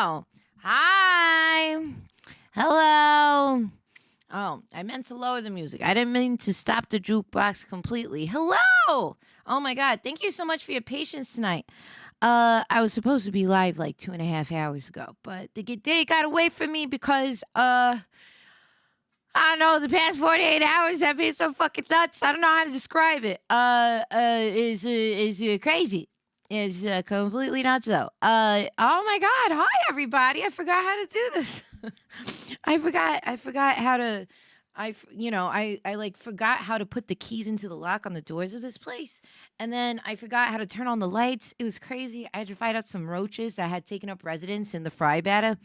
Oh, hi. Hello. Oh, I meant to lower the music. I didn't mean to stop the jukebox completely. Hello. Oh my God. Thank you so much for your patience tonight. I was supposed to be live like 2.5 hours ago, but the day got away from me because I don't know, the past 48 hours have been so fucking nuts. I don't know how to describe it. Is crazy. It's completely nuts though. Oh my God. Hi everybody. I forgot how to do this. I forgot how to I like forgot how to put the keys into the lock on the doors of this place. And then I forgot how to turn on the lights. It was crazy. I had to fight out some roaches that had taken up residence in the fry batter.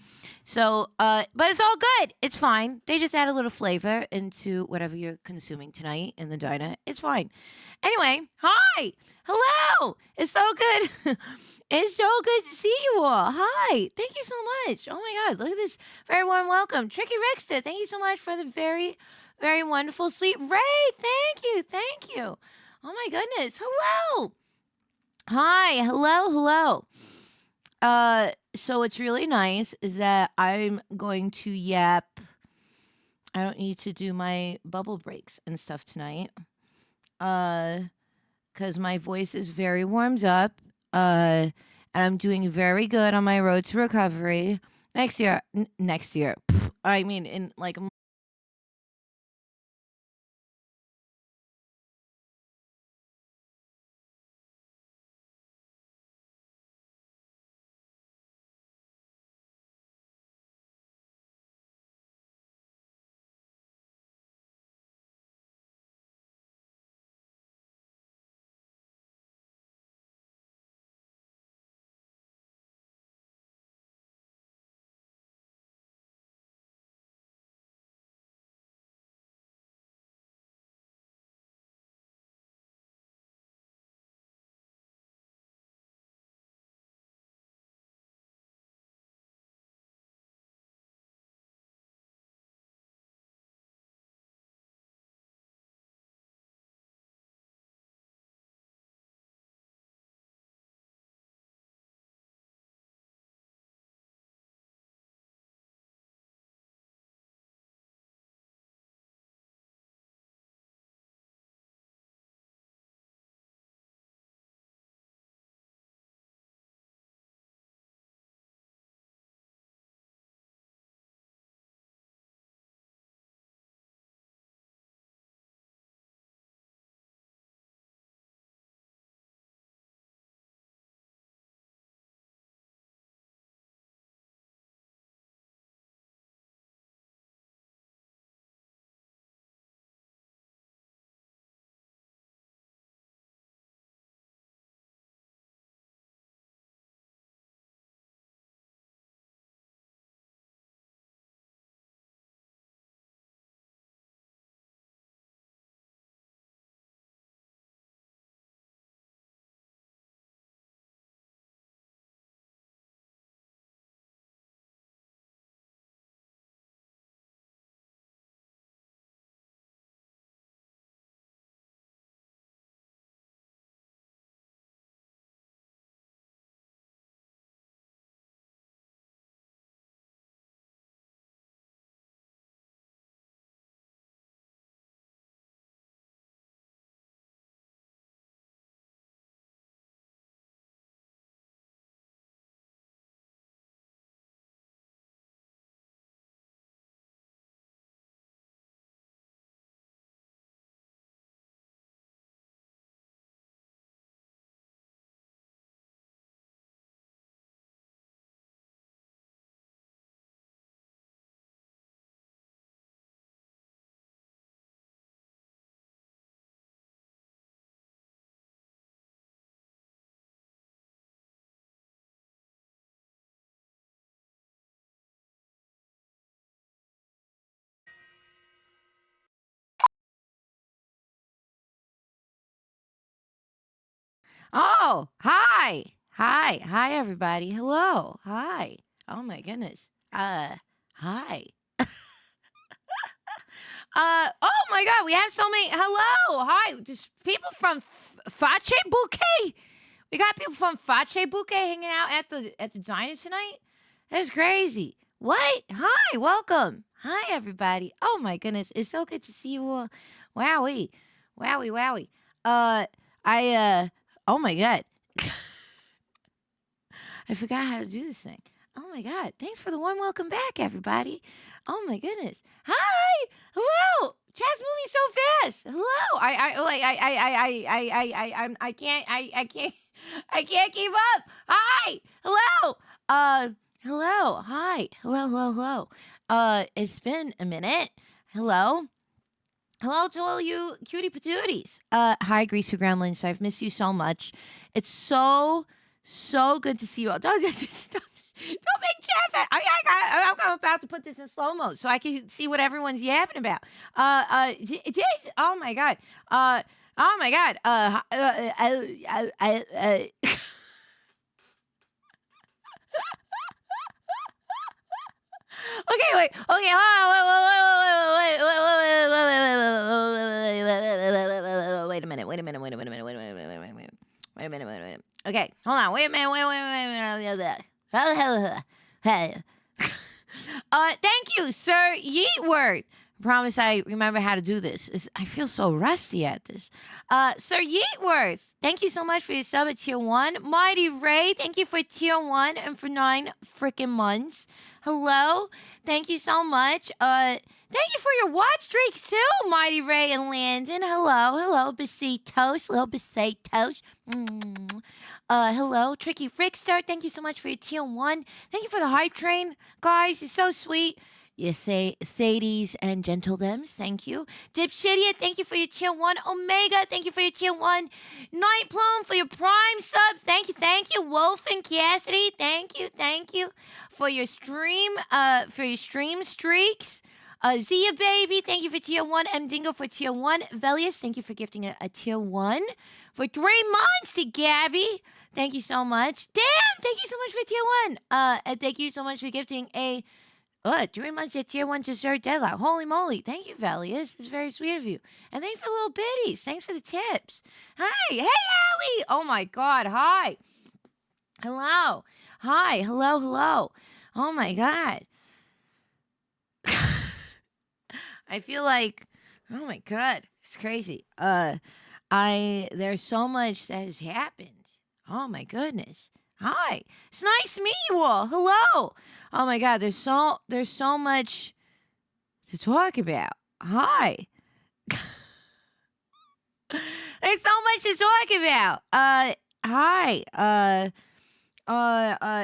So, but it's all good. It's fine. They just add a little flavor into whatever you're consuming tonight in the diner. It's fine. Anyway, hi. Hello. It's so good. It's so good to see you all. Hi. Thank you so much. Oh my God. Look at this very warm welcome. Tricky Rickster, thank you so much for the very, very wonderful, sweet Ray. Thank you. Thank you. Oh my goodness. Hello. Hi. Hello. Hello. So what's really nice is that I'm going to yap. I don't need to do my bubble breaks and stuff tonight. Because my voice is very warmed up. And I'm doing very good on my road to recovery. Next year, next year. I mean, in like oh, hi. Hi everybody. Hello. Hi. Oh my goodness. Hi. Oh my God, we have so many. Hello. Hi. Just people from Fache Bouquet. We got people from Fache Bouquet hanging out at the diner tonight. That's crazy. What? Hi, welcome. Hi, everybody. Oh my goodness, it's so good to see you all. Wowie, wowie, wowie. Uh, I oh my god, I forgot how to do this thing. Oh my god, thanks for the warm welcome back, everybody. Oh my goodness. Hi, hello. Chat's moving so fast. Hello. I can't. I can't. I can't keep up. Hi. Hello. Hello. Hi. Hello. Hello. Hello. It's been a minute. Hello. Hello to all you cutie patooties. Hi, Greaser Gremlins. I've missed you so much. It's so good to see you all. Don't make chat. I'm about to put this in slow mo so I can see what everyone's yapping about. Oh my god. Oh my god. Okay, wait. Okay, wait a minute. Wait a minute. Wait a minute. Wait a minute. Wait a minute. Wait a minute. Wait a minute. Wait a minute. Wait a minute. Okay, hold on. Wait a minute. Hey. Thank you, Sir Yeetworth. Promise I remember how to do this. I feel so rusty at this. Sir Yeetworth, thank you so much for your sub at tier 1. Mighty Ray, thank you for tier 1 and for 9 freaking months. Hello, thank you so much. Thank you for your watch streaks too, Mighty Ray and Landon. Hello, besitos, little besitos. Hello, Tricky Frickster. Thank you so much for your tier 1. Thank you for the hype train, guys. You're so sweet. You say Sadies and Gentlethems, thank you. Dipshitia, thank you for your tier 1. Omega, thank you for your tier 1. Night Plume for your prime sub, thank you. Wolf and Cassidy, thank you. For your stream streaks. Zia Baby, thank you for tier 1. M Dingo for tier 1. Velius, thank you for gifting a tier 1. For 3 months to Gabby, thank you so much. Dan, thank you so much for tier 1. And thank you so much for gifting a 3 months at tier 1 dessert deadline. Holy moly. Thank you, Velius. It's very sweet of you. And thank you for the little biddies. Thanks for the tips. Hi. Hey, Allie. Oh, my God. Hi. Hello. Hi. Hello. Oh, my God. I feel like, oh, my God. It's crazy. There's so much that has happened. Oh, my goodness. Hi. It's nice to meet you all. Hello. Oh my god, there's so much to talk about. Hi. There's so much to talk about. Hi.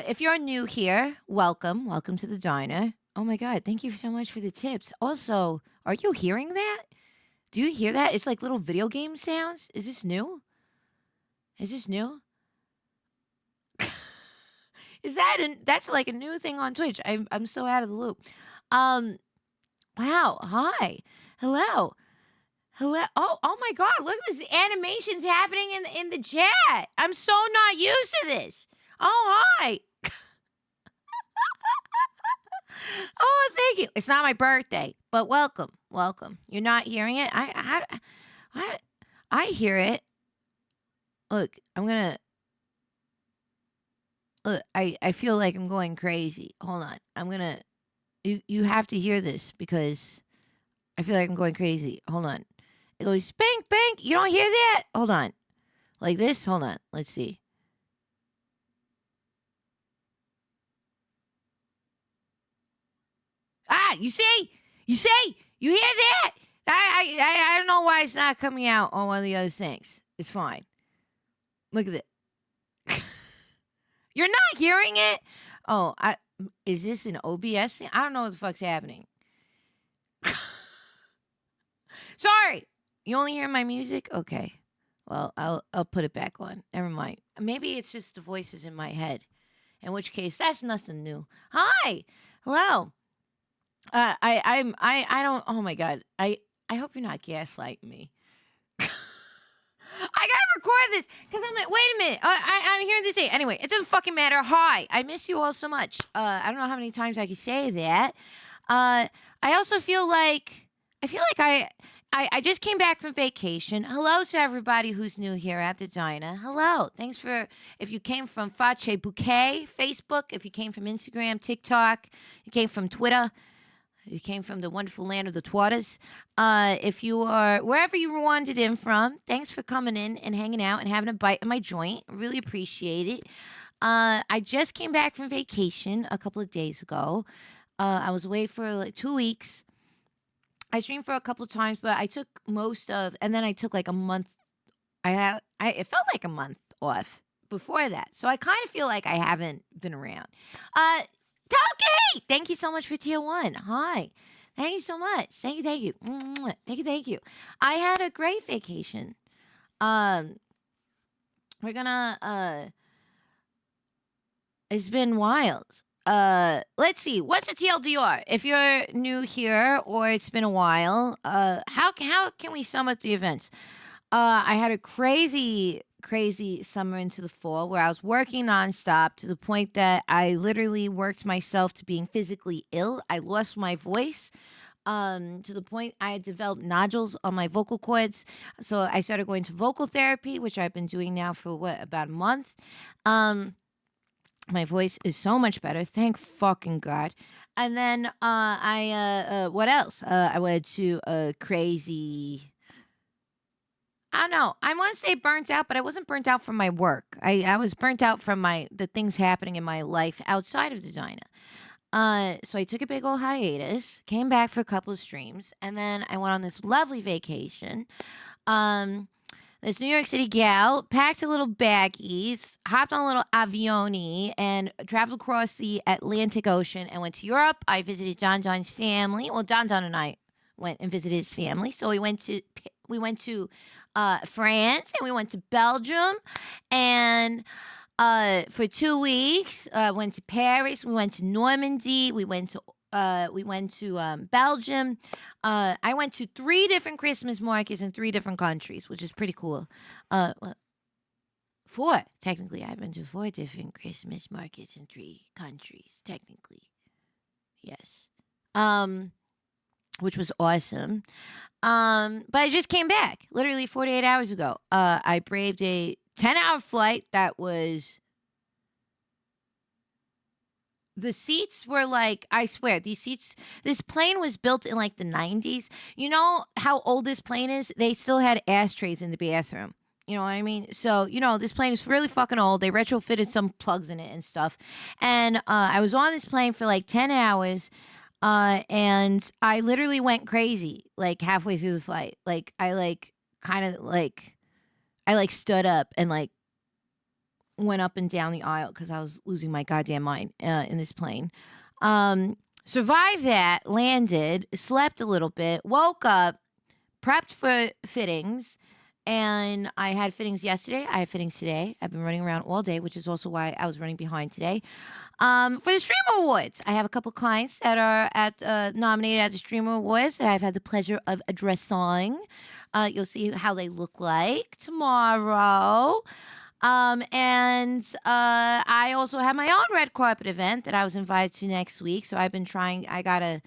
If you're new here, welcome to the diner. Oh my god, thank you so much for the tips. Also, are you hearing that? Do you hear that? It's like little video game sounds. Is this new? That's like a new thing on Twitch. I'm so out of the loop. Wow. Hi. Hello. Oh my god, look at this animations happening in the chat. I'm so not used to this. Oh, hi. Oh, thank you. It's not my birthday, but welcome. You're not hearing it? I hear it. Look, I feel like I'm going crazy. Hold on. You have to hear this because I feel like I'm going crazy. Hold on. It goes spank bank. You don't hear that? Hold on. Like this? Hold on. Let's see. You see? You hear that? I don't know why it's not coming out on one of the other things. It's fine. Look at it. You're not hearing it? Oh, is this an OBS thing? I don't know what the fuck's happening. Sorry. You only hear my music? Okay. Well, I'll put it back on. Never mind. Maybe it's just the voices in my head. In which case, that's nothing new. Hi. Hello. I don't. Oh my god. I hope you're not gaslighting me. I gotta record this because I'm like, wait a minute. I'm hearing this say. Anyway, it doesn't fucking matter. Hi, I miss you all so much. I don't know how many times I can say that. I also feel like I just came back from vacation. Hello to everybody who's new here at the Diner. Hello. Thanks for, if you came from Face Bouquet, Facebook, if you came from Instagram, TikTok, you came from Twitter, you came from the wonderful land of the Twatters. If you are wherever you wandered in from, thanks for coming in and hanging out and having a bite of my joint. Really appreciate it. I just came back from vacation a couple of days ago. I was away for like 2 weeks. I streamed for a couple of times, but I took most of, and then I took like a month. It felt like a month off before that, so I kind of feel like I haven't been around. Toki, thank you so much for tier one. Hi, thank you so much. Thank you. Mwah. Thank you. I had a great vacation. Um, we're gonna It's been wild. Let's see. What's the TLDR? If you're new here or it's been a while, how can we sum up the events? I had a crazy summer into the fall where I was working nonstop to the point that I literally worked myself to being physically ill. I lost my voice. To the point I had developed nodules on my vocal cords. So I started going to vocal therapy, which I've been doing now for about a month. My voice is so much better. Thank fucking God. And then what else? I went to a crazy. I don't know. I want to say burnt out, but I wasn't burnt out from my work. I was burnt out from the things happening in my life outside of the Dyna. So I took a big old hiatus, came back for a couple of streams, and then I went on this lovely vacation. Um, this New York City gal packed a little baggies, hopped on a little avioni, and traveled across the Atlantic Ocean and went to Europe. I visited Don Don's family. Well, Don Don and I went and visited his family. So we went to France and we went to Belgium, and for 2 weeks, went to Paris. We went to Normandy. We went to Belgium. I went to 3 different Christmas markets in 3 different countries, which is pretty cool. Well, 4 technically. I've been to 4 different Christmas markets in 3 countries, technically. Yes. Which was awesome. But I just came back literally 48 hours ago. I braved a 10-hour flight that was. The seats were like, I swear, this plane was built in like the 90s. You know how old this plane is? They still had ashtrays in the bathroom. You know what I mean? So, this plane is really fucking old. They retrofitted some plugs in it and stuff. And I was on this plane for like 10 hours. And I literally went crazy like halfway through the flight. Like, I stood up and like went up and down the aisle because I was losing my goddamn mind in this plane. Survived that, landed, slept a little bit, woke up, prepped for fittings, and I had fittings yesterday. I have fittings today. I've been running around all day, which is also why I was running behind today. For the Streamer Awards, I have a couple clients that are nominated at the Streamer Awards that I've had the pleasure of addressing. You'll see how they look like tomorrow. And I also have my own red carpet event that I was invited to next week. So I've been trying. I gotta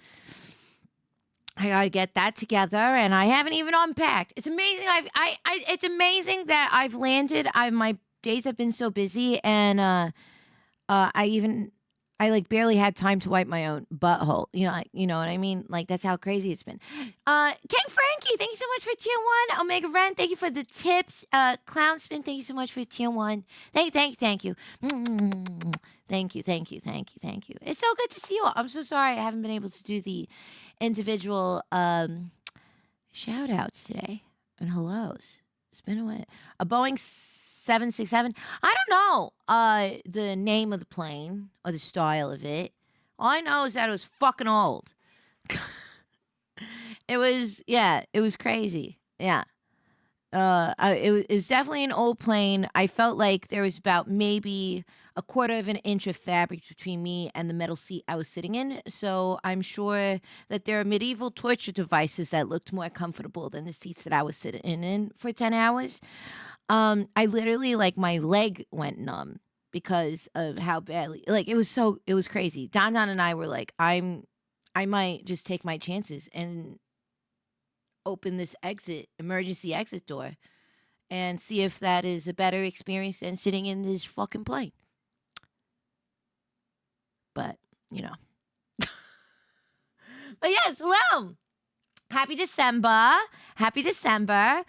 get that together, and I haven't even unpacked. It's amazing. It's amazing that I've landed. My days have been so busy, and I like barely had time to wipe my own butthole. You know what I mean? Like that's how crazy it's been. King Frankie, thank you so much for tier 1. Omega Ren, thank you for the tips. Clown Spin, thank you so much for tier 1. Thank you. Thank you. It's so good to see you all. I'm so sorry I haven't been able to do the individual shout outs today and hellos. It's been a while. A Boeing 767. I don't know the name of the plane or the style of it. All I know is that it was fucking old. It was crazy. Yeah. It was definitely an old plane. I felt like there was about maybe a quarter of an inch of fabric between me and the metal seat I was sitting in. So I'm sure that there are medieval torture devices that looked more comfortable than the seats that I was sitting in for 10 hours. I literally like my leg went numb because of how badly it was crazy. Don Don and I were like, I might just take my chances and open this emergency exit door, and see if that is a better experience than sitting in this fucking plane. But, you know. But yes, hello. Happy December. Happy December.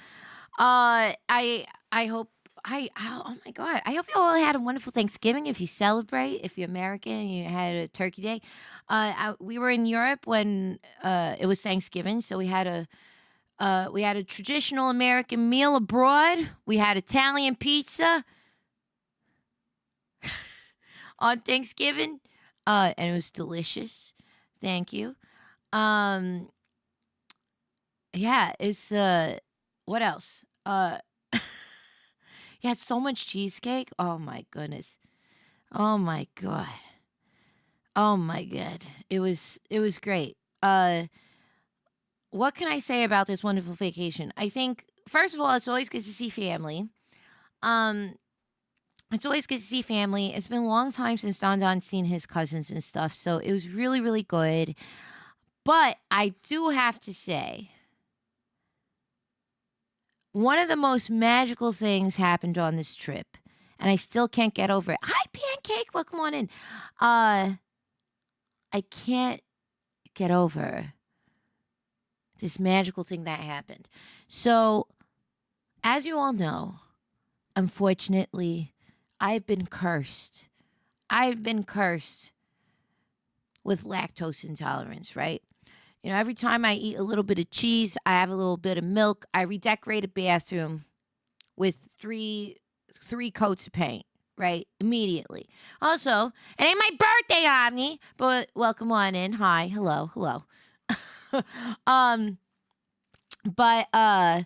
I hope oh my god. I hope you all had a wonderful Thanksgiving if you celebrate, if you're American and you had a turkey day. We were in Europe when it was Thanksgiving, so we had a traditional American meal abroad. We had Italian pizza on Thanksgiving, and it was delicious. Thank you. Um, yeah, it's what else? You had so much cheesecake. Oh my goodness. Oh my god. Oh my god. It was great. What can I say about this wonderful vacation? I think first of all, it's always good to see family. Um, it's always good to see family. It's been a long time since Don Don's seen his cousins and stuff, so it was really, really good. But I do have to say, one of the most magical things happened on this trip, and I still can't get over it. Hi, Pancake. Welcome on in. Uh, I can't get over this magical thing that happened. So, as you all know, unfortunately, I've been cursed. I've been cursed with lactose intolerance, right? You know, every time I eat a little bit of cheese, I have a little bit of milk. I redecorate a bathroom with three coats of paint, right? Immediately. Also, it ain't my birthday, Omni, but welcome on in. Hi, hello, hello. um, but I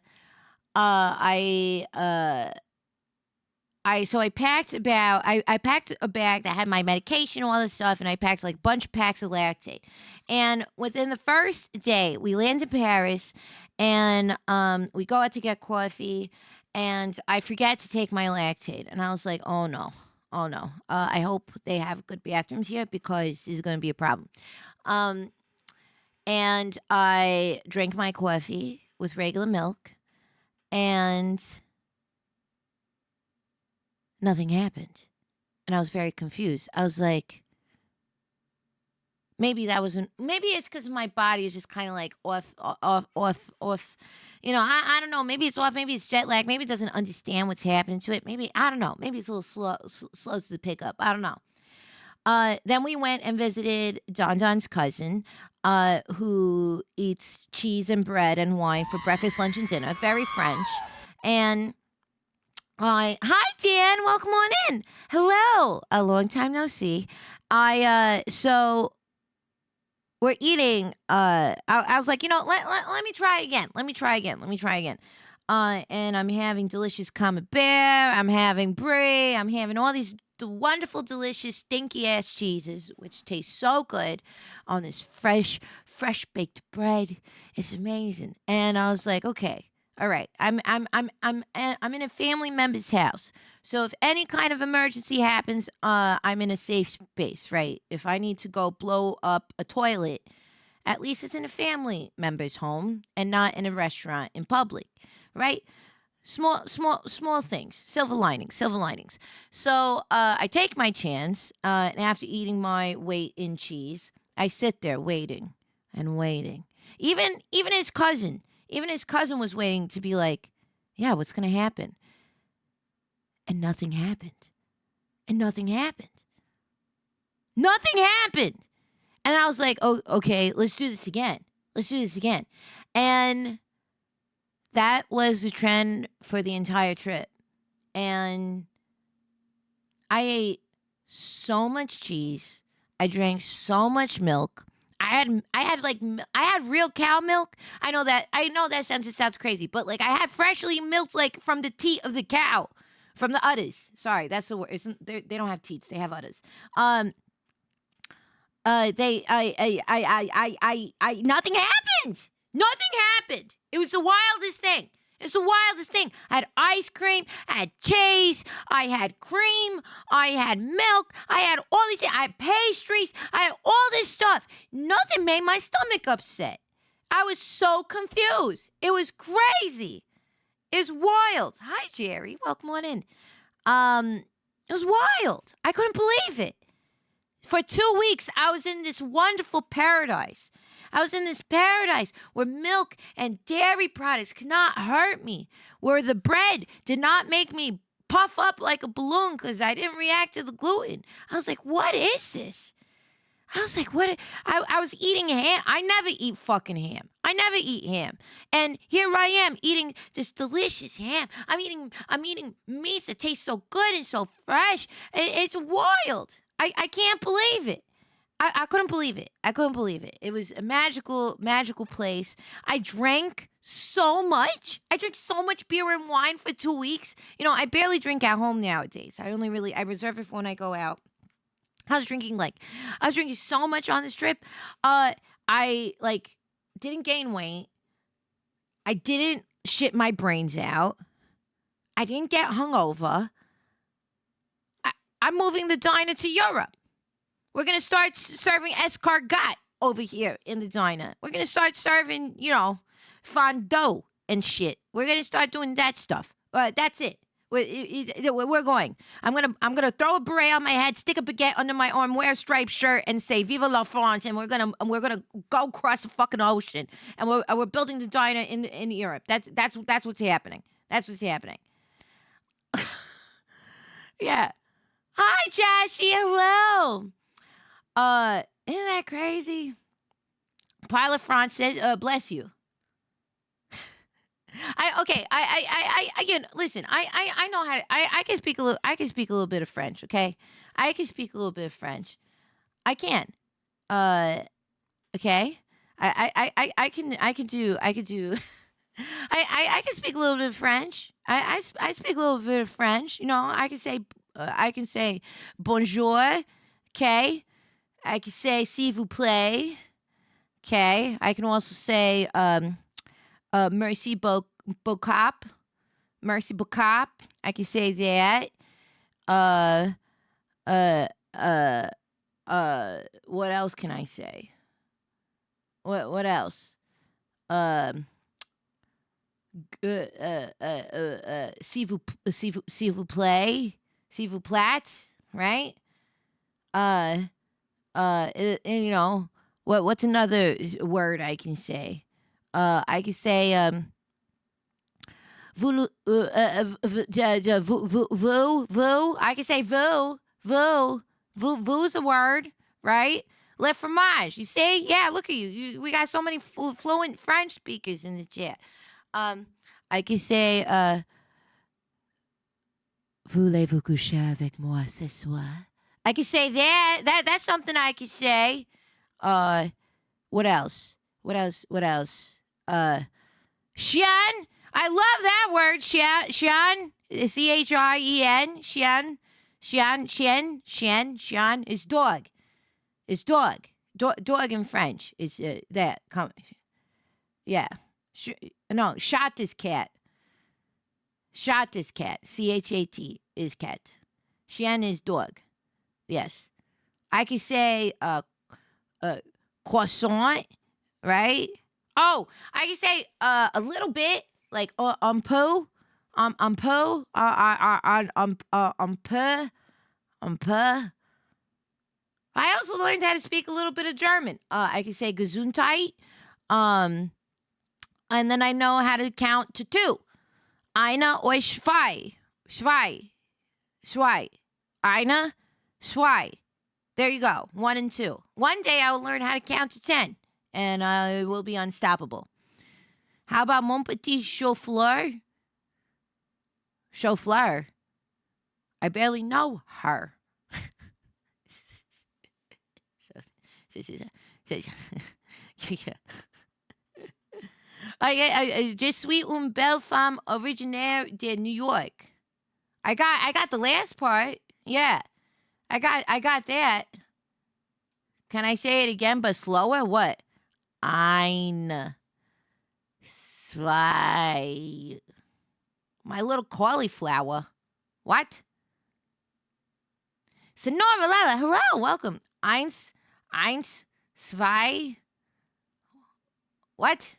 I packed I packed a bag that had my medication, all this stuff, and I packed like a bunch of packs of lactate. And within the first day, we land in Paris, and we go out to get coffee, and I forget to take my lactate, and I was like, oh no, oh no, I hope they have good bathrooms here because this is going to be a problem. Um, and I drank my coffee with regular milk, and nothing happened. And I was very confused. I was like, maybe that wasn't, maybe it's because my body is just kind of like off. You know, I don't know. Maybe it's off. Maybe it's jet lag. Maybe it doesn't understand what's happening to it. Maybe, I don't know. Maybe it's a little slow to the pickup. I don't know. Then we went and visited Don Don's cousin, who eats cheese and bread and wine for breakfast, lunch, and dinner. Very French. And hi Dan, welcome on in. Hello, a long time no see. So we're eating. I was like, let me try again. Let me try again. Let me try again. And I'm having delicious Camembert. I'm having brie. I'm having all these wonderful, delicious, stinky ass cheeses, which taste so good on this fresh baked bread. It's amazing. And I was like, okay. All right, I'm in a family member's house, so if any kind of emergency happens, I'm in a safe space, right? If I need to go blow up a toilet, at least it's in a family member's home and not in a restaurant in public, right? Small things, silver linings, silver linings. So I take my chance, and after eating my weight in cheese, I sit there waiting and waiting. Even his cousin. Even his cousin was waiting to be like, yeah, what's going to happen? And nothing happened. And nothing happened. Nothing happened. And I was like, oh, okay, let's do this again. Let's do this again. And that was the trend for the entire trip. And I ate so much cheese. I drank so much milk. I had real cow milk. I know that sounds crazy, but like I had freshly milked like from the teat of the cow, from the udders. Sorry, that's the word. They don't have teats, they have udders. They nothing happened. Nothing happened. It was the wildest thing. It's the wildest thing. I had ice cream, I had cheese, I had cream, I had milk, I had all these things. I had pastries, I had all this stuff. Nothing made my stomach upset. I was so confused. It was crazy. It was wild. Hi, Jerry. Welcome on in. It was wild. I couldn't believe it. For 2 weeks, I was in this wonderful paradise. I was in this paradise where milk and dairy products could not hurt me, where the bread did not make me puff up like a balloon because I didn't react to the gluten. I was like, what is this? I was like, what? I was eating ham. I never eat fucking ham. I never eat ham. And here I am eating this delicious ham. I'm eating meats that taste so good and so fresh. It's wild. I can't believe it. I couldn't believe it. I couldn't believe it. It was a magical, magical place. I drank so much. I drank so much beer and wine for 2 weeks. You know, I barely drink at home nowadays. I reserve it for when I go out. I was drinking so much on this trip. I didn't gain weight. I didn't shit my brains out. I didn't get hungover. I'm moving the diner to Europe. We're gonna start serving escargot over here in the diner. We're gonna start serving, fondue and shit. We're gonna start doing that stuff. That's it. We're going. I'm gonna throw a beret on my head, stick a baguette under my arm, wear a striped shirt, and say "Viva la France!" And we're gonna go across the fucking ocean, and we're building the diner in Europe. That's what's happening. That's what's happening. Yeah. Hi, Joshy. Hello. Isn't that crazy? Pilot France says, "Bless you." Again, listen, I know how to, I can speak a little bit of French, okay? I can speak a little bit of French. I can. Okay? I can do I can speak a little bit of French. I speak a little bit of French. You know, I can say bonjour, okay? I can say s'il vous plaît, okay? I can also say merci beaucoup. Mercy beaucoup. I can say that. What else can I say? What else? S'il vous plaît, s'il vous plaît, right? What's another word I can say? I can say vous, vous. I can say vous is a word, right? Le fromage. You see? Yeah, look at you. We got so many fluent French speakers in the chat. I can say voulez-vous coucher avec moi ce soir? I can say that. That's something I can say. What else? Xian. I love that word, Xian. Xian. Chen. Xian is dog. It's dog. Dog in French is that. Yeah. No, chat is cat. Chat is cat. CHAT is cat. Xian is dog. Yes. I can say croissant, right? Oh, I can say a little bit, like un peu, un peu, un peu. I also learned how to speak a little bit of German. I can say Gesundheit, and then I know how to count to 2. Eine or zwei. Eine, zwei. There you go. 1 and 2. One day I will learn how to count to 10, and I will be unstoppable. How about mon petit chauffeur? Chauffeur. I barely know her. Je suis une belle femme originaire de New York. I got the last part. Yeah. I got that. Can I say it again but slower? What? Ein, zwei. My little cauliflower. What? Sonora Lala, hello, welcome. Eins, zwei. What?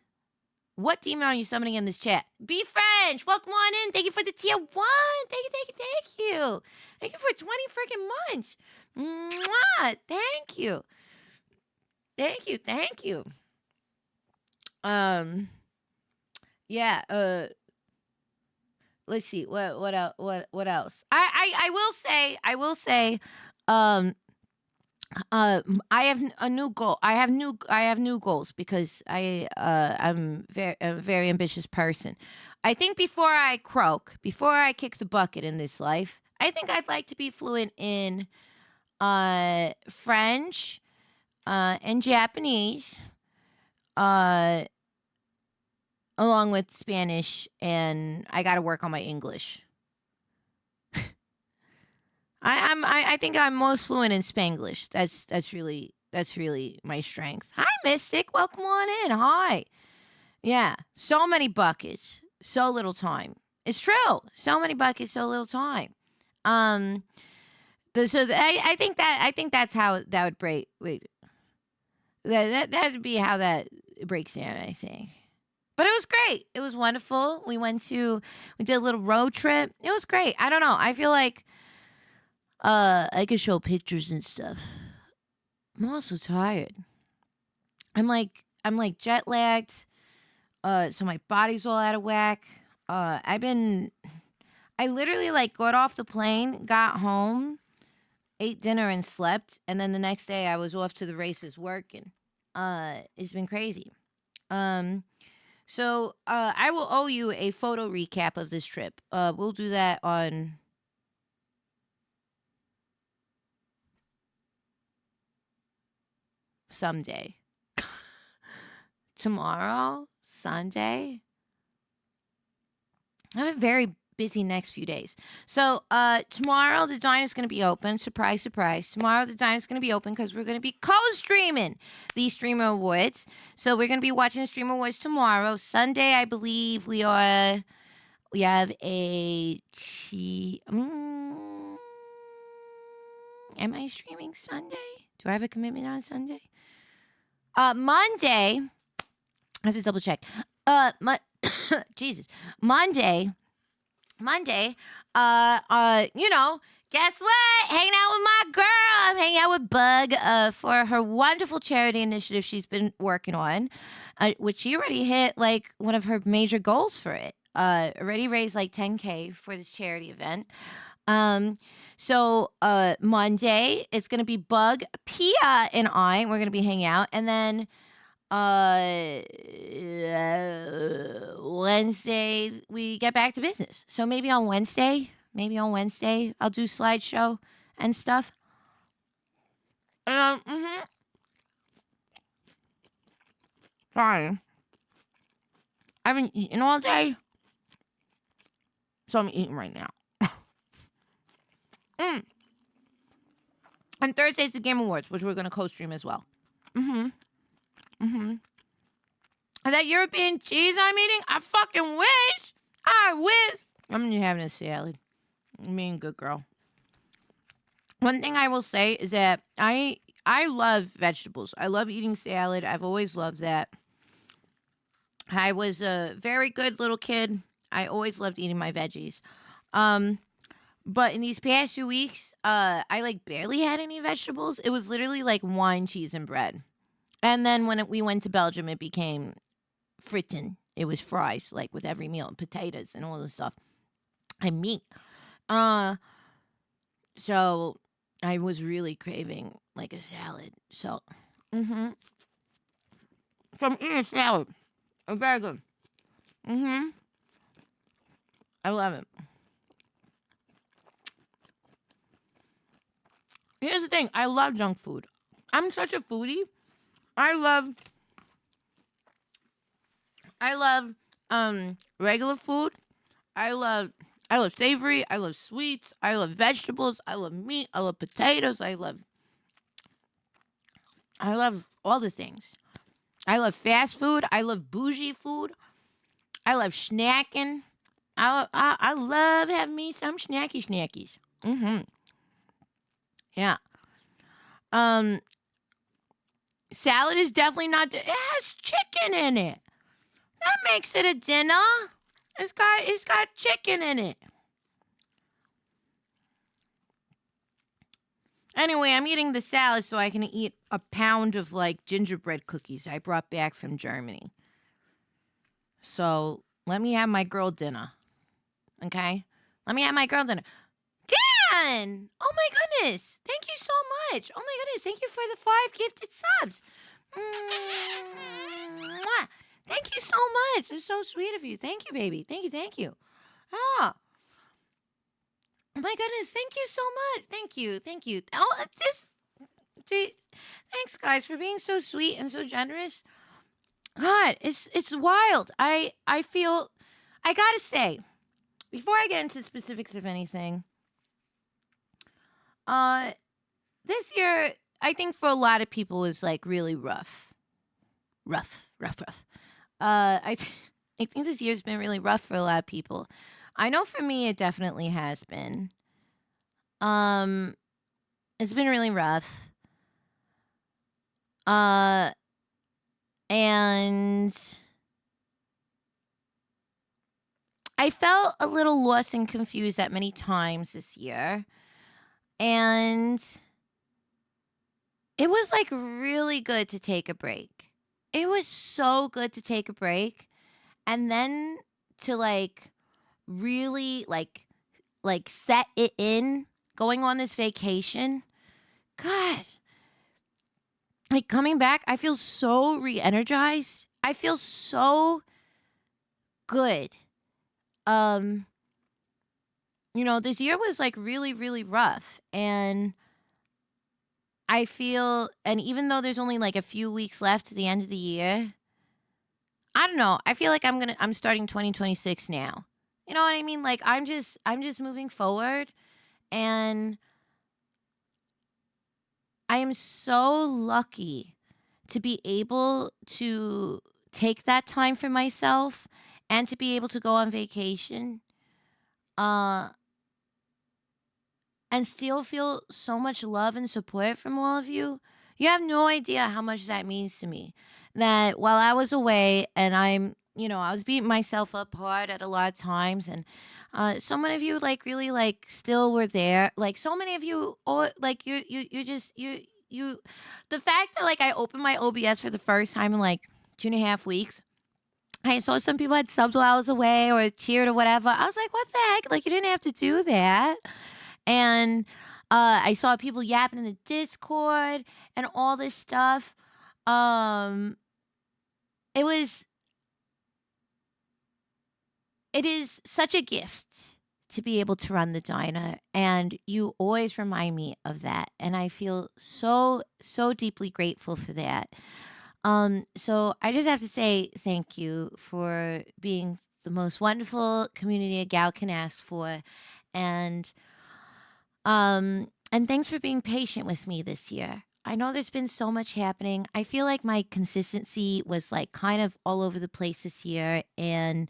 What demon are you summoning in this chat? Be French. Welcome on in. Thank you for the tier 1. Thank you, thank you, thank you. Thank you for 20 freaking months. Mwah. Thank you. Thank you, thank you. Um, yeah, let's see. What else? What else? I will say, um I have a new goal. I have new goals because I'm very a very ambitious person. I think before I kick the bucket in this life, I think I'd like to be fluent in French, and Japanese, uh along with Spanish, and I got to work on my English. I think I'm most fluent in Spanglish. That's really my strength. Hi, Mystic. Welcome on in. Hi. Yeah. So many buckets, so little time. It's true. So many buckets, so little time. Um. I think that's how that would break. Wait. That'd be how that breaks down. I think. But it was great. It was wonderful. We did a little road trip. It was great. I don't know. I feel like I could show pictures and stuff. I'm also tired. I'm like jet lagged. So my body's all out of whack. I literally like got off the plane, got home, ate dinner and slept, and then the next day I was off to the races working. It's been crazy. Um so I will owe you a photo recap of this trip. We'll do that on someday. Tomorrow, Sunday. I have a very busy next few days. So tomorrow the dine is going to be open. Surprise, surprise. Tomorrow the dine is going to be open because we're going to be co-streaming the Streamer Awards. So we're going to be watching the Streamer Awards tomorrow. Sunday, I believe we have a am I streaming Sunday? Do I have a commitment on Sunday? Monday. I have to double check. Jesus. Monday, guess what? Hanging out with my girl. I'm hanging out with Bug for her wonderful charity initiative she's been working on, which she already hit like one of her major goals for it. Already raised like 10K for this charity event. So Monday it's gonna be Bug, Pia, and we're gonna be hanging out, and then Wednesday we get back to business. So maybe on Wednesday, I'll do slideshow and stuff. Mhm. Sorry, I haven't eaten all day, so I'm eating right now. Mm. And Thursday's the Game Awards, which we're gonna co-stream as well. Mhm. Mhm. And that European cheese I'm eating, I fucking wish. I wish. I'm gonna having a salad. I'm being a good girl. One thing I will say is that I love vegetables. I love eating salad. I've always loved that. I was a very good little kid. I always loved eating my veggies. Um, but in these past 2 weeks, I like barely had any vegetables. It was literally like wine, cheese, and bread. And then when we went to Belgium, it became fritten. It was fries, like with every meal, and potatoes and all this stuff, and meat. Uh, so I was really craving like a salad. Mm-hmm. So I'm eating a salad. It's very good. Mm-hmm. I love it. Here's the thing. I love junk food. I'm such a foodie. I love I love regular food. I love I love savory. I love sweets. I love vegetables. I love meat. I love potatoes. I love all the things. I love fast food. I love bougie food. I love snacking. I love having me some snackies. Mm-hmm. Yeah. Um. Salad is definitely not. It has chicken in it. That makes it a dinner. It's got chicken in it. Anyway, I'm eating the salad so I can eat a pound of like gingerbread cookies I brought back from Germany. So let me have my girl dinner. Okay? Let me have my girl dinner. Dan! Oh my goodness. Thank you so much. Oh my goodness. Thank you for the 5 gifted subs. Mwah. Thank you so much. It's so sweet of you. Thank you, baby. Thank you. Thank you. Ah. Oh my goodness. Thank you so much. Thank you. Thank you. Oh, thanks, guys, for being so sweet and so generous. God, it's wild. I feel I gotta say, before I get into specifics of anything, uh this year I think for a lot of people is like really rough. Rough. I think this year's been really rough for a lot of people. I know for me it definitely has been. Um it's been really rough. Uh and I felt a little lost and confused at many times this year. And it was like really good to take a break. It was so good to take a break and then to like really like set it in going on this vacation. God, like coming back, I feel so re-energized. I feel so good. Um this year was like really really rough, and I feel, and even though there's only like a few weeks left to the end of the year, I don't know. I feel like I'm starting 2026 now. You know what I mean? Like I'm just moving forward, and I am so lucky to be able to take that time for myself and to be able to go on vacation. Uh and still feel so much love and support from all of you. You have no idea how much that means to me. That while I was away and I was beating myself up hard at a lot of times, and so many of you like really like still were there. Like so many of you, like you just the fact that like I opened my OBS for the first time in like 2.5 weeks. I saw some people had subs while I was away or cheered or whatever. I was like, what the heck? Like, you didn't have to do that. And I saw people yapping in the Discord and all this stuff. Um, it was, it is such a gift to be able to run the diner, and you always remind me of that, and I feel so so deeply grateful for that. So I just have to say thank you for being the most wonderful community a gal can ask for, and and thanks for being patient with me this year. I know there's been so much happening. I feel like my consistency was like kind of all over the place this year. And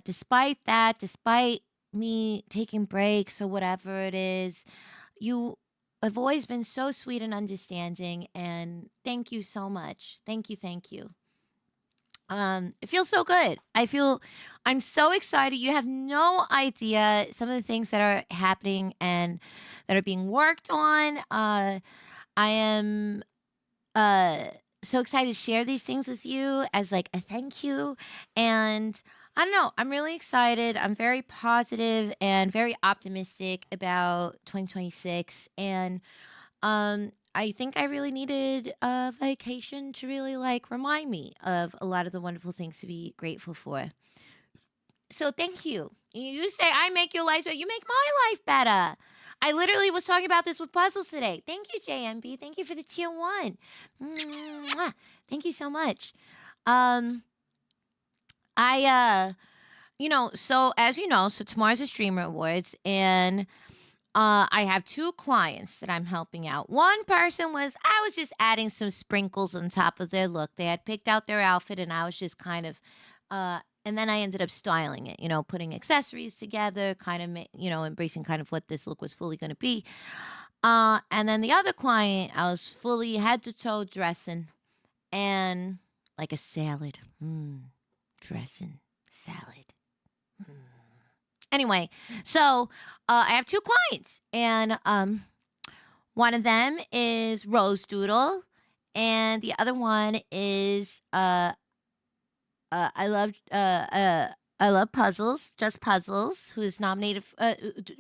despite that, despite me taking breaks or whatever it is, you have always been so sweet and understanding. And thank you so much. Thank you. Thank you. It feels so good. I'm so excited. You have no idea some of the things that are happening and that are being worked on. I am uh so excited to share these things with you as like a thank you. And I don't know, I'm really excited. I'm very positive and very optimistic about 2026. And I think I really needed a vacation to really like remind me of a lot of the wonderful things to be grateful for. So thank you. You say I make your life better. You make my life better. I literally was talking about this with puzzles today. Thank you, JMB. Thank you for the tier one. Mwah. Thank you so much. Um, I so as you know, so tomorrow's the Streamer Awards, and I have two clients that I'm helping out. One person I was just adding some sprinkles on top of their look. They had picked out their outfit, and I was just kind of, and then I ended up styling it. Putting accessories together, kind of, embracing kind of what this look was fully going to be. And then the other client, I was fully head to toe dressing and like a salad. Dressing, salad. Anyway, so I have two clients, and one of them is Rose Doodle, and the other one is uh, I love uh, uh, I love puzzles, just puzzles. Who's nominated?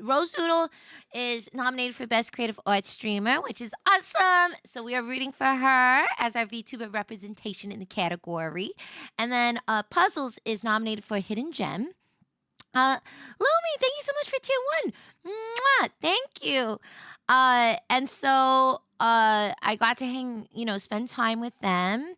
Rose Doodle is nominated for Best Creative Arts Streamer, which is awesome. So we are rooting for her as our VTuber representation in the category. And then Puzzles is nominated for Hidden Gem. Lumi, thank you so much for tier one. Mwah, thank you. And so I got to spend time with them.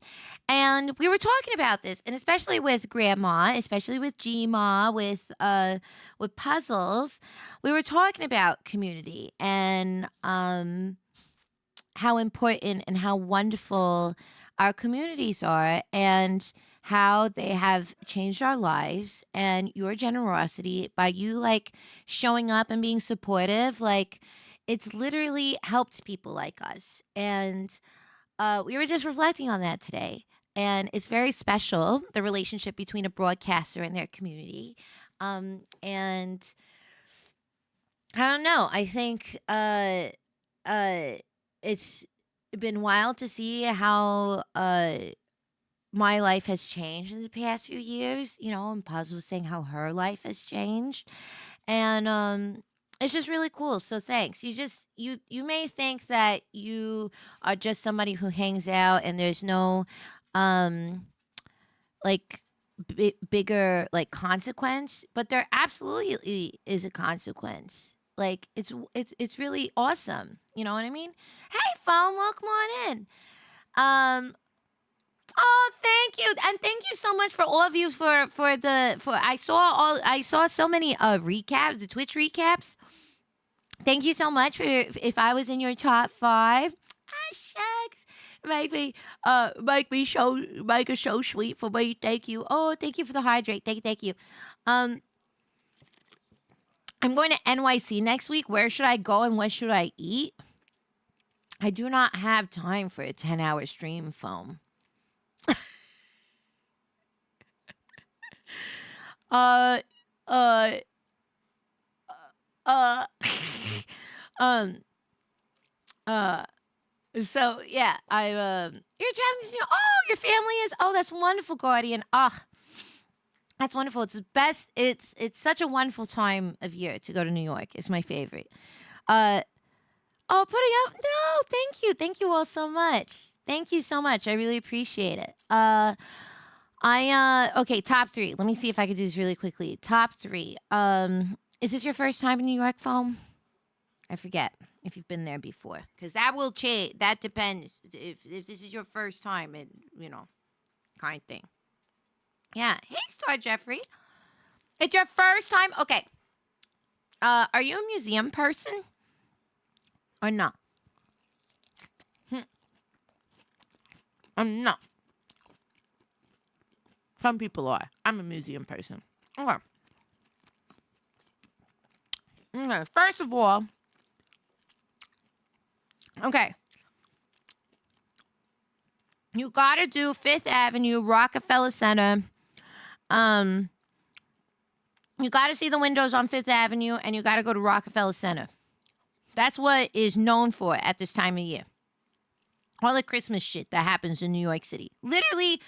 And we were talking about this, and especially with Grandma, especially with Gma, with puzzles, we were talking about community and how important and how wonderful our communities are, and how they have changed our lives, and your generosity by you like showing up and being supportive, like it's literally helped people like us. And we were just reflecting on that today. And it's very special, the relationship between a broadcaster and their community. And I don't know. I think it's been wild to see how my life has changed in the past few years. And Paz was saying how her life has changed. And it's just really cool. So thanks. You may think that you are just somebody who hangs out and there's no like bigger like consequence, but there absolutely is a consequence. Like it's really awesome. You know what I mean? Hey, phone, welcome on in. Um, Oh, thank you, and thank you so much for all of you for I saw so many recaps, the Twitch recaps. Thank you so much for if I was in your top five. Ah, shucks. Make it so sweet for me. Thank you. Oh, thank you for the hydrate. Thank you. Um, I'm going to NYC next week. Where should I go and what should I eat? I do not have time for a 10-hour stream, phone. Uh, uh, uh, um, uh. So yeah, you're traveling to. Oh, your family is. Oh, that's wonderful, Guardian. Ah, that's wonderful. It's the best. It's such a wonderful time of year to go to New York. It's my favorite. Uh, oh, putting up. No, thank you all so much. Thank you so much. I really appreciate it. Okay, top three. Let me see if I can do this really quickly. Top three. Is this your first time in New York, Foam? I forget if you've been there before, because that will change. That depends. If this is your first time, and kind of thing. Yeah. Hey, Star Jeffrey. It's your first time. Okay. Are you a museum person or not? I'm not. Some people are. I'm a museum person. Okay. Okay. First of all, okay. You gotta do Fifth Avenue, Rockefeller Center. You gotta see the windows on Fifth Avenue, and you gotta go to Rockefeller Center. That's what is known for at this time of year. All the Christmas shit that happens in New York City. Literally,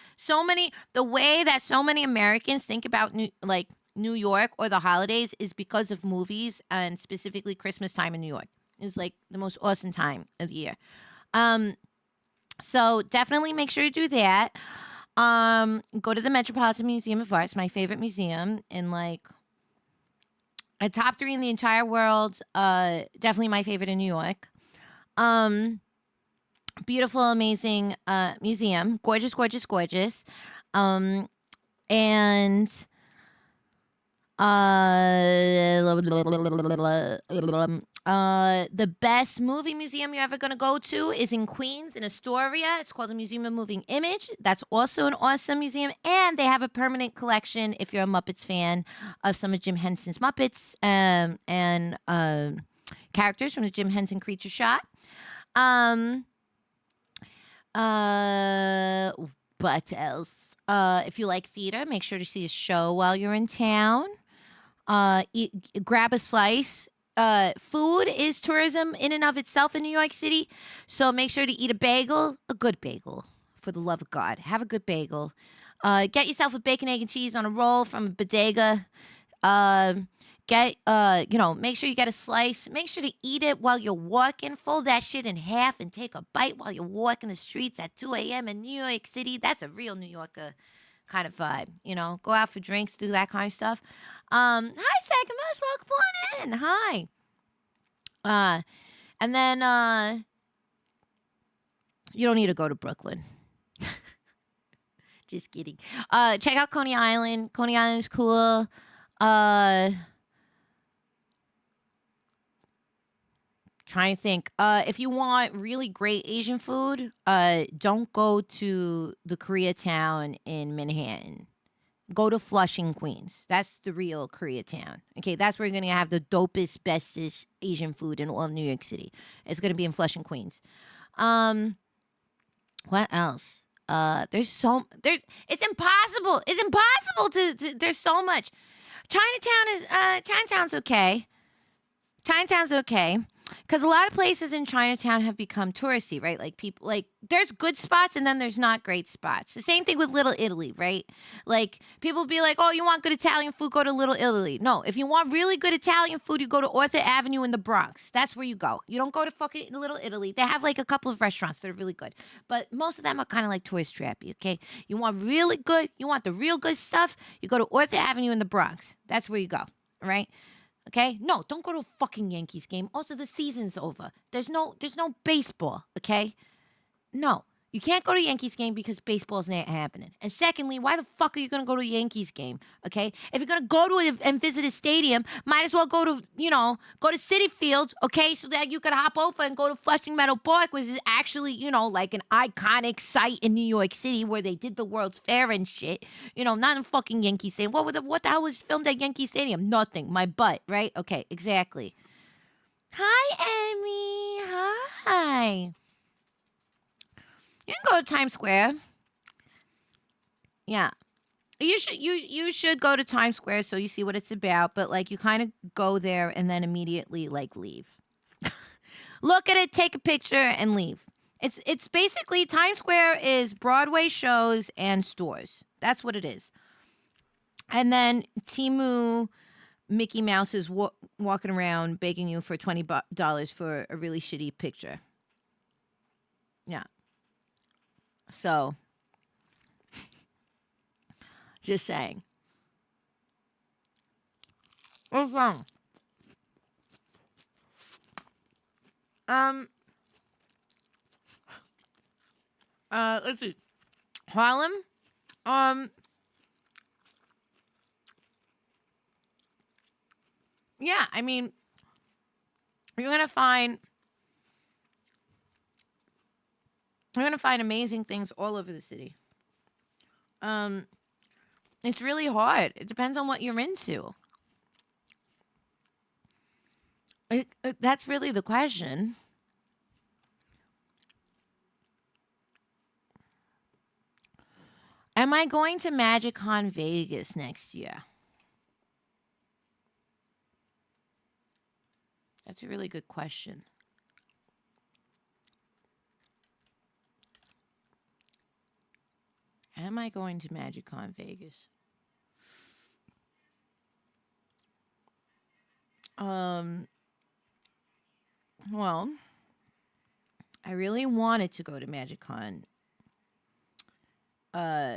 the way that so many Americans think about New York or the holidays is because of movies, and specifically Christmas time in New York. It's like the most awesome time of the year. So definitely make sure you do that. Go to the Metropolitan Museum of Art. It's my favorite museum in a top three in the entire world. Definitely my favorite in New York. Beautiful, amazing museum. Gorgeous, gorgeous, gorgeous. And the best movie museum you're ever going to go to is in Queens, in Astoria. It's called the Museum of Moving Image. That's also an awesome museum. And they have a permanent collection, if you're a Muppets fan, of some of Jim Henson's Muppets. And characters from the Jim Henson Creature Shop. Um, uh, what else? If you like theater, make sure to see a show while you're in town. Grab a slice. Food is tourism in and of itself in New York City, so make sure to eat a bagel, a good bagel, for the love of God. Have a good bagel. Get yourself a bacon, egg, and cheese on a roll from a bodega. Um, make sure you get a slice. Make sure to eat it while you're walking. Fold that shit in half and take a bite while you're walking the streets at 2 a.m. in New York City. That's a real New Yorker kind of vibe. Go out for drinks, do that kind of stuff. Hi, second bus. Welcome on in. Hi. And then you don't need to go to Brooklyn. Just kidding. Check out Coney Island. Coney Island is cool. Trying to think. If you want really great Asian food, don't go to the Koreatown in Manhattan. Go to Flushing, Queens. That's the real Koreatown. Okay, that's where you're gonna have the dopest, bestest Asian food in all of New York City. It's gonna be in Flushing, Queens. What else? It's impossible. It's impossible there's so much. Chinatown's okay. Chinatown's okay. Because a lot of places in Chinatown have become touristy, right? Like there's good spots and then there's not great spots. The same thing with Little Italy, right? Like people be like, oh, you want good Italian food, go to Little Italy. No, if you want really good Italian food, you go to Arthur Avenue in the Bronx. That's where you go. You don't go to fucking Little Italy. They have like a couple of restaurants that are really good. But most of them are kind of like tourist trappy, okay? You want really good, you want the real good stuff, you go to Arthur Avenue in the Bronx. That's where you go, all right? Okay? No, don't go to a fucking Yankees game. Also, the season's over. There's no baseball, okay? No. You can't go to a Yankees game because baseball's not happening. And secondly, why the fuck are you going to go to a Yankees game, okay? If you're going to go to it and visit a stadium, might as well go to Citi Fields, okay? So that you could hop over and go to Flushing Meadow Park, which is actually, like an iconic site in New York City where they did the World's Fair and shit. Not in fucking Yankee Stadium. What the hell was filmed at Yankee Stadium? Nothing. My butt, right? Okay, exactly. Hi, Emmy. Hi. You can go to Times Square. Yeah. You should go to Times Square so you see what it's about, but like you kind of go there and then immediately like leave. Look at it, take a picture and leave. It's basically Times Square is Broadway shows and stores. That's what it is. And then Timu Mickey Mouse is walking around begging you for $20 for a really shitty picture. Yeah. So, just saying. What's wrong? Let's see. Harlem. Yeah, I mean, you're gonna find amazing things all over the city. It's really hard. It depends on what you're into. That's really the question. Am I going to MagicCon Vegas next year? That's a really good question. Am I going to MagicCon Vegas? Well, I really wanted to go to MagicCon. I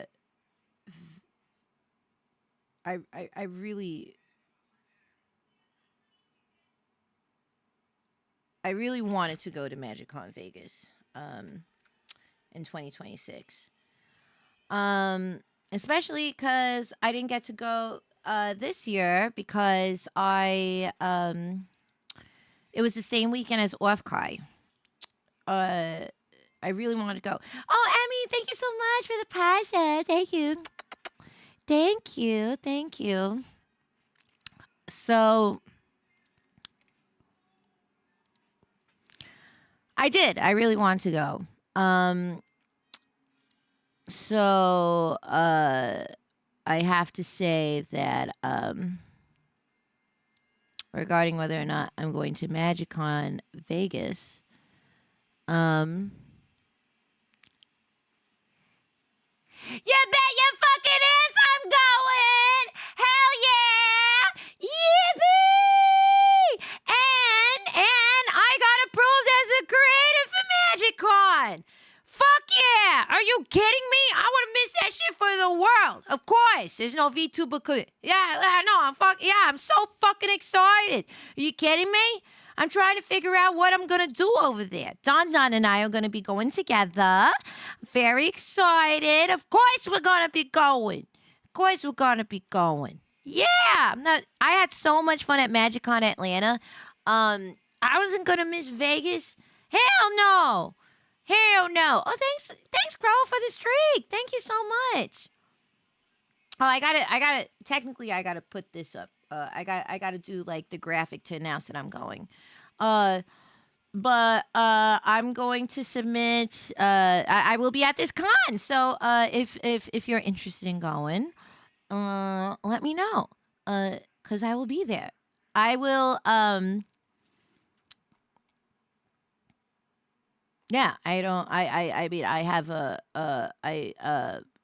really wanted to go to MagicCon Vegas in 2026. Especially because I didn't get to go this year because it was the same weekend as Off-Kai. I really wanted to go. Oh, Emmy, thank you so much for the passion. Thank you. Thank you. Thank you. So, I did. I really want to go. Um, so I have to say that regarding whether or not I'm going to MagicCon Vegas, um, you bet your fucking ass I'm going! Hell yeah! Yippee! And I got approved as a creator for MagicCon! Fuck yeah! Are you kidding me? I would have missed that shit for the world. Of course. There's no VTuber could. Yeah, I know. I'm so fucking excited. Are you kidding me? I'm trying to figure out what I'm gonna do over there. Don and I are gonna be going together. Very excited. Of course we're gonna be going. Of course we're gonna be going. Yeah. I had so much fun at MagicCon Atlanta. I wasn't gonna miss Vegas. Hell no. Hell no. Oh, thanks, Crow, for the streak. Thank you so much. Oh, technically I gotta put this up. I gotta do like the graphic to announce that I'm going. But I'm going to submit. I will be at this con, so if you're interested in going, let me know. Cause I will be there. I will. Yeah, I don't. I mean, I have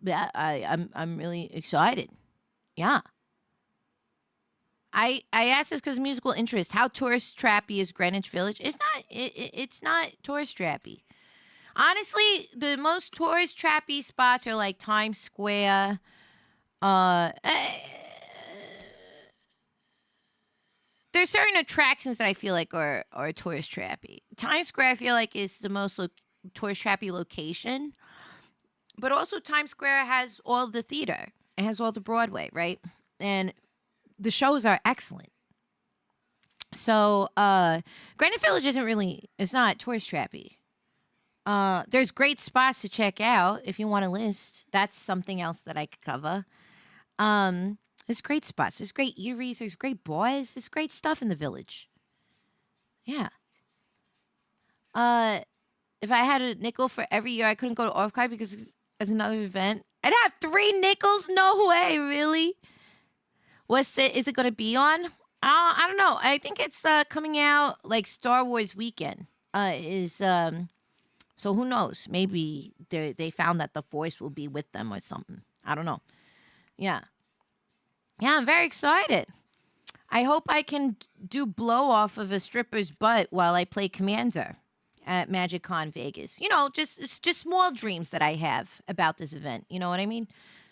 yeah, I'm really excited. Yeah. I asked this because musical interest. How tourist trappy is Greenwich Village? It's not tourist trappy. Honestly, the most tourist trappy spots are like Times Square. There's certain attractions that I feel like are tourist trappy. Times Square I feel like is the most tourist trappy location, but also Times Square has all the theater. It has all the Broadway, right? And the shows are excellent. So, Greenwich Village isn't really, it's not tourist trappy. There's great spots to check out if you want a list. That's something else that I could cover. There's great spots. There's great eateries. There's great bars. There's great stuff in the village. Yeah. Uh, if I had a nickel for every year I couldn't go to Archive because as another event, I'd have 3 nickels. No way, really. Is it going to be on? I don't know. I think it's coming out like Star Wars weekend. So who knows? Maybe they found that the Force will be with them or something. I don't know. Yeah. Yeah, I'm very excited. I hope I can do blow off of a stripper's butt while I play Commander at MagicCon Vegas. It's just small dreams that I have about this event. You know what I mean?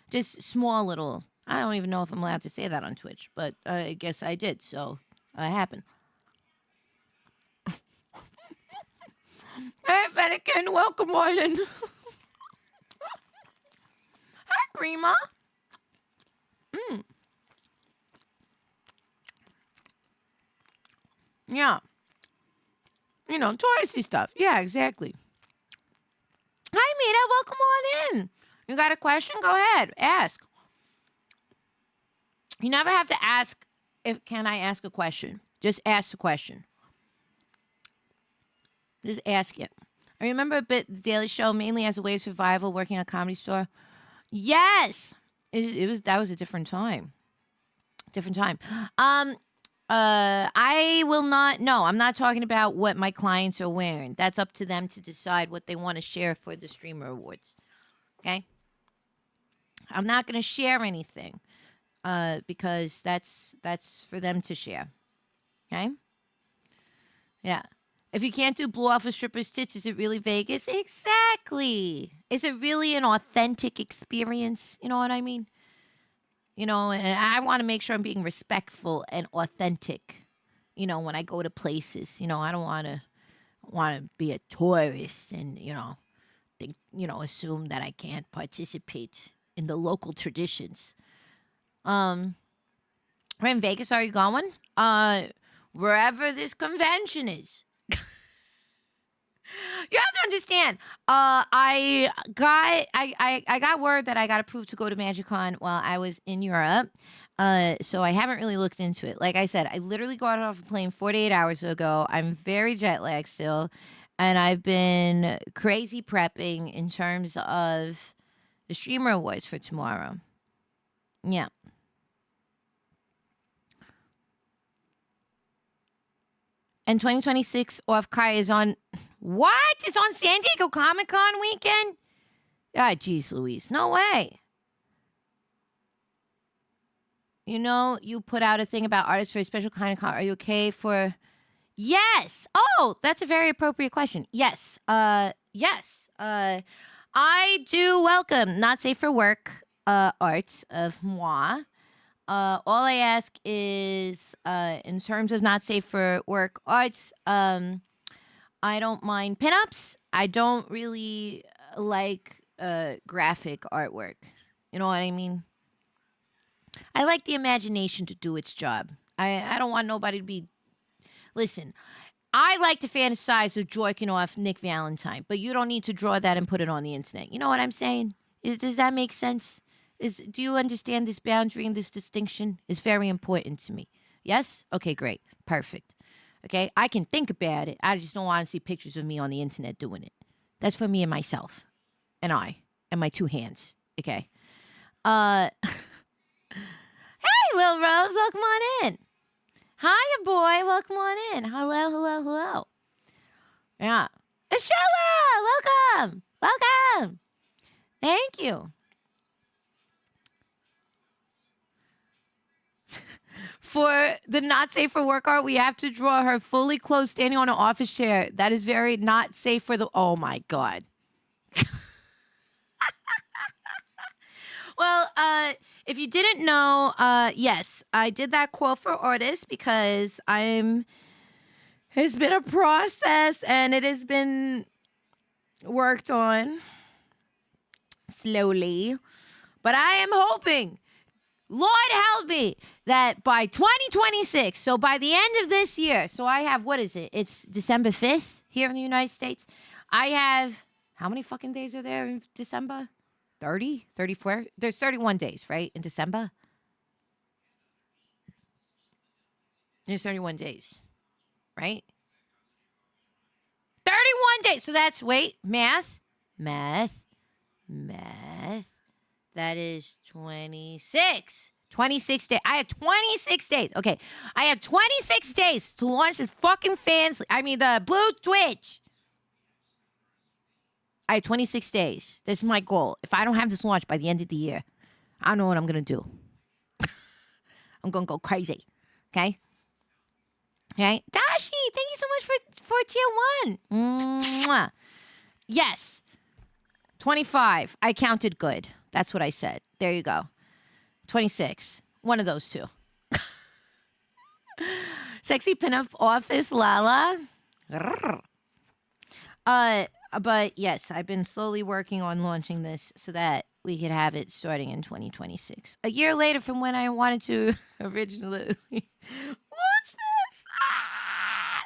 Just small little. I don't even know if I'm allowed to say that on Twitch, but I guess I did. So it happened. Hey, Fennekin, welcome, Martin. Hi, Grima. Yeah. Touristy stuff. Yeah, exactly. Hi, Mita. Welcome on in. You got a question? Go ahead. Ask. You never have to ask can I ask a question? Just ask the question. Just ask it. I remember a bit the Daily Show mainly as a way of survival working at a comedy store. Yes. That was a different time. Different time. I will not. No, I'm not talking about what my clients are wearing. That's up to them to decide what they want to share for the Streamer Awards. Okay. I'm not going to share anything, because that's for them to share. Okay. Yeah. If you can't do blow off a stripper's tits, is it really Vegas? Exactly. Is it really an authentic experience? You know what I mean? And I want to make sure I'm being respectful and authentic, when I go to places. I don't want to be a tourist and, think, assume that I can't participate in the local traditions. Where in Vegas are you going? Wherever this convention is. You have to understand. I got word that I got approved to go to MagicCon while I was in Europe. So I haven't really looked into it. Like I said, I literally got off a plane 48 hours ago. I'm very jet lagged still. and I've been crazy prepping in terms of the Streamer Awards for tomorrow. Yeah. And 2026 Off Kai is on. What? It's on San Diego Comic Con weekend? Ah, geez, Louise. No way. You know, you put out a thing about artists for a special kind of con. Are you okay for. Yes. Oh, that's a very appropriate question. Yes. Yes. I do welcome not safe for work arts of moi. All I ask is, in terms of not safe for work arts, I don't mind pinups. I don't really like graphic artwork. You know what I mean? I like the imagination to do its job. I don't want nobody to be. Listen, I like to fantasize of jerking off Nick Valentine, but you don't need to draw that and put it on the internet. You know what I'm saying? Does that make sense? Do you understand this boundary and this distinction is very important to me? Yes? Okay, great. Perfect. Okay? I can think about it. I just don't want to see pictures of me on the internet doing it. That's for me and myself. And I. And my two hands. Okay? Hey, Lil Rose, welcome on in. Hiya, boy. Welcome on in. Hello, hello, hello. Yeah. Estrella, welcome. Welcome. Thank you. For the not safe for work art, we have to draw her fully clothed standing on an office chair. That is very not safe for the. Oh my God. Well, if you didn't know, yes, I did that call for artists because it's been a process and it has been worked on slowly. But I am hoping, Lord help me, that by 2026, so by the end of this year, so I have, what is it? It's December 5th here in the United States. I have, how many fucking days are there in December? 30? 34? There's 31 days, right, in December? There's 31 days, right? 31 days. So that's, wait, math. That is 26. 26 days. I had 26 days. Okay. I had 26 days to launch the fucking the Blue Twitch. I had 26 days. That's my goal. If I don't have this launched by the end of the year, I don't know what I'm going to do. I'm going to go crazy. Okay? Okay? Dashi, thank you so much for tier 1. Mwah. Yes. 25. I counted good. That's what I said. There you go. 26. One of those two. Sexy pinup office, Lala. But yes, I've been slowly working on launching this so that we could have it starting in 2026. A year later from when I wanted to originally launch this.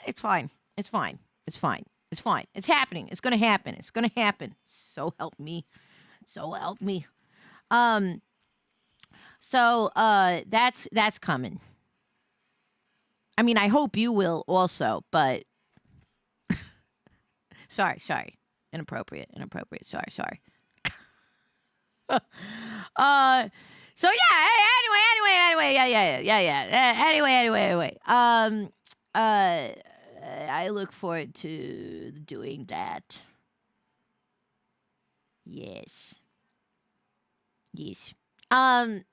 It's fine. It's fine. It's fine. It's fine. It's happening. It's going to happen. It's going to happen. So help me. So help me. So that's coming. I mean, I hope you will also, but sorry. Inappropriate. Sorry. So yeah, anyway, yeah. Anyway. I look forward to doing that. Yes. But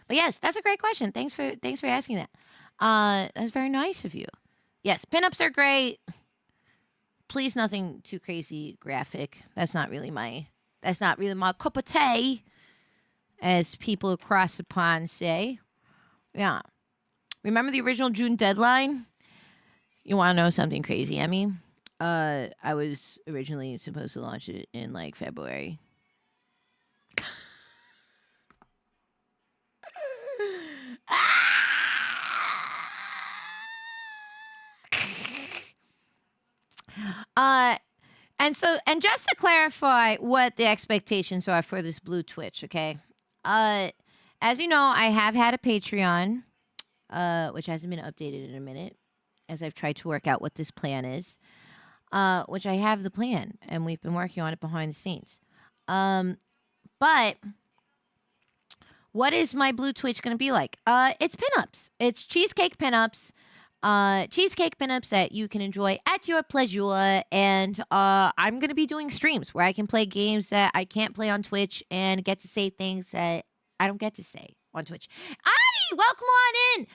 yes, that's a great question. Thanks for asking that. That's very nice of you. Yes, pinups are great. Please, nothing too crazy graphic. That's not really my cup of tea, as people across the pond say. Yeah. Remember the original June deadline? You want to know something crazy, Emmy? I was originally supposed to launch it in like February. And just to clarify what the expectations are for this Blue Twitch, okay? As you know, I have had a Patreon, which hasn't been updated in a minute, as I've tried to work out what this plan is. which I have the plan, and we've been working on it behind the scenes. But what is my blue Twitch going to be like? It's pinups. It's cheesecake pinups. Cheesecake pinups that you can enjoy at your pleasure. And I'm going to be doing streams where I can play games that I can't play on Twitch and get to say things that I don't get to say on Twitch. Adi, welcome on in.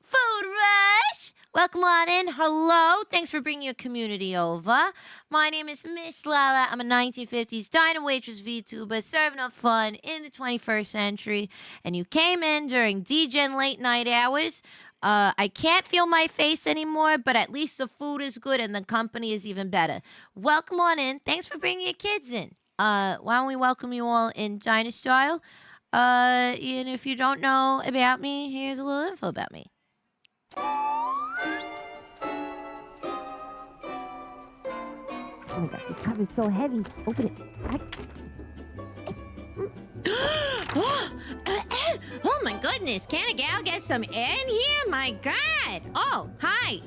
Food Rush. Welcome on in. Hello. Thanks for bringing your community over. My name is Miss Lala. I'm a 1950s diner waitress VTuber serving up fun in the 21st century. And you came in during DGen late night hours. I can't feel my face anymore, but at least the food is good and the company is even better. Welcome on in. Thanks for bringing your kids in. Why don't we welcome you all in diner style? And if you don't know about me, here's a little info about me. Oh my god, this cover's so heavy. Open it. Oh my goodness, can a gal get some air in here? My god. Oh, hi.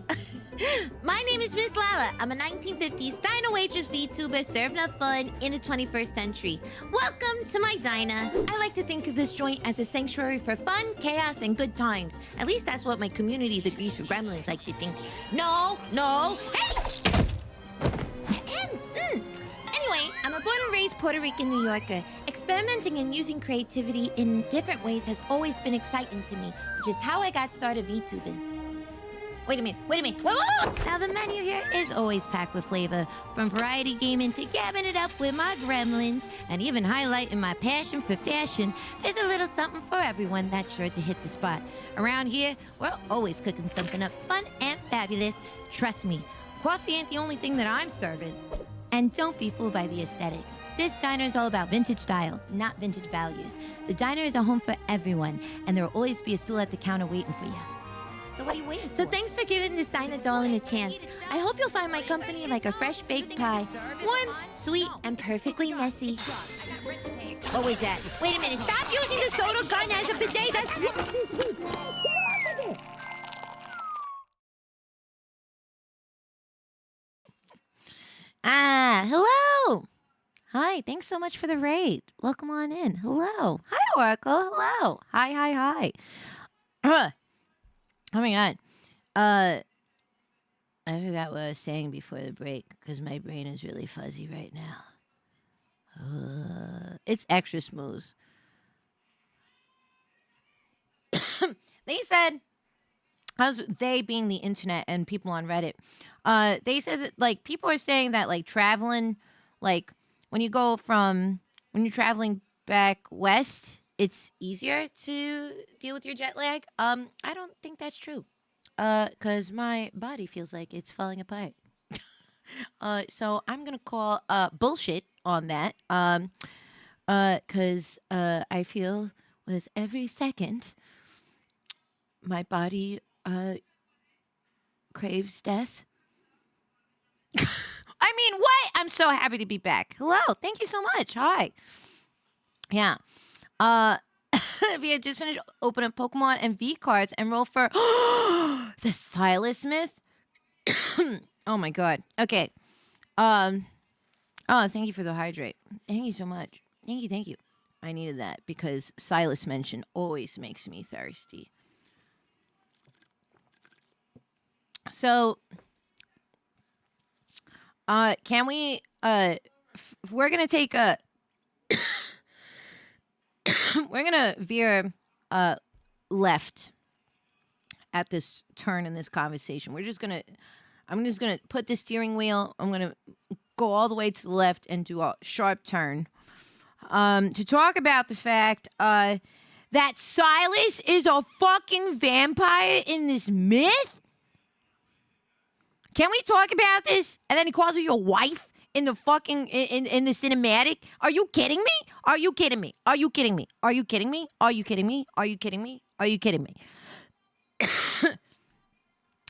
My name is Miss Lala. I'm a 1950s diner waitress VTuber serving up fun in the 21st century. Welcome to my diner. I like to think of this joint as a sanctuary for fun, chaos, and good times. At least that's what my community, the Greaser Gremlins, like to think. No. Hey! Anyway, I'm a born and raised Puerto Rican New Yorker. Experimenting and using creativity in different ways has always been exciting to me, which is how I got started VTubing. Wait a minute. Whoa. Now, the menu here is always packed with flavor, from variety gaming to gabbing it up with my gremlins, and even highlighting my passion for fashion. There's a little something for everyone that's sure to hit the spot. Around here, we're always cooking something up fun and fabulous. Trust me, coffee ain't the only thing that I'm serving. And don't be fooled by the aesthetics. This diner is all about vintage style, not vintage values. The diner is a home for everyone, and there will always be a stool at the counter waiting for you. So what are you waiting for? So thanks for giving this diner darling a chance. I hope you'll find my company like a fresh baked pie. Warm, sweet, and perfectly messy. What was that? Wait a minute, stop using the soda gun as a bidet. Hello. Hi, thanks so much for the raid. Welcome on in. Hello. Hi, Oracle. Hello. Hi. Oh my god. I forgot what I was saying before the break because my brain is really fuzzy right now. It's extra smooth. They said, they being the internet and people on Reddit, they said that like people are saying that like traveling, like when you're traveling back west, it's easier to deal with your jet lag. I don't think that's true. Cause my body feels like it's falling apart. So I'm gonna call bullshit on that. Cause I feel with every second my body craves death. I mean, what? I'm so happy to be back. Hello, thank you so much. Hi. Yeah. We had just finished open up Pokemon and V cards and roll for the Silas Myth. Oh my god. Okay. Oh, thank you for the hydrate. Thank you so much. Thank you. I needed that because Silas mention always makes me thirsty. So, can we? We're gonna take a. We're gonna veer left at this turn in this conversation. I'm just gonna put the steering wheel. I'm gonna go all the way to the left and do a sharp turn to talk about the fact that Silas is a fucking vampire in this myth. Can we talk about this? And then he calls her your wife in the fucking in the cinematic. Are you kidding me? Are you kidding me? Are you kidding me? Are you kidding me? Are you kidding me? Are you kidding me? Are you kidding me?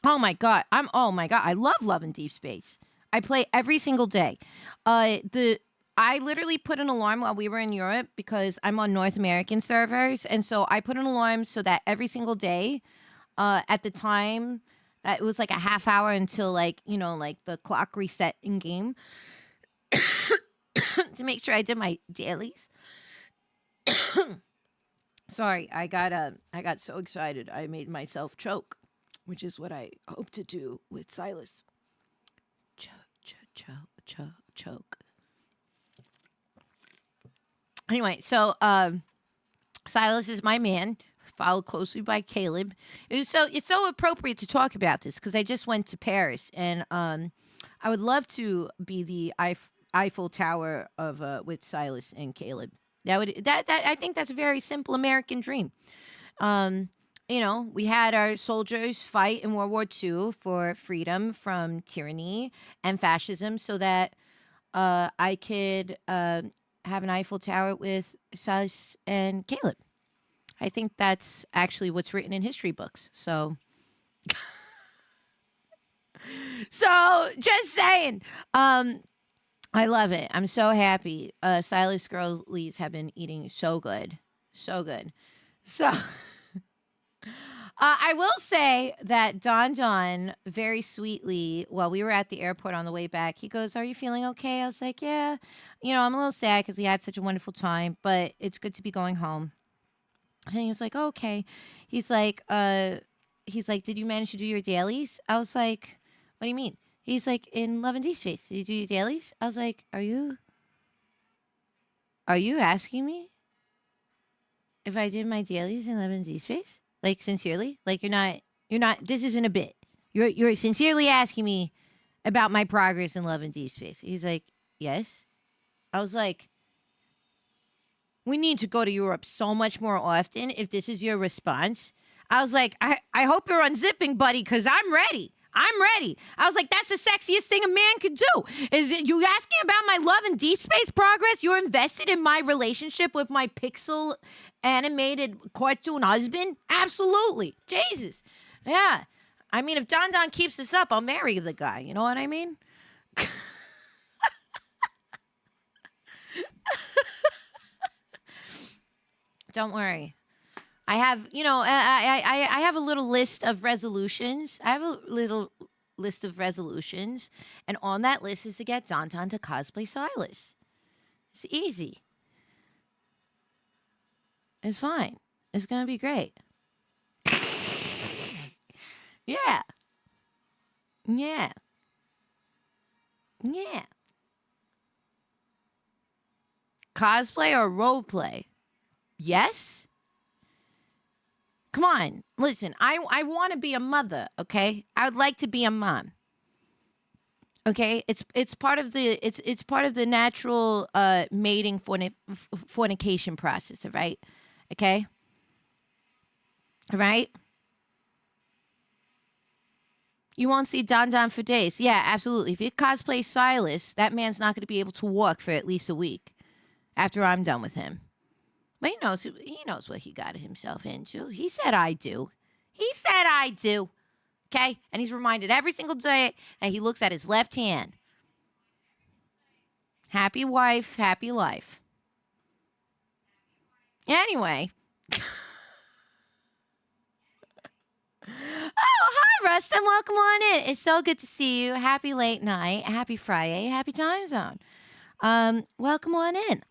Oh my god. I love Love in Deep Space. I play every single day. I literally put an alarm while we were in Europe because I'm on North American servers, and so I put an alarm so that every single day, at the time It was like a half hour until like, like the clock reset in game to make sure I did my dailies. Sorry, I got so excited I made myself choke, which is what I hope to do with Silas. Choke. Anyway, so Silas is my man, followed closely by Caleb. It's so appropriate to talk about this because I just went to Paris and I would love to be the Eiffel Tower of with Silas and Caleb. That I think that's a very simple American dream. Um, we had our soldiers fight in World War II for freedom from tyranny and fascism, so that I could have an Eiffel Tower with Silas and Caleb. I think that's actually what's written in history books. So just saying. I love it. I'm so happy. Silas girlies have been eating so good. So good. So I will say that Don very sweetly, while we were at the airport on the way back, he goes, "Are you feeling okay?" I was like, "Yeah. I'm a little sad because we had such a wonderful time, but it's good to be going home." And he was like, oh, "Okay." He's like, "Did you manage to do your dailies?" I was like, "What do you mean?" He's like, "In Love and Deep Space, did you do your dailies?" I was like, "Are you asking me if I did my dailies in Love and Deep Space? Like sincerely? Like you're not. This isn't a bit. You're sincerely asking me about my progress in Love and Deep Space." He's like, "Yes." I was like, "We need to go to Europe so much more often if this is your response." I was like, I hope you're unzipping, buddy, because I'm ready. I'm ready. I was like, that's the sexiest thing a man could do. Is it, you asking about my Love and Deep Space progress? You're invested in my relationship with my pixel animated cartoon husband? Absolutely. Jesus. Yeah. I mean, if Don keeps this up, I'll marry the guy. You know what I mean? Don't worry. I have, I have a little list of resolutions. I have a little list of resolutions, and on that list is to get Don to cosplay Silas. It's easy. It's fine. It's gonna be great. Yeah, yeah, yeah. Cosplay or role play? Yes. Come on, listen. I want to be a mother. Okay, I would like to be a mom. Okay, it's part of the it's part of the natural mating fornication process. All right, okay, all right. You won't see Don for days. Yeah, absolutely. If you cosplay Silas, that man's not going to be able to walk for at least a week after I'm done with him. But he knows what he got himself into. He said I do. He said I do. Okay, and he's reminded every single day that he looks at his left hand. Happy wife, happy life. Anyway. Oh, hi, Rustin. Welcome on in. It's so good to see you. Happy late night. Happy Friday. Happy time zone. Welcome on in.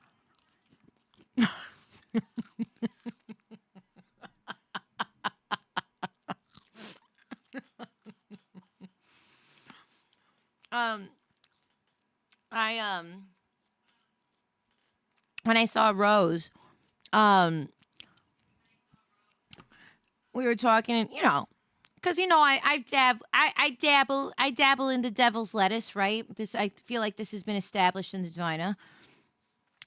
Um, I when I saw Rose, um, we were talking, because I dabble in the devil's lettuce, right? This I feel like this has been established in the vagina.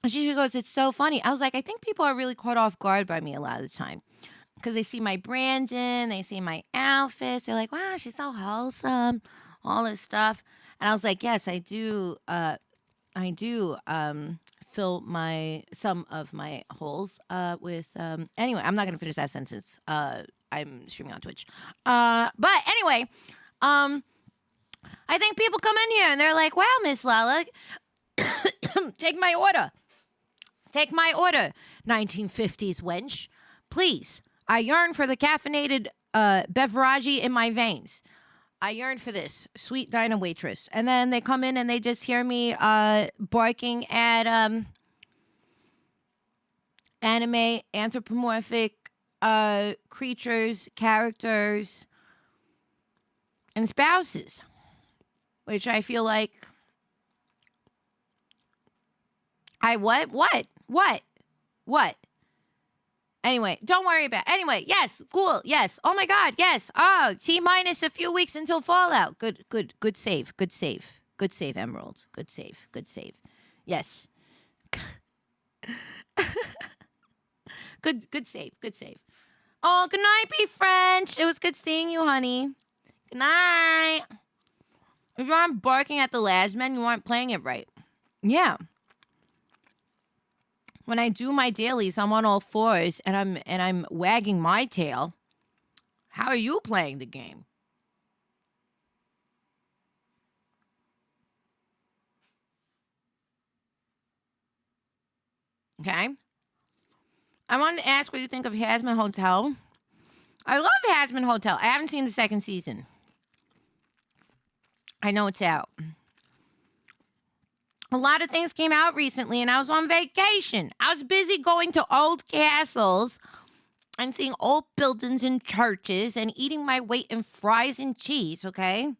And she goes, "It's so funny." I was like, I think people are really caught off guard by me a lot of the time because they see my branding, they see my outfits, they're like, "Wow, she's so wholesome," all this stuff. And I was like, yes, I do. I do fill my some of my holes with. Anyway, I'm not gonna finish that sentence. I'm streaming on Twitch. But anyway, um, I think people come in here and they're like, "Wow, Miss Lala, take my order. Take my order, 1950s wench. Please, I yearn for the caffeinated beverage in my veins." I yearn for this sweet diner waitress. And then they come in and they just hear me barking at anime anthropomorphic creatures, characters, and spouses, which I feel like what. Anyway, don't worry about. Anyway, yes, cool. Yes. Oh my God. Yes. Oh, T minus a few weeks until Fallout. Good save. Good save. Good save, Emerald. Good save. Good save. Yes. Good save. Good save. Oh, good night, be French. It was good seeing you, honey. Good night. If you aren't barking at the Lasman, you aren't playing it right. Yeah. When I do my dailies, I'm on all fours and I'm wagging my tail. How are you playing the game? Okay. I wanted to ask what you think of Hazman Hotel. I love Hazman Hotel. I haven't seen the second season. I know it's out. A lot of things came out recently, and I was on vacation. I was busy going to old castles and seeing old buildings and churches and eating my weight in fries and cheese, okay?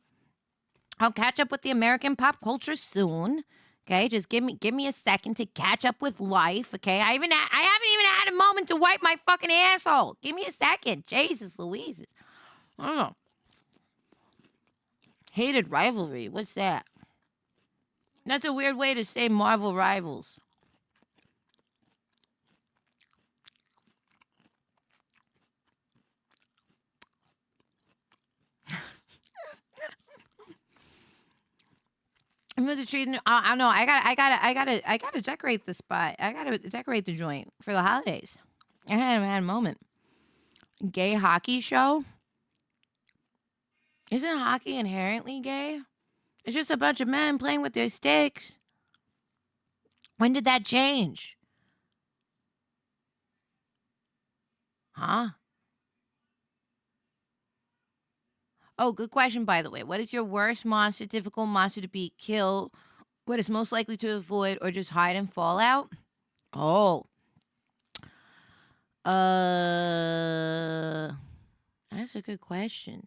I'll catch up with the American pop culture soon. Okay, just give me a second to catch up with life. Okay, I haven't even had a moment to wipe my fucking asshole. Give me a second, Jesus Louise. I don't know. Hated rivalry. What's that? That's a weird way to say Marvel rivals. I'm gonna treat. I don't know. I gotta decorate the spot. I gotta decorate the joint for the holidays. I haven't had a moment. Gay hockey show. Isn't hockey inherently gay? It's just a bunch of men playing with their sticks. When did that change? Huh? Oh, good question, by the way. What is your worst monster, difficult monster to beat, kill? What is most likely to avoid or just hide in Fallout? Oh. Uh, that's a good question.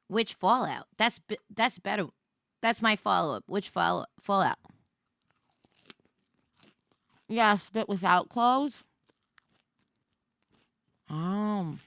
Which Fallout? That's better. That's my follow-up. Which Fallout? Yes, but without clothes. Um,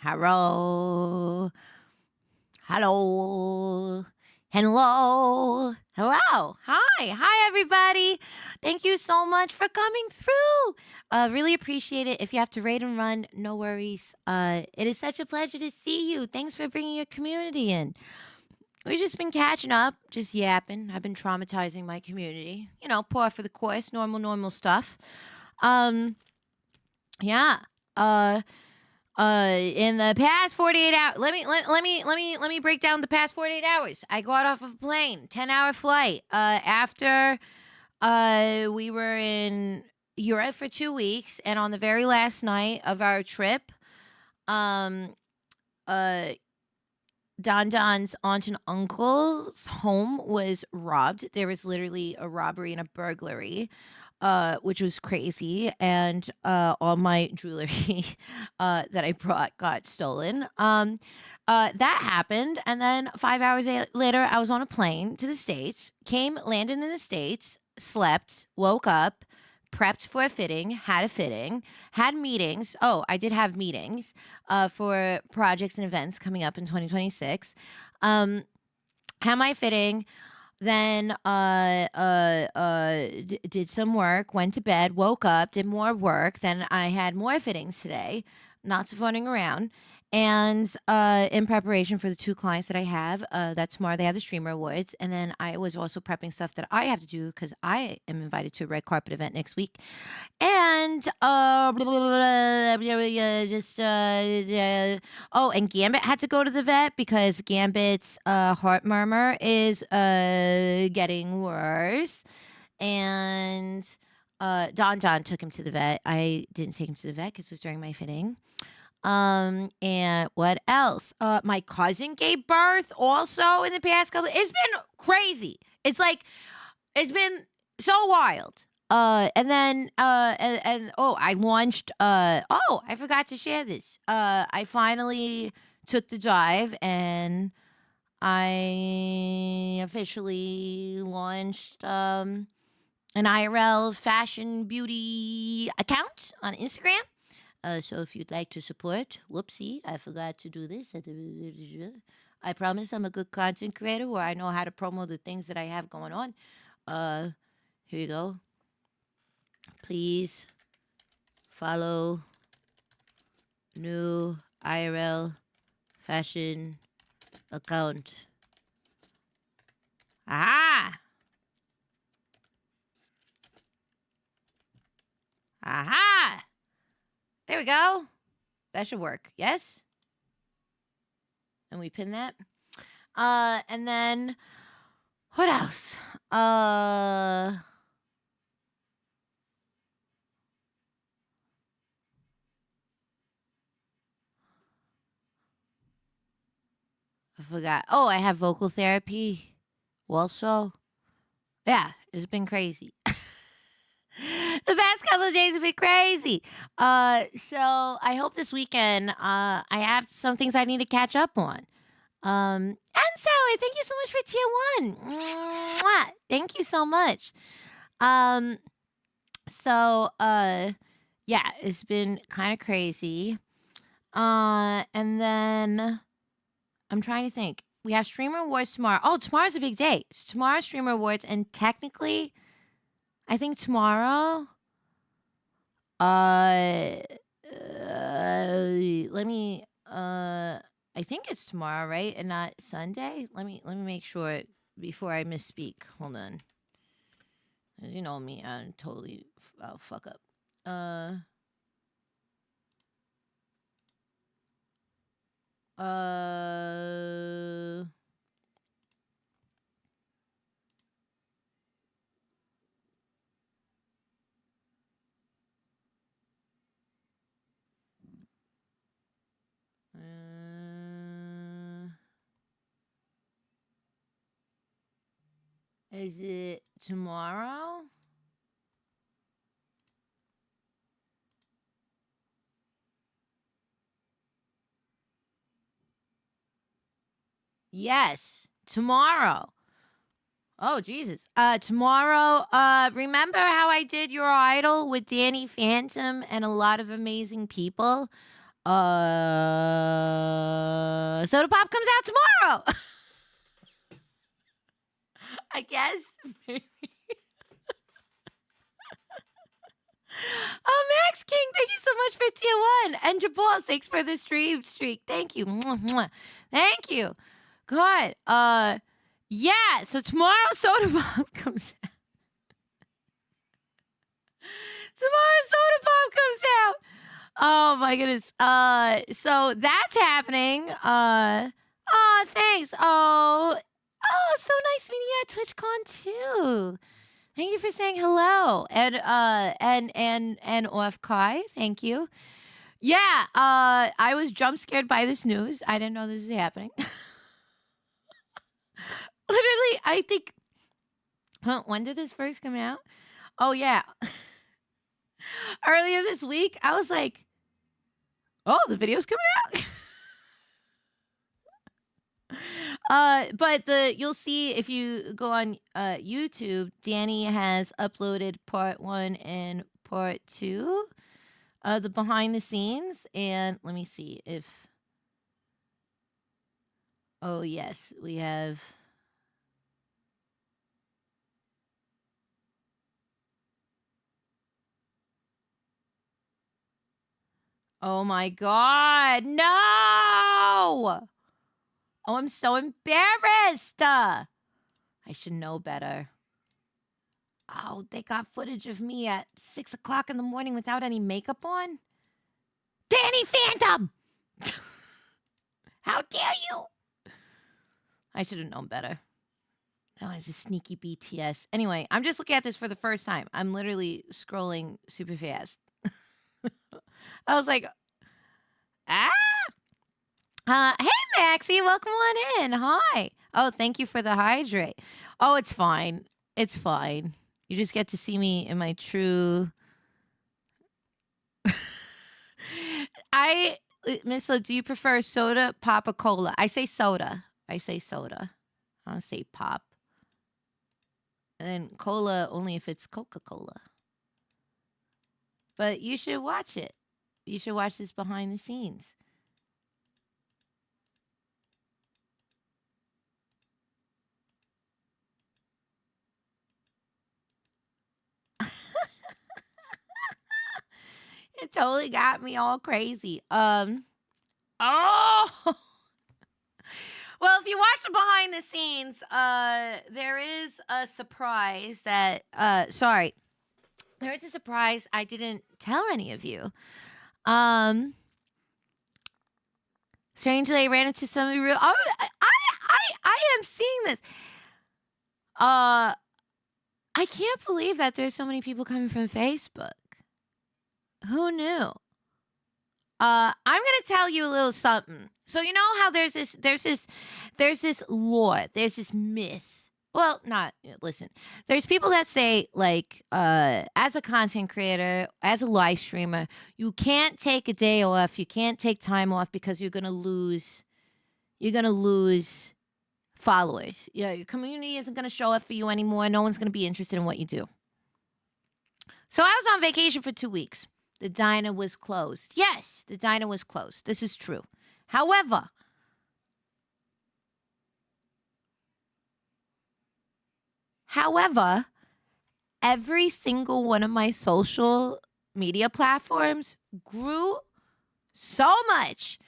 Hello. Hello. Hello. Hello. Hi. Hi, everybody. Thank you so much for coming through. Really appreciate it. If you have to raid and run, no worries. It is such a pleasure to see you. Thanks for bringing your community in. We've just been catching up, just yapping. I've been traumatizing my community. Par for the course, normal stuff. Um, yeah. Uh, in the past 48 hours, let me break down the past 48 hours. I got off of a plane, 10-hour flight. After we were in Europe for 2 weeks, and on the very last night of our trip, um, uh, Don's aunt and uncle's home was robbed. There was literally a robbery and a burglary, which was crazy. And all my jewelry that I brought got stolen. That happened. And then 5 hours later, I was on a plane to the States, landed in the States, slept, woke up, prepped for a fitting, had a fitting, had meetings. Oh, I did have meetings for projects and events coming up in 2026. Um, had my fitting, then did some work, went to bed, woke up, did more work. Then I had more fittings today, lots of running around. And in preparation for the two clients that I have, that tomorrow they have the Streamer Awards. And then I was also prepping stuff that I have to do because I am invited to a red carpet event next week. And oh, and Gambit had to go to the vet because Gambit's heart murmur is getting worse. And Don took him to the vet. I didn't take him to the vet because it was during my fitting. And what else? My cousin gave birth also in the past couple. It's been crazy. It's been so wild. And then oh, I launched. Oh, I forgot to share this. I finally took the drive and I officially launched an IRL fashion beauty account on Instagram. So if you'd like to support, whoopsie, I forgot to do this. I promise I'm a good content creator where I know how to promo the things that I have going on. Here you go. Please follow new IRL fashion account. Aha! Aha! There we go. That should work. Yes? And we pin that. And then what else? I forgot. Oh, I have vocal therapy also. Yeah, it's been crazy. The past couple of days have been crazy. So I hope this weekend I have some things I need to catch up on. And Sally, thank you so much for tier 1. Mwah. Thank you so much. So yeah, it's been kind of crazy. And then I'm trying to think. We have Streamer Awards tomorrow. Oh, tomorrow's a big day. It's tomorrow's Streamer Awards, and technically, I think tomorrow. Let me. I think it's tomorrow, right, and not Sunday. Let me make sure before I misspeak. Hold on. As you know me, I'm totally. I'll fuck up. Uh. Is it tomorrow? Yes, tomorrow. Oh Jesus. Tomorrow, remember how I did Your Idol with Danny Phantom and a lot of amazing people? Soda Pop comes out tomorrow. I guess. Maybe. Oh, Max King, thank you so much for tier 1. And Jabal, thanks for the stream streak. Thank you. Mwah, mwah. Thank you. God. Yeah, so tomorrow Soda Pop comes out. Tomorrow Soda Pop comes out. Oh my goodness. So that's happening. Oh, thanks. So nice meeting you at TwitchCon too. Thank you for saying hello. And Off Kai, thank you. Yeah, I was jump scared by this news. I didn't know this was happening. Literally, I think when did this first come out? Oh yeah. Earlier this week, I was like, oh, the video's coming out. But you'll see if you go on YouTube, Danny has uploaded part 1 and part 2 of the behind the scenes. And let me see if. Oh yes, we have. Oh my God, no! Oh, I'm so embarrassed. I should know better. Oh, they got footage of me at 6 o'clock in the morning without any makeup on? Danny Phantom! How dare you? I should have known better. That was a sneaky BTS. Anyway, I'm just looking at this for the first time. I'm literally scrolling super fast. I was like, hey, Maxie, welcome on in. Hi. Oh, thank you for the hydrate. Oh, it's fine. It's fine. You just get to see me in my true. Miss Lo, do you prefer soda, pop, or cola? I say soda. I don't say pop. And then cola only if it's Coca-Cola. But you should watch it. You should watch this behind the scenes. It totally got me all crazy. Oh. Well, if you watch the behind the scenes, there is a surprise that there is a surprise I didn't tell any of you. Strangely, I ran into somebody real. I am seeing this. I can't believe that there's so many people coming from Facebook. Who knew? I'm gonna tell you a little something. So you know how there's this lore, there's this myth. Well, not listen. There's people that say like, as a content creator, as a live streamer, you can't take a day off, you can't take time off because you're gonna lose followers. Yeah, your community isn't gonna show up for you anymore. No one's gonna be interested in what you do. So I was on vacation for 2 weeks. The diner was closed. Yes, the diner was closed. This is true. However, every single one of my social media platforms grew so much.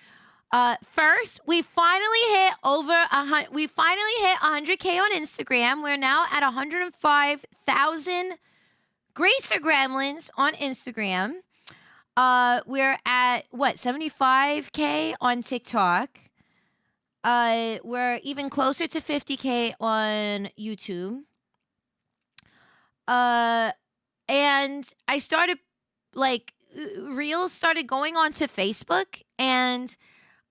First, we finally hit 100K on Instagram. We're now at 105,000 Greaser Gremlins on Instagram. We're at 75K on TikTok. We're even closer to 50K on YouTube. And I started Reels started going on to Facebook, and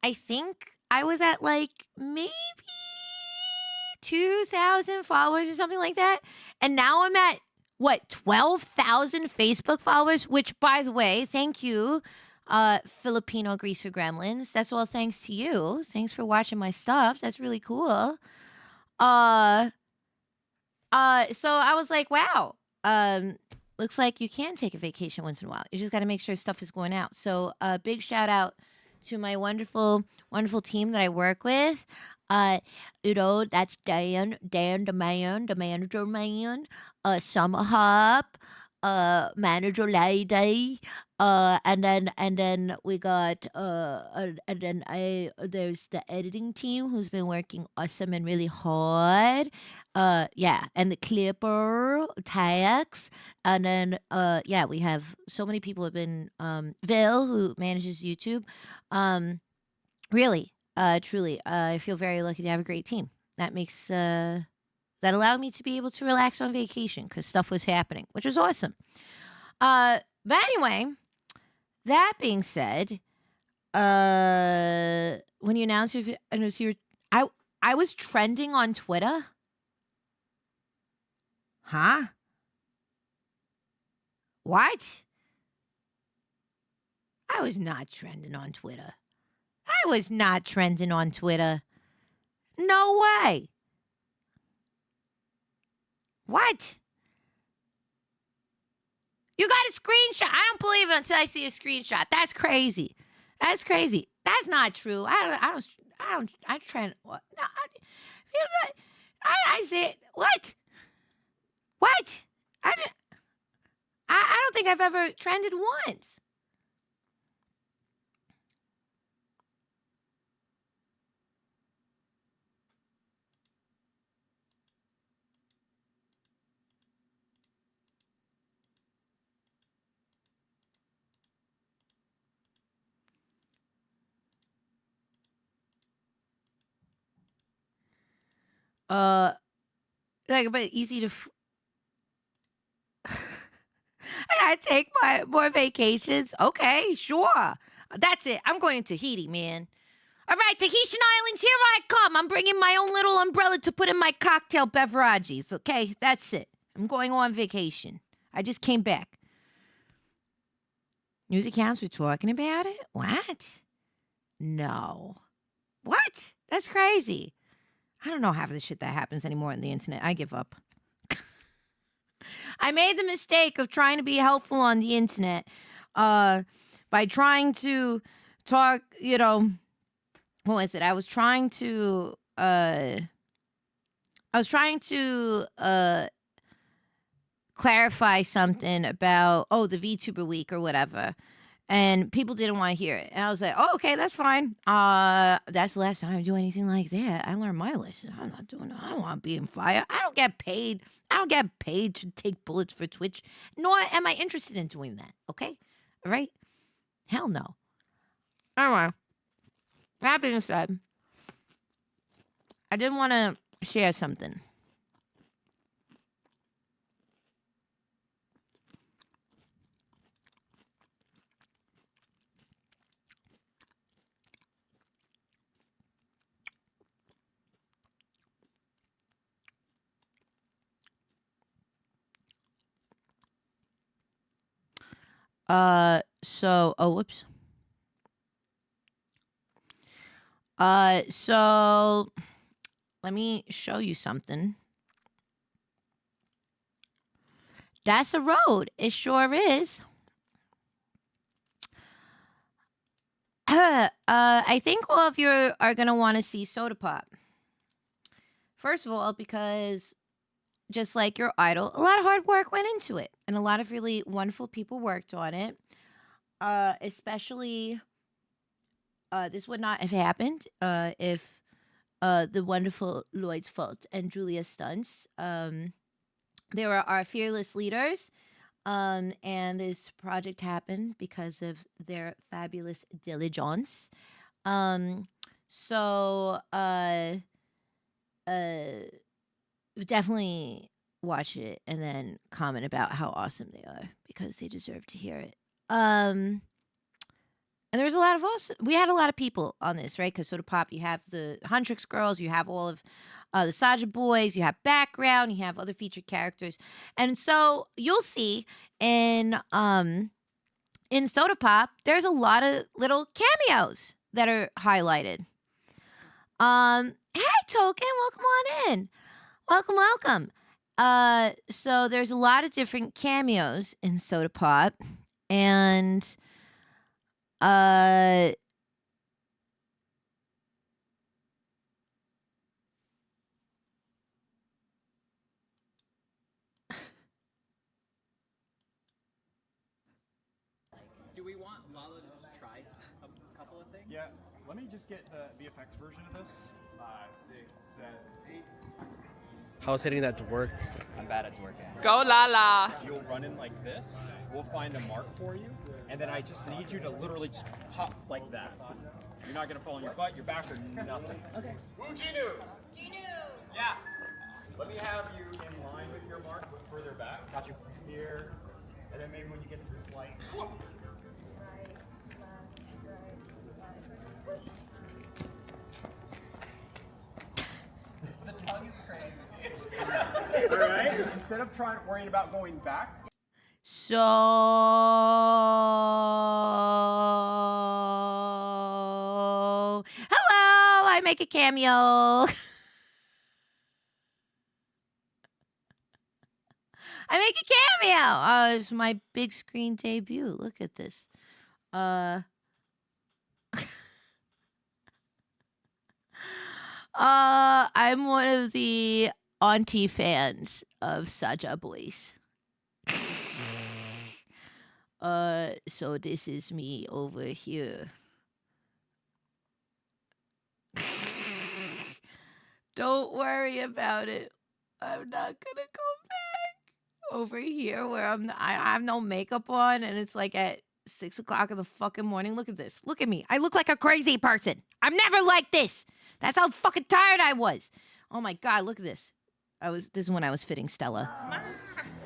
I think I was at maybe 2,000 followers or something like that. And now I'm at 12,000 Facebook followers, which, by the way, thank you, Filipino Greaser Gremlins. That's all thanks to you. Thanks for watching my stuff. That's really cool. So I was like, wow, looks like you can take a vacation once in a while. You just got to make sure stuff is going out. So big shout out to my wonderful, wonderful team that I work with. Uh, that's Dan the manager man, Summer Hop, manager lady, and then we got and then I there's the editing team who's been working awesome and really hard. Yeah, and the clipper tags, and then yeah, we have so many people have been Vil who manages YouTube. Um, Really, truly, I feel very lucky to have a great team. That makes that allowed me to be able to relax on vacation because stuff was happening, which was awesome. But anyway, that being said, when you announced I I was trending on Twitter. Huh? What? I was not trending on Twitter. I was not trending on Twitter. No way. What? You got a screenshot. I don't believe it until I see a screenshot. That's crazy. That's crazy. That's not true. I trend. What? No, feel like- I said, what? What? I, di- I don't think I've ever trended once. Uh, like, but easy to. I gotta take my more vacations. Okay, sure. That's it. I'm going to Tahiti, man. All right, Tahitian Islands, here I come. I'm bringing my own little umbrella to put in my cocktail beverages. Okay, that's it. I'm going on vacation. I just came back. News accounts were talking about it? What? No. What? That's crazy. I don't know half of the shit that happens anymore on the internet. I give up. I made the mistake of trying to be helpful on the internet by trying to talk, what was it? I was trying to clarify something about the VTuber week or whatever. And people didn't want to hear it. And I was like, oh, okay, that's fine. That's the last time I do anything like that. I learned my lesson. I'm not doing it. I don't want to be in fire. I don't get paid. I don't get paid to take bullets for Twitch, nor am I interested in doing that. Okay? All right? Hell no. Anyway, that being said, I did want to share something. Whoops. So let me show you something. That's a road. It sure is. I think all of you are gonna want to see Soda Pop. First of all, because just like your idol, a lot of hard work went into it, and a lot of really wonderful people worked on it. Especially, this would not have happened if the wonderful Lloyd's Fault and Julia Stunts. They were our fearless leaders. And this project happened because of their fabulous diligence. Um, so definitely watch it and then comment about how awesome they are because they deserve to hear it. And there's a lot of we had a lot of people on this, right? Because Soda Pop, you have the Huntrix girls, you have all of the Saja boys, you have background, you have other featured characters, and so you'll see in Soda Pop, there's a lot of little cameos that are highlighted. Hey Token, welcome on in. Welcome, welcome. So there's a lot of different cameos in Soda Pop, and uh Do we want Lala to just try a couple of things? Yeah, let me just get the VFX version of this. 5, 6, 7, 8. How's hitting that to work? I'm bad at working. Go Lala! You'll run in like this. We'll find a mark for you, and then I just need you to literally just pop like that. You're not gonna fall on your butt, your back, or nothing. Okay. Ginu! Yeah. Let me have you in line with your mark, but further back. Got you. Here, and then maybe when you get to this light. The tongue is crazy. All right. Instead of worrying about going back. So hello, I make a cameo. I make a cameo. Oh, it's my big screen debut. Look at this. I'm one of the auntie fans of Saja Boys. So this is me over here. Don't worry about it. I'm not gonna go back over here where I have no makeup on and it's like at 6 o'clock in the fucking morning. Look at this. Look at me. I look like a crazy person. I'm never like this. That's how fucking tired I was. Oh my God, look at this. This is when I was fitting Stella.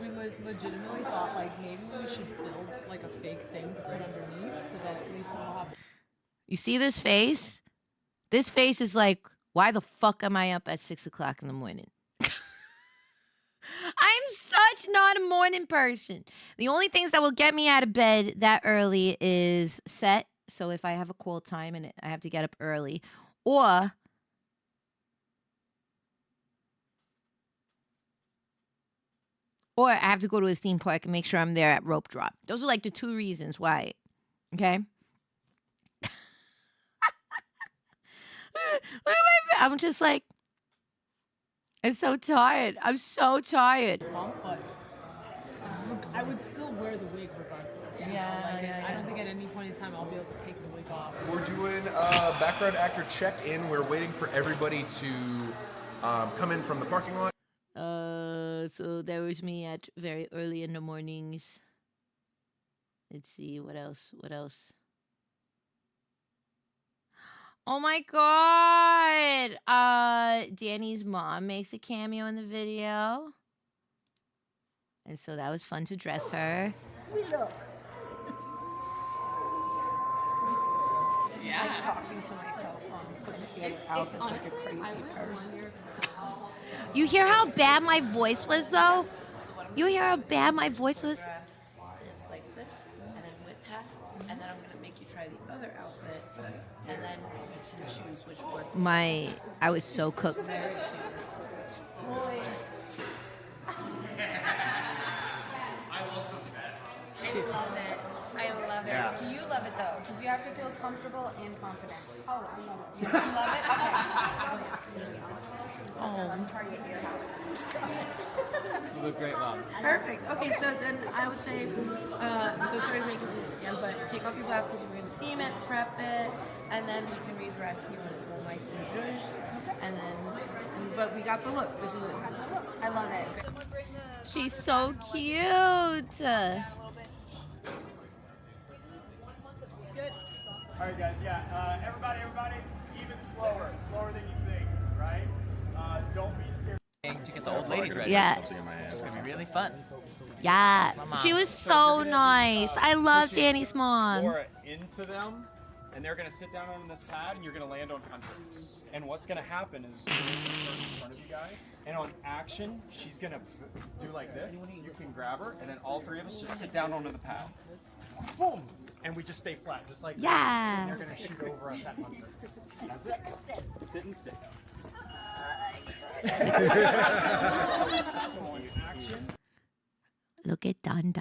We legitimately thought like maybe we should build like a fake thing to put underneath so that at least it'll have. You see this face? This face is like, why the fuck am I up at 6 o'clock in the morning? I'm such not a morning person. The only things that will get me out of bed that early is set. So if I have a call time and I have to get up early, or I have to go to a theme park and make sure I'm there at rope drop. Those are like the two reasons why. Okay? Look at my face. I'm just like, I'm so tired. I'm so tired. But I would still wear the wig regardless. Yeah. I don't think at any point in time I'll be able to take the wig off. We're doing a background actor check-in. We're waiting for everybody to come in from the parking lot. So there was me at very early in the mornings. Let's see, what else? Oh my God! Danny's mom makes a cameo in the video. And so that was fun to dress her. Yeah. I'm talking to myself on putting together outfits like a crazy person. You hear how bad my voice was, though? You hear how bad my voice was? This like this, and then with hat, and then I'm gonna make you try the other outfit, and then you can choose which one. I was so cooked. I love it. Do you love it though? Because you have to feel comfortable and confident. Oh, I love it. You love it? Okay. Target your house. You look great, Mom. Perfect. Okay, so then I would say, so sorry to make it this again, but take off your glasses because we're gonna steam it, prep it, and then we can redress you when it's all nice and zhuzhed. And then, but we got the look. This is it. I love it. She's so cute. All right, guys. Yeah. Everybody, even slower than you think. Right? Don't be scared. To get the old ladies ready. Yeah. It's gonna be really fun. Yeah. She was so nice. I love Danny's mom. Laura into them, and they're gonna sit down on this pad, and you're gonna land on Huntress. And what's gonna happen is she's gonna turn in front of you guys, and on action, she's gonna do like this. You can grab her, and then all three of us just sit down onto the pad. Boom! And we just stay flat, just like Yeah. this. And they're gonna shoot over us at Huntress. That's it. Sit and stick. On action. Look at Don.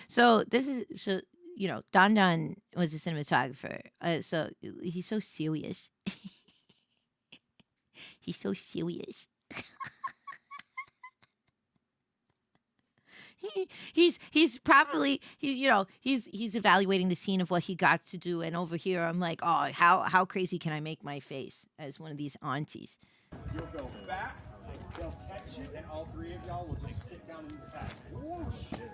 So Don was a cinematographer. So he's so serious. He's so serious. he's probably he's evaluating the scene of what he got to do, and over here I'm like, oh, how crazy can I make my face as one of these aunties? You'll go back, they'll catch you, and all three of y'all will just sit down in the pad. Oh, shit.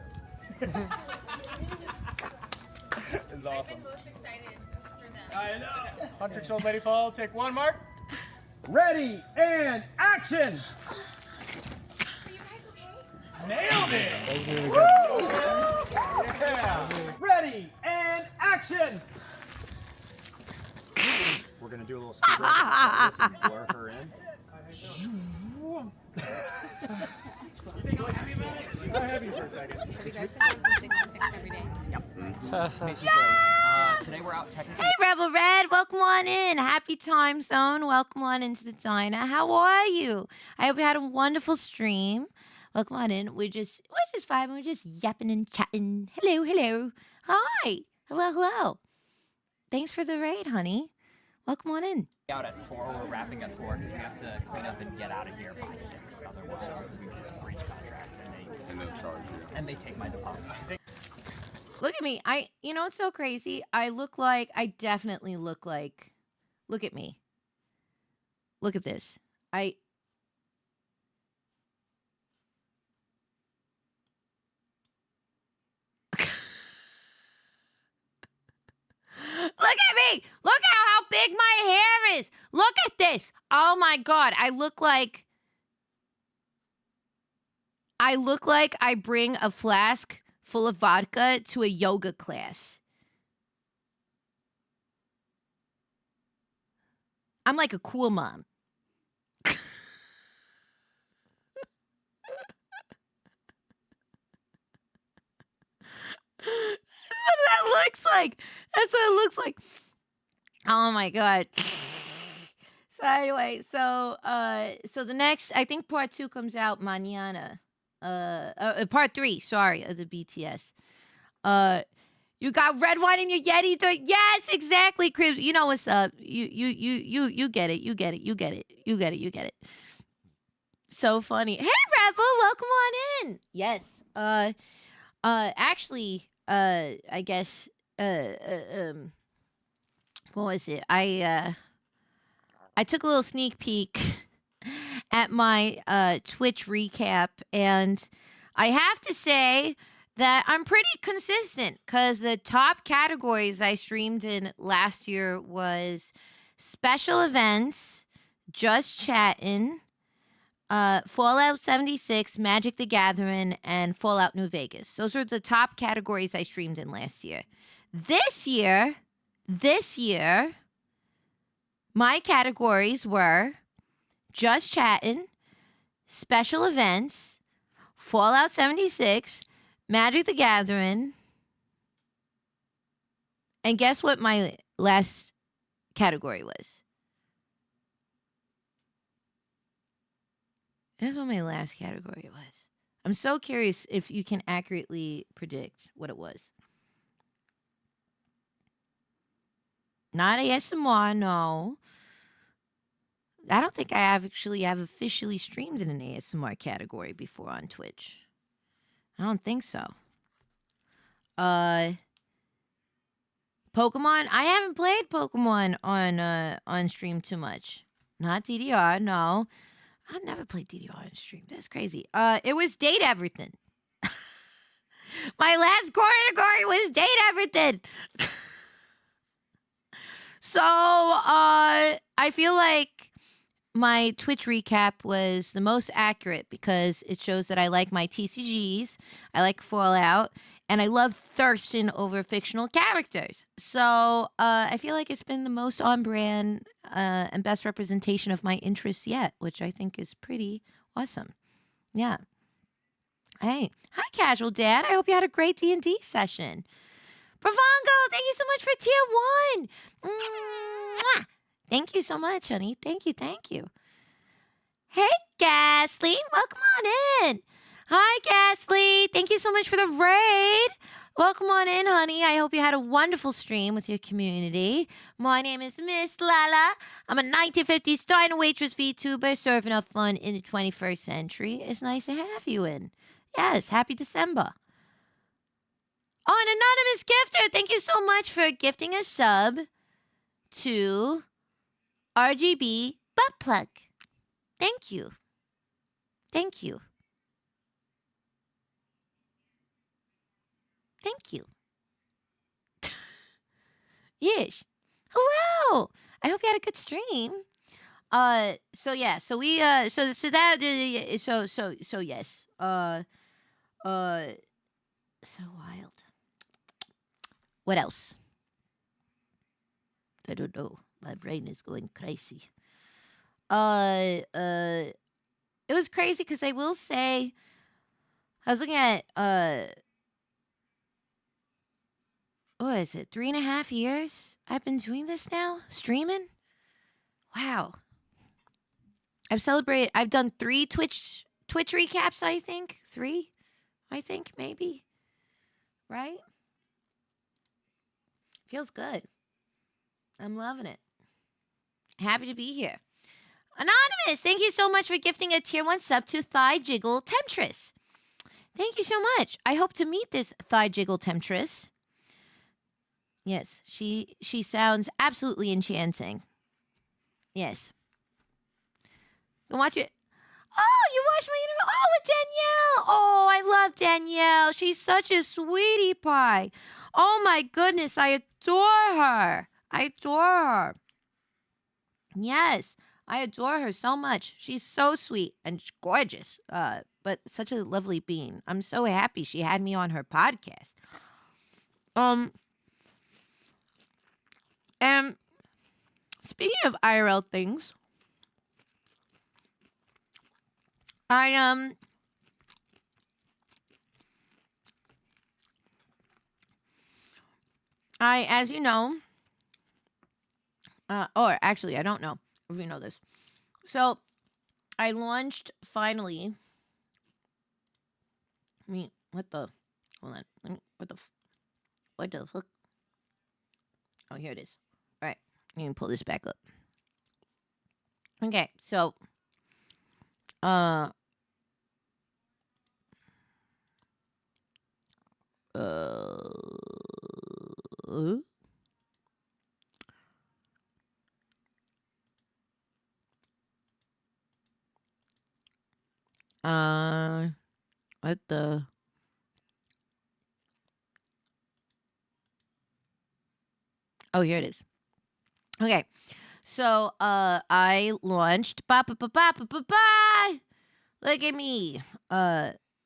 It's awesome. I'm most excited for them. I know. 100 old lady fall, take one, Mark. Ready, and action! Are you guys okay? Nailed it! Yeah! Ready, and action! We're gonna do a little speed run and blur her in. You think I'm happy about it? I'm happy for a second. You guys been going from 6 to 6 every day? Basically, today we're out technically. Hey, Rebel Red, welcome on in. Happy time zone. Welcome on into the diner. How are you? I hope you had a wonderful stream. Welcome on in. We're just vibing. We're just yapping and chatting. Hello. Hi. Hello. Thanks for the raid, honey. Welcome on in. Out at 4, we're wrapping at 4 because we have to clean up and get out of here by 6. Otherwise, we would breach contract and they'll charge you. And they take my deposit. Look at me. It's so crazy. I definitely look like, look at me. Look at this. Look at me. Look at how big my hair is. Look at this. Oh my God. I look like I bring a flask full of vodka to a yoga class. I'm like a cool mom. That's what it looks like. Oh my God. So anyway, so the next, I think part 2 comes out mañana. Part 3, sorry, of the BTS. You got red wine in your Yeti? Yes, exactly, Cribs. You know what's up. You get it. You get it. So funny. Hey, Rebel, welcome on in. Yes. Actually, I guess, what was it? I took a little sneak peek at my Twitch recap, and I have to say that I'm pretty consistent because the top categories I streamed in last year was special events, just chatting, Fallout 76, Magic the Gathering, and Fallout New Vegas. Those are the top categories I streamed in last year. This year, my categories were just chatting, special events, Fallout 76, Magic the Gathering, and guess what my last category was? That's what my last category was. I'm so curious if you can accurately predict what it was. Not ASMR, no. I don't think I have officially streamed in an ASMR category before on Twitch. I don't think so. Pokemon. I haven't played Pokemon on stream too much. Not DDR, no. I've never played DDR on stream. That's crazy. It was Date Everything. My last category was Date Everything. So, I feel like my Twitch recap was the most accurate because it shows that I like my TCGs, I like Fallout, and I love thirsting over fictional characters. So I feel like it's been the most on-brand and best representation of my interests yet, which I think is pretty awesome. Yeah. Hey, hi, Casual Dad. I hope you had a great D&D session. Bravongo, thank you so much for tier 1. Mwah! Thank you so much, honey. Thank you. Hey, Ghastly. Welcome on in. Hi, Ghastly. Thank you so much for the raid. Welcome on in, honey. I hope you had a wonderful stream with your community. My name is Miss Lala. I'm a 1950s diner waitress VTuber serving up fun in the 21st century. It's nice to have you in. Yes, happy December. Oh, an anonymous gifter. Thank you so much for gifting a sub to RGB Butt Plug. Thank you. Thank you. Thank you. Yes. Hello. I hope you had a good stream. So yeah, so we so that so yes. So wild. What else? I don't know. My brain is going crazy. It was crazy because I will say I was looking at what is it, 3.5 years I've been doing this now? Streaming? Wow. I've done 3 Twitch recaps, I think. 3? I think maybe. Right? Feels good. I'm loving it. Happy to be here. Anonymous, thank you so much for gifting a tier 1 sub to Thigh Jiggle Temptress. Thank you so much. I hope to meet this Thigh Jiggle Temptress. Yes, she sounds absolutely enchanting. Yes. Go watch it. Oh, you watched my interview? Oh, with Danielle. Oh, I love Danielle. She's such a sweetie pie. Oh, my goodness. I adore her. Yes, I adore her so much. She's so sweet and gorgeous, but such a lovely being. I'm so happy she had me on her podcast. And speaking of IRL things, I as you know, or actually, I don't know if you know this. So, I launched finally. What the? Hold on. What the fuck? Oh, here it is. All right, you can pull this back up. Okay, so, what the? Oh, here it is. Okay, so I launched. Bye. Look at me.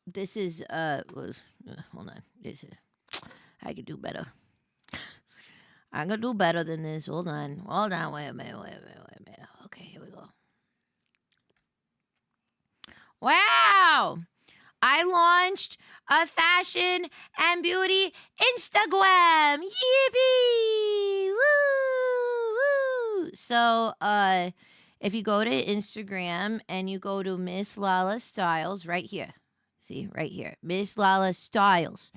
This is hold on. This is. I could do better. I could do better than this. Hold on. Wait a minute. Okay, here we go. Wow! I launched a fashion and beauty Instagram. Yippee! Woo! So, if you go to Instagram and you go to Miss Lala Styles right here. See, right here. Miss Lala Styles.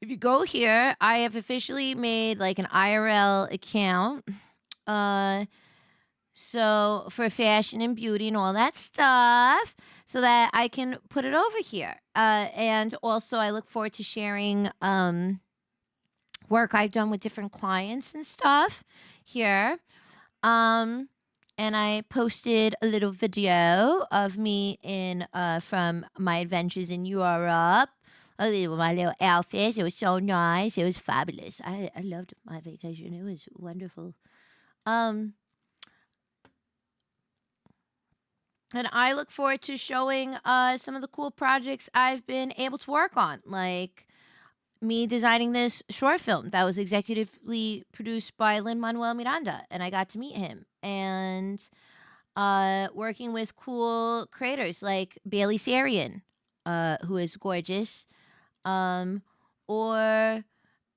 If you go here, I have officially made like an IRL account. So for fashion and beauty and all that stuff, so that I can put it over here. And also I look forward to sharing work I've done with different clients and stuff here. And I posted a little video of me in from my adventures in Europe. My little outfits. It was so nice. It was fabulous. I loved my vacation. It was wonderful. And I look forward to showing some of the cool projects I've been able to work on, like me designing this short film that was executively produced by Lin-Manuel Miranda, and I got to meet him. And working with cool creators like Bailey Sarian, who is gorgeous, or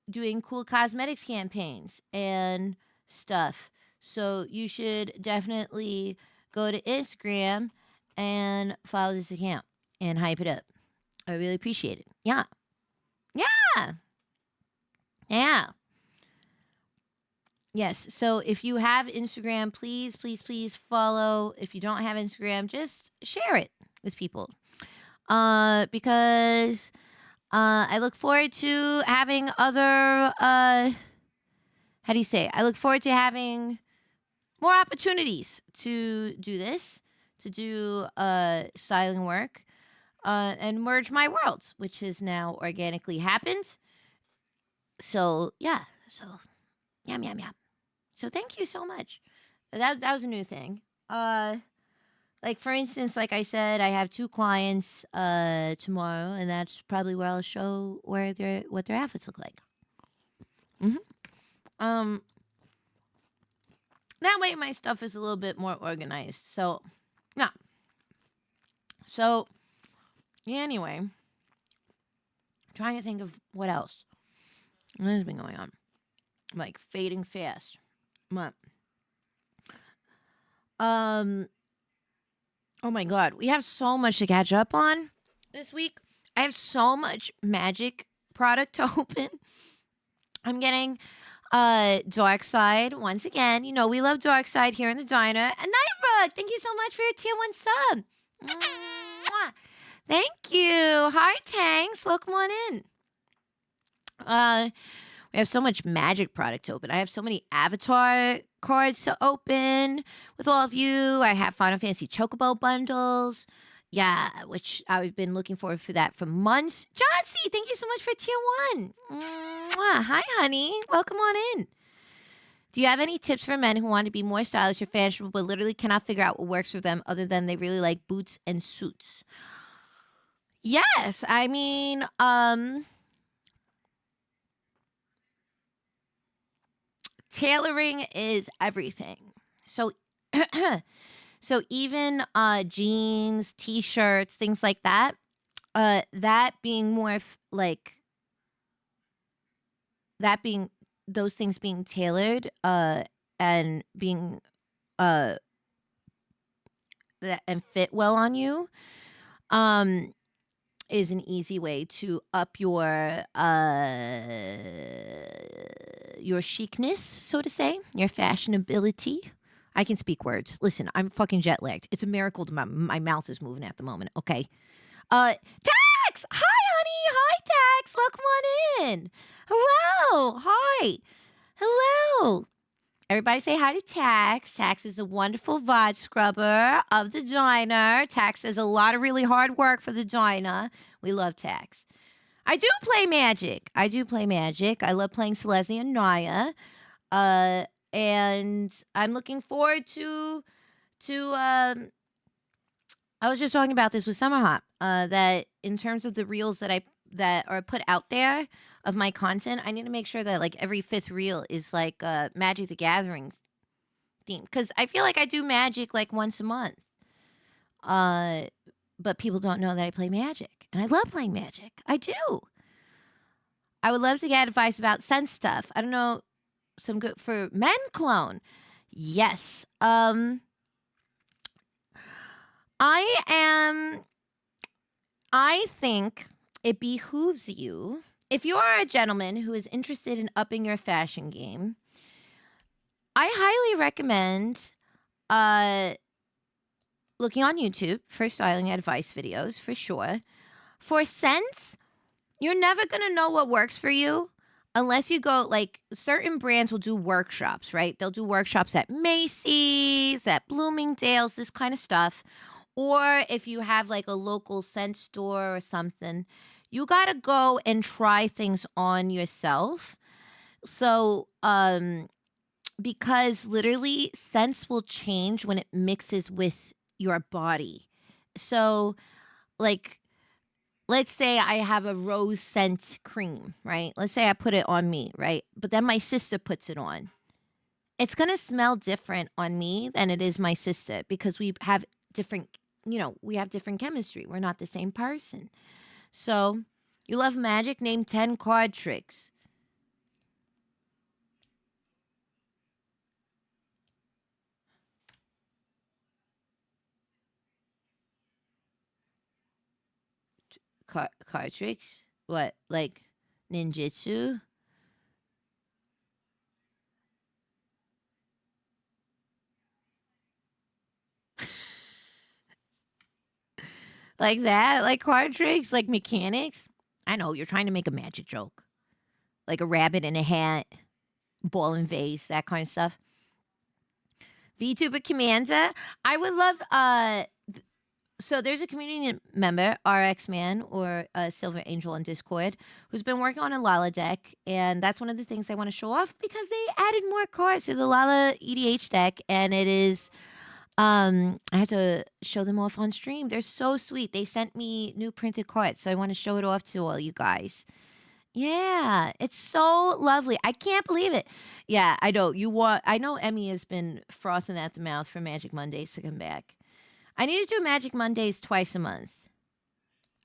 doing cool cosmetics campaigns and stuff. So you should definitely go to Instagram and follow this account and hype it up. I really appreciate it. Yeah. Yes. So if you have Instagram, please follow. If you don't have Instagram, just share it with people. because I look forward to having other how do you say? I look forward to having more opportunities to do this, to do styling work, and merge my worlds, which has now organically happened. So yeah, so yum yum yum. So thank you so much. That was a new thing. Like for instance, like I said, I have 2 clients tomorrow, and that's probably where I'll show what their outfits look like. Um, that way my stuff is a little bit more organized. So yeah. So yeah, anyway, trying to think of what else. What has been going on? I'm like fading fast. But, oh my god, we have so much to catch up on this week. I have so much magic product to open. I'm getting Dark Side once again. You know, we love Dark Side here in the diner. And Night thank you so much for your tier 1 sub. Mwah. Thank you. Hi, Tanks. Welcome on in. We have so much magic product to open. I have so many avatar cards to open with all of you. I have Final Fantasy Chocobo bundles. Yeah, which I've been looking forward for that for months. Johnsy, thank you so much for tier 1. Mwah. Hi, honey. Welcome on in. Do you have any tips for men who want to be more stylish or fashionable but literally cannot figure out what works for them other than they really like boots and suits? Yes, I mean, tailoring is everything. So so even jeans, t-shirts, things like that, that being more those things being tailored and being and fit well on you is an easy way to up your chicness, so to say, your fashionability. I can speak words. Listen, I'm fucking jet lagged. It's a miracle that my mouth is moving at the moment. Okay. Tax! Hi, honey. Hi, Tax. Welcome on in. Hello. Hi. Hello. Everybody say hi to Tax. Tax is a wonderful VOD scrubber of the diner. Tax does a lot of really hard work for the diner. We love Tax. I do play Magic. I love playing Selesnya and Naya. And I'm looking forward to I was just talking about this with Summer Hop, that in terms of the reels that are put out there of my content, I need to make sure that like every 5th reel is like Magic the Gathering theme, because I feel like I do Magic like once a month, but people don't know that I play Magic, and I love playing Magic. I do. I would love to get advice about scent stuff. I don't know, some good for men clone. Yes. I think it behooves you, if you are a gentleman who is interested in upping your fashion game, I highly recommend looking on YouTube for styling advice videos, for sure. For scents, you're never going to know what works for you unless you go, like, certain brands will do workshops, right? They'll do workshops at Macy's, at Bloomingdale's, this kind of stuff. Or if you have, like, a local scent store or something, you got to go and try things on yourself. So, because literally scents will change when it mixes with your body. So, like, let's say I have a rose scent cream, right? Let's say I put it on me, right? But then my sister puts it on. It's going to smell different on me than it is my sister, because we have different, we have different chemistry. We're not the same person. So, you love magic? Name 10 card tricks. Card tricks? What? Like ninjutsu? Like that? Like card tricks? Like mechanics? I know, you're trying to make a magic joke. Like a rabbit in a hat, ball and vase, that kind of stuff. VTuber Commander. I would love so there's a community member, RX Man or Silver Angel on Discord, who's been working on a Lala deck, and that's one of the things I want to show off because they added more cards to the Lala EDH deck, and it is I had to show them off on stream. They're so sweet. They sent me new printed cards, so I want to show it off to all you guys. Yeah, it's so lovely. I can't believe it. Yeah, I know. I know Emmy has been frothing at the mouth for Magic Mondays to come back. I need to do Magic Mondays twice a month.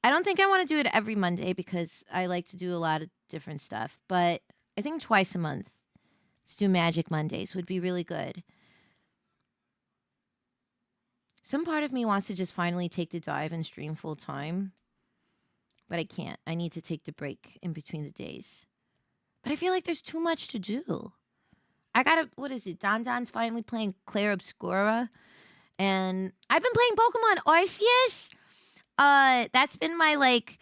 I don't think I want to do it every Monday because I like to do a lot of different stuff, but I think twice a month to do Magic Mondays would be really good. Some part of me wants to just finally take the dive and stream full time, but I can't. I need to take the break in between the days. But I feel like there's too much to do. What is it? Don Don's finally playing Claire Obscura. And I've been playing Pokemon Arceus. That's been my and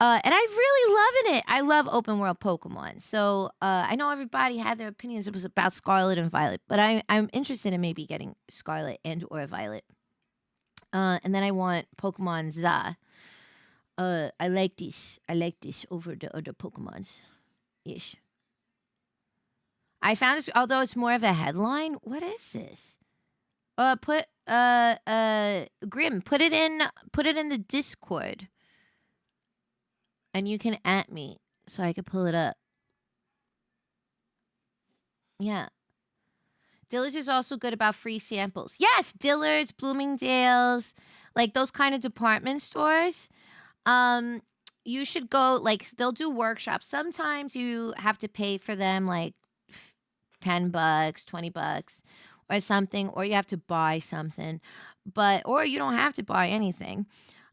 I'm really loving it. I love open world Pokemon. So I know everybody had their opinions. It was about Scarlet and Violet, but I'm interested in maybe getting Scarlet and or Violet. And then I want Pokemon Za. I like this. I like this over the other Pokemons. Yes. I found this, although it's more of a headline. What is this? Grim, put it in the Discord. And you can at me so I can pull it up. Yeah. Dillard's is also good about free samples. Yes, Dillard's, Bloomingdale's, like those kind of department stores. You should go, like, they'll do workshops. Sometimes you have to pay for them like $10, $20 or something, or you have to buy something. Or you don't have to buy anything.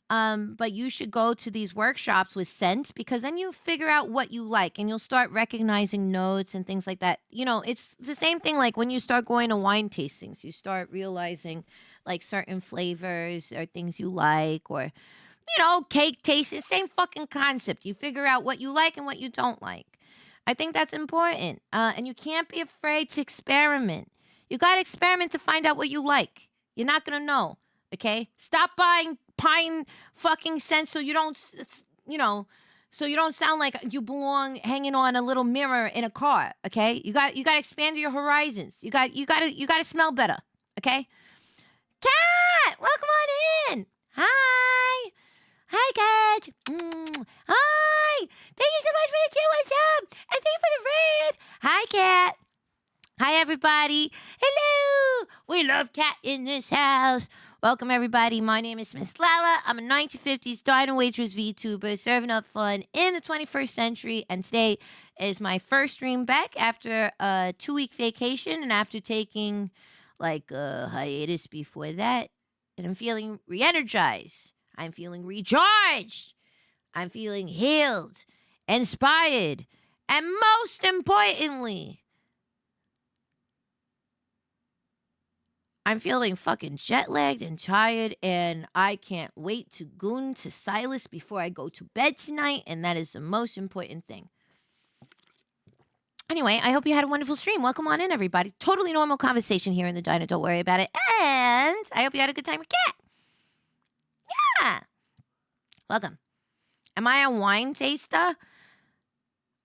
But you should go to these workshops with scent because then you figure out what you like and you'll start recognizing notes and things like that. You know, it's the same thing like when you start going to wine tastings, you start realizing like certain flavors or things you like or, cake tasting, same fucking concept. You figure out what you like and what you don't like. I think that's important. And you can't be afraid to experiment. You got to experiment to find out what you like. You're not going to know. Okay? Stop buying pine fucking scents so you don't, so you don't sound like you belong hanging on a little mirror in a car. Okay? You got to expand your horizons. You got to smell better. Okay? Cat, welcome on in. Hi. Hi, Cat. Hi. Thank you so much for the 2. What's up? And thank you for the raid. Hi, Cat. Hi, everybody. Hello. We love Cat in this house. Welcome, everybody. My name is Miss Lala. I'm a 1950s Dino Waitress VTuber serving up fun in the 21st century. And today is my first stream back after a 2-week vacation and after taking like a hiatus before that. And I'm feeling re-energized. I'm feeling recharged. I'm feeling healed, inspired, and most importantly, I'm feeling fucking jet-lagged and tired, and I can't wait to goon to Silas before I go to bed tonight, and that is the most important thing. Anyway, I hope you had a wonderful stream. Welcome on in, everybody. Totally normal conversation here in the diner. Don't worry about it. And I hope you had a good time with Cat. Yeah. Welcome. Am I a wine taster?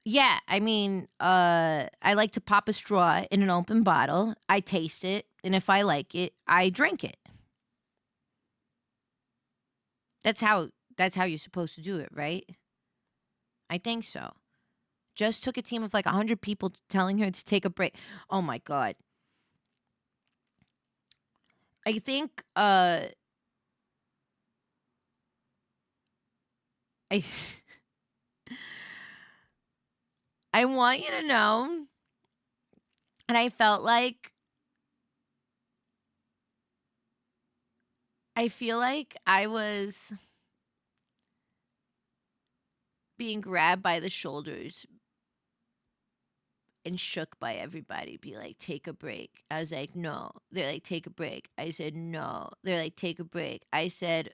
Yeah, I mean, I like to pop a straw in an open bottle. I taste it, and if I like it, I drink it. That's how you're supposed to do it, right? I think so. Just took a team of like 100 people telling her to take a break. Oh my God. I think I want you to know, and I felt like I feel like I was being grabbed by the shoulders and shook by everybody. Be like, take a break. I was like, no. They're like, take a break. I said, no. They're like, take a break. I said,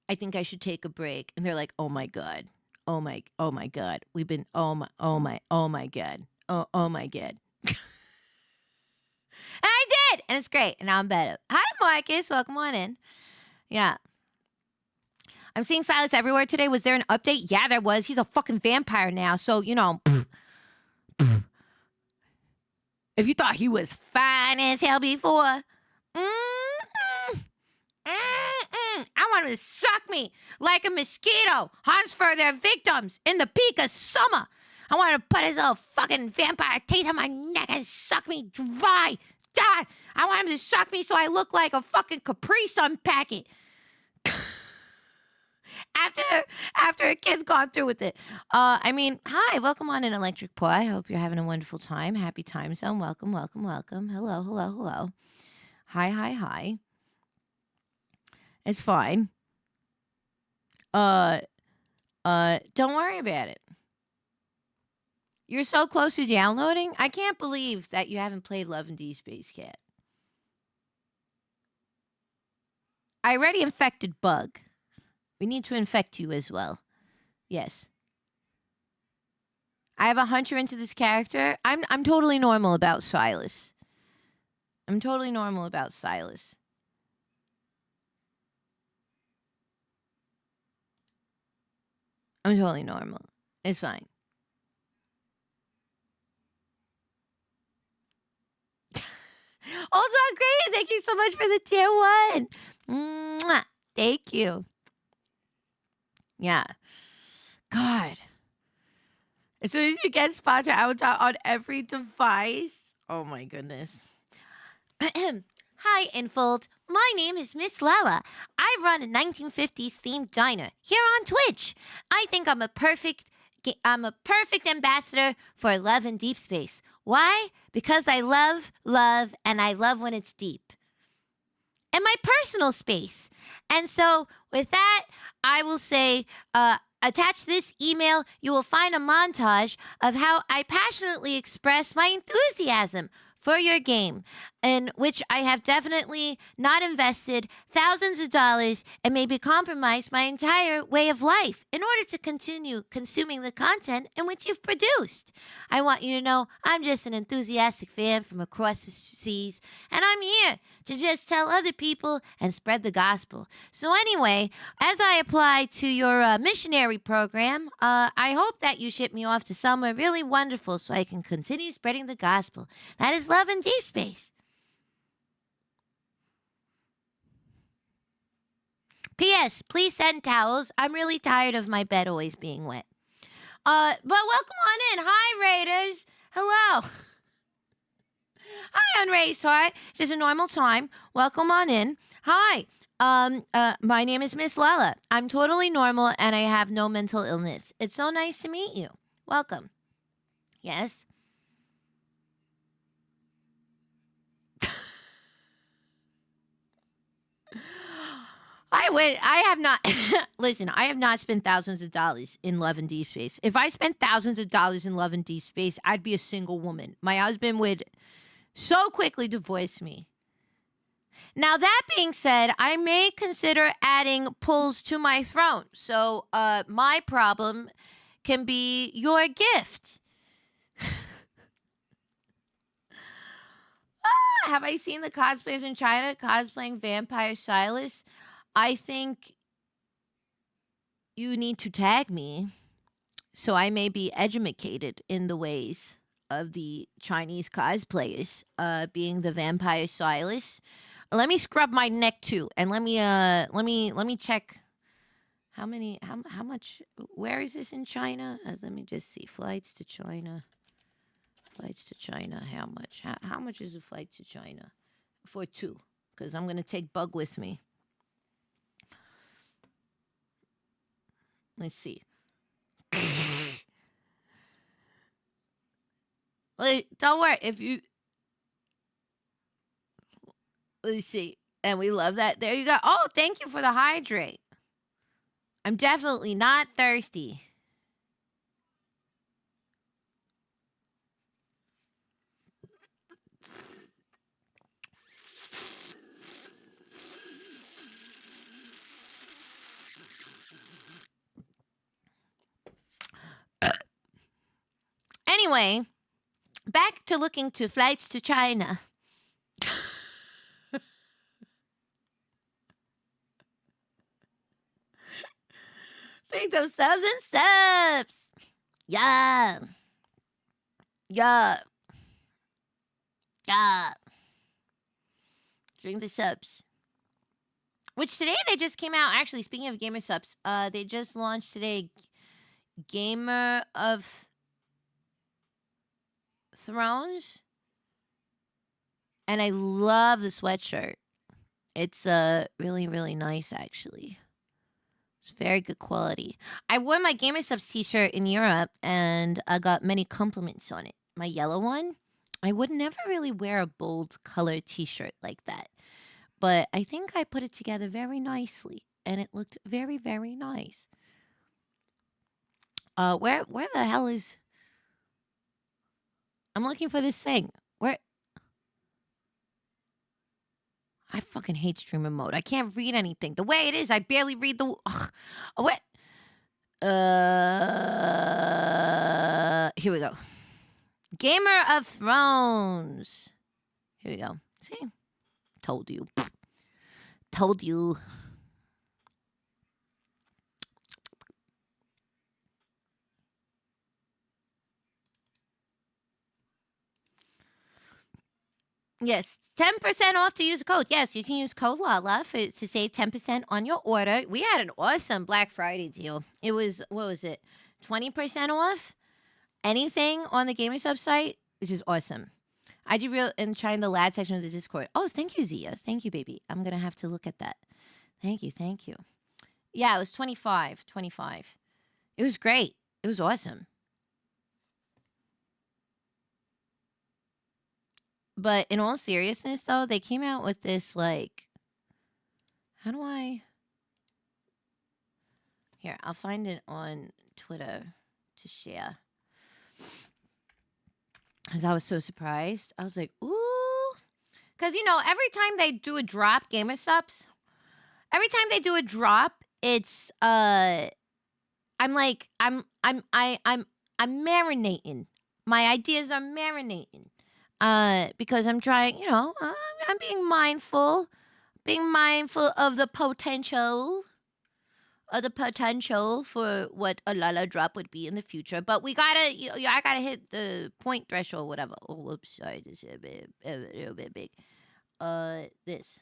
I think I should take a break. And they're like, oh my God. Oh my God. We've been, oh my God. Oh my God. And I did. And it's great. And now I'm better. Hi, Marcus. Welcome on in. Yeah. I'm seeing Silas everywhere today. Was there an update? Yeah, there was. He's a fucking vampire now. So, you know, if you thought he was fine as hell before, I want him to suck me like a mosquito hunts for their victims in the peak of summer. I want him to put his little fucking vampire teeth on my neck and suck me dry. God, I want him to suck me so I look like a fucking Capri Sun packet. After a kid's gone through with it. I mean, hi, welcome on in Electric Paw. I hope you're having a wonderful time. Happy time zone. Welcome. Hello. Hi. It's fine. Don't worry about it. You're so close to downloading. I can't believe that you haven't played Love and D Space Cat. I already infected Bug. We need to infect you as well. Yes. I have a hunter into this character. I'm totally normal about Silas. I'm totally normal. It's fine. Also, great. Thank you so much for the tier 1. Mwah. Thank you. Yeah. God. As soon as you get sponsored, I will talk on every device. Oh my goodness. Hi, Infold. My name is Miss Lala. I run a 1950s themed diner here on Twitch. I think I'm a perfect ambassador for love and deep space. Why? Because I love, and I love when it's deep. And my personal space. And so, with that, I will say, attached to this email, you will find a montage of how I passionately express my enthusiasm for your game, in which I have definitely not invested thousands of dollars and maybe compromised my entire way of life in order to continue consuming the content in which you've produced. I want you to know I'm just an enthusiastic fan from across the seas, and I'm here to just tell other people and spread the gospel. So anyway, as I apply to your missionary program, I hope that you ship me off to somewhere really wonderful so I can continue spreading the gospel. That is love in deep space. P.S. Please send towels. I'm really tired of my bed always being wet. But welcome on in. Hi, Raiders. Hello. Hi, Unraised Heart. It's just a normal time. Welcome on in. Hi. My name is Miss Lala. I'm totally normal and I have no mental illness. It's so nice to meet you. Welcome. Yes? I have not, listen, I have not spent thousands of dollars in Love and Deep Space. If I spent thousands of dollars in Love and Deep Space, I'd be a single woman. My husband would so quickly divorce me. Now, that being said, I may consider adding pulls to my throne. So, my problem can be your gift. Have I seen the cosplayers in China cosplaying Vampire Silas? I think you need to tag me so I may be educated in the ways of the Chinese cosplayers, being the Vampire Silas. Let me scrub my neck too, and let me check how much. Where is this in China? Let me just see. Flights to China. How much? How much is a flight to China for 2? Because I'm gonna take Bug with me. Let's see. Wait, don't worry. If you, let's see. And we love that. There you go. Oh, thank you for the hydrate. I'm definitely not thirsty. Anyway, back to looking to flights to China. Thank those subs and subs. Yeah. Yeah. Yeah. Drink the subs. Which today they just came out. Actually, speaking of gamer subs, they just launched today Gamer of Thrones. And I love the sweatshirt. It's really, really nice, actually. It's very good quality. I wore my Gamer Subs t-shirt in Europe, and I got many compliments on it. My yellow one, I would never really wear a bold color t-shirt like that. But I think I put it together very nicely, and it looked very, very nice. Where the hell is... I'm looking for this thing. Where... I fucking hate streamer mode. I can't read anything. The way it is, I barely read the... Ugh. What? Here we go. Gamer of Thrones. Here we go. See? Told you. Told you. Yes, 10% off to use the code. Yes, you can use code Lala to save 10% on your order. We had an awesome Black Friday deal. It was, what was it? 20% off anything on the Gamer Sub site, which is awesome. I do real and trying the lad section of the Discord. Oh, thank you, Zia. Thank you, baby. I'm going to have to look at that. Thank you. Thank you. Yeah, it was 25. It was great. It was awesome. But in all seriousness, though, they came out with this, like... How do I... Here, I'll find it on Twitter to share. Because I was so surprised. I was like, ooh. Because, you know, every time they do a drop, Gamer Subs, every time they do a drop, it's, I'm marinating. My ideas are marinating. Because I'm trying, you know, I'm being mindful of the potential for what a Lala drop would be in the future. But we gotta, I gotta hit the point threshold, whatever. Oh, whoops, sorry, this is a little bit big. This.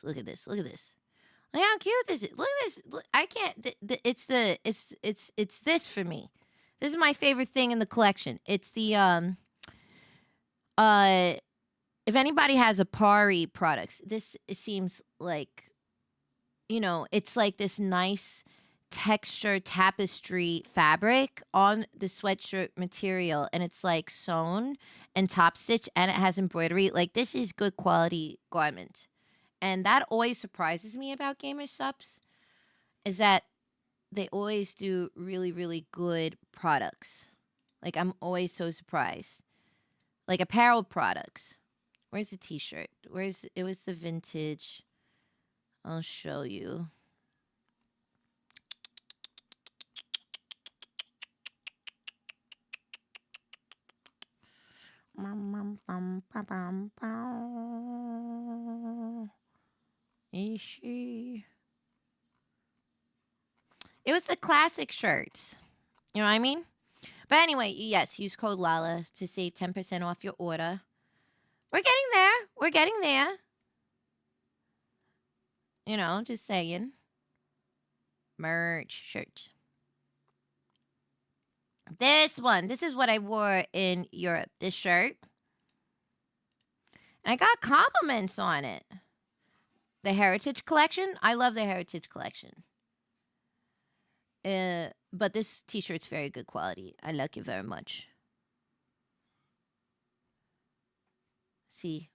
Look at this. Look how cute this is. Look at this. Look, I can't. It's this for me. This is my favorite thing in the collection. It's the if anybody has a Pari products, this seems like, you know, it's like this nice texture tapestry fabric on the sweatshirt material, and it's like sewn and top stitch, and it has embroidery. Like, this is good quality garment. And that always surprises me about Gamer Subs, is that they always do really, really good products. Like, I'm always so surprised. Like apparel products. Where's the t-shirt? It was the vintage. I'll show you. Ishi. It was the classic shirts. You know what I mean? But anyway, yes, use code Lala to save 10% off your order. We're getting there. You know, just saying. Merch shirts. This is what I wore in Europe. This shirt. And I got compliments on it. The Heritage Collection. I love the Heritage Collection. But this t-shirt's very good quality. I like it very much. See?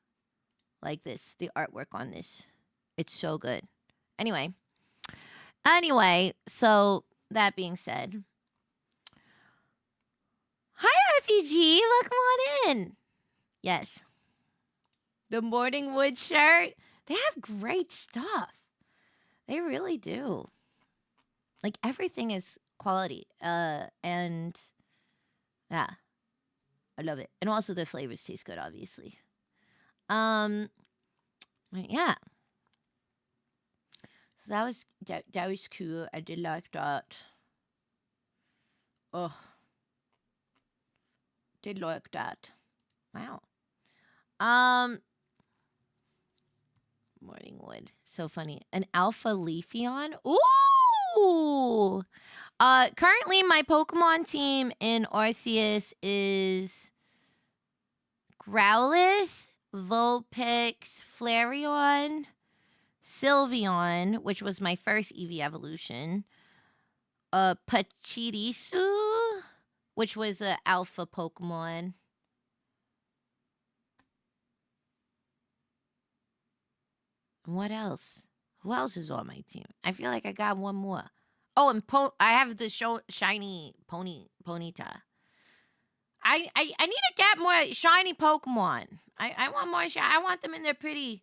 Like this. The artwork on this. It's so good. Anyway, so that being said. Hi, RPG. Welcome on in. Yes. The Morningwood shirt. They have great stuff. They really do. Like, everything is quality. And yeah. I love it. And also the flavors taste good, obviously. Yeah. So that was cool. I did like that. Oh. Did like that. Wow. Morningwood. So funny. An Alpha Leafeon? Ooh! Currently my Pokemon team in Arceus is Growlithe, Vulpix, Flareon, Sylveon, which was my first Eevee evolution, Pachirisu, which was an alpha Pokemon. And what else? Who else is on my team? I feel like I got one more. Oh, and I have the shiny Ponyta. I need to get more shiny Pokemon. I want more I want them in their pretty.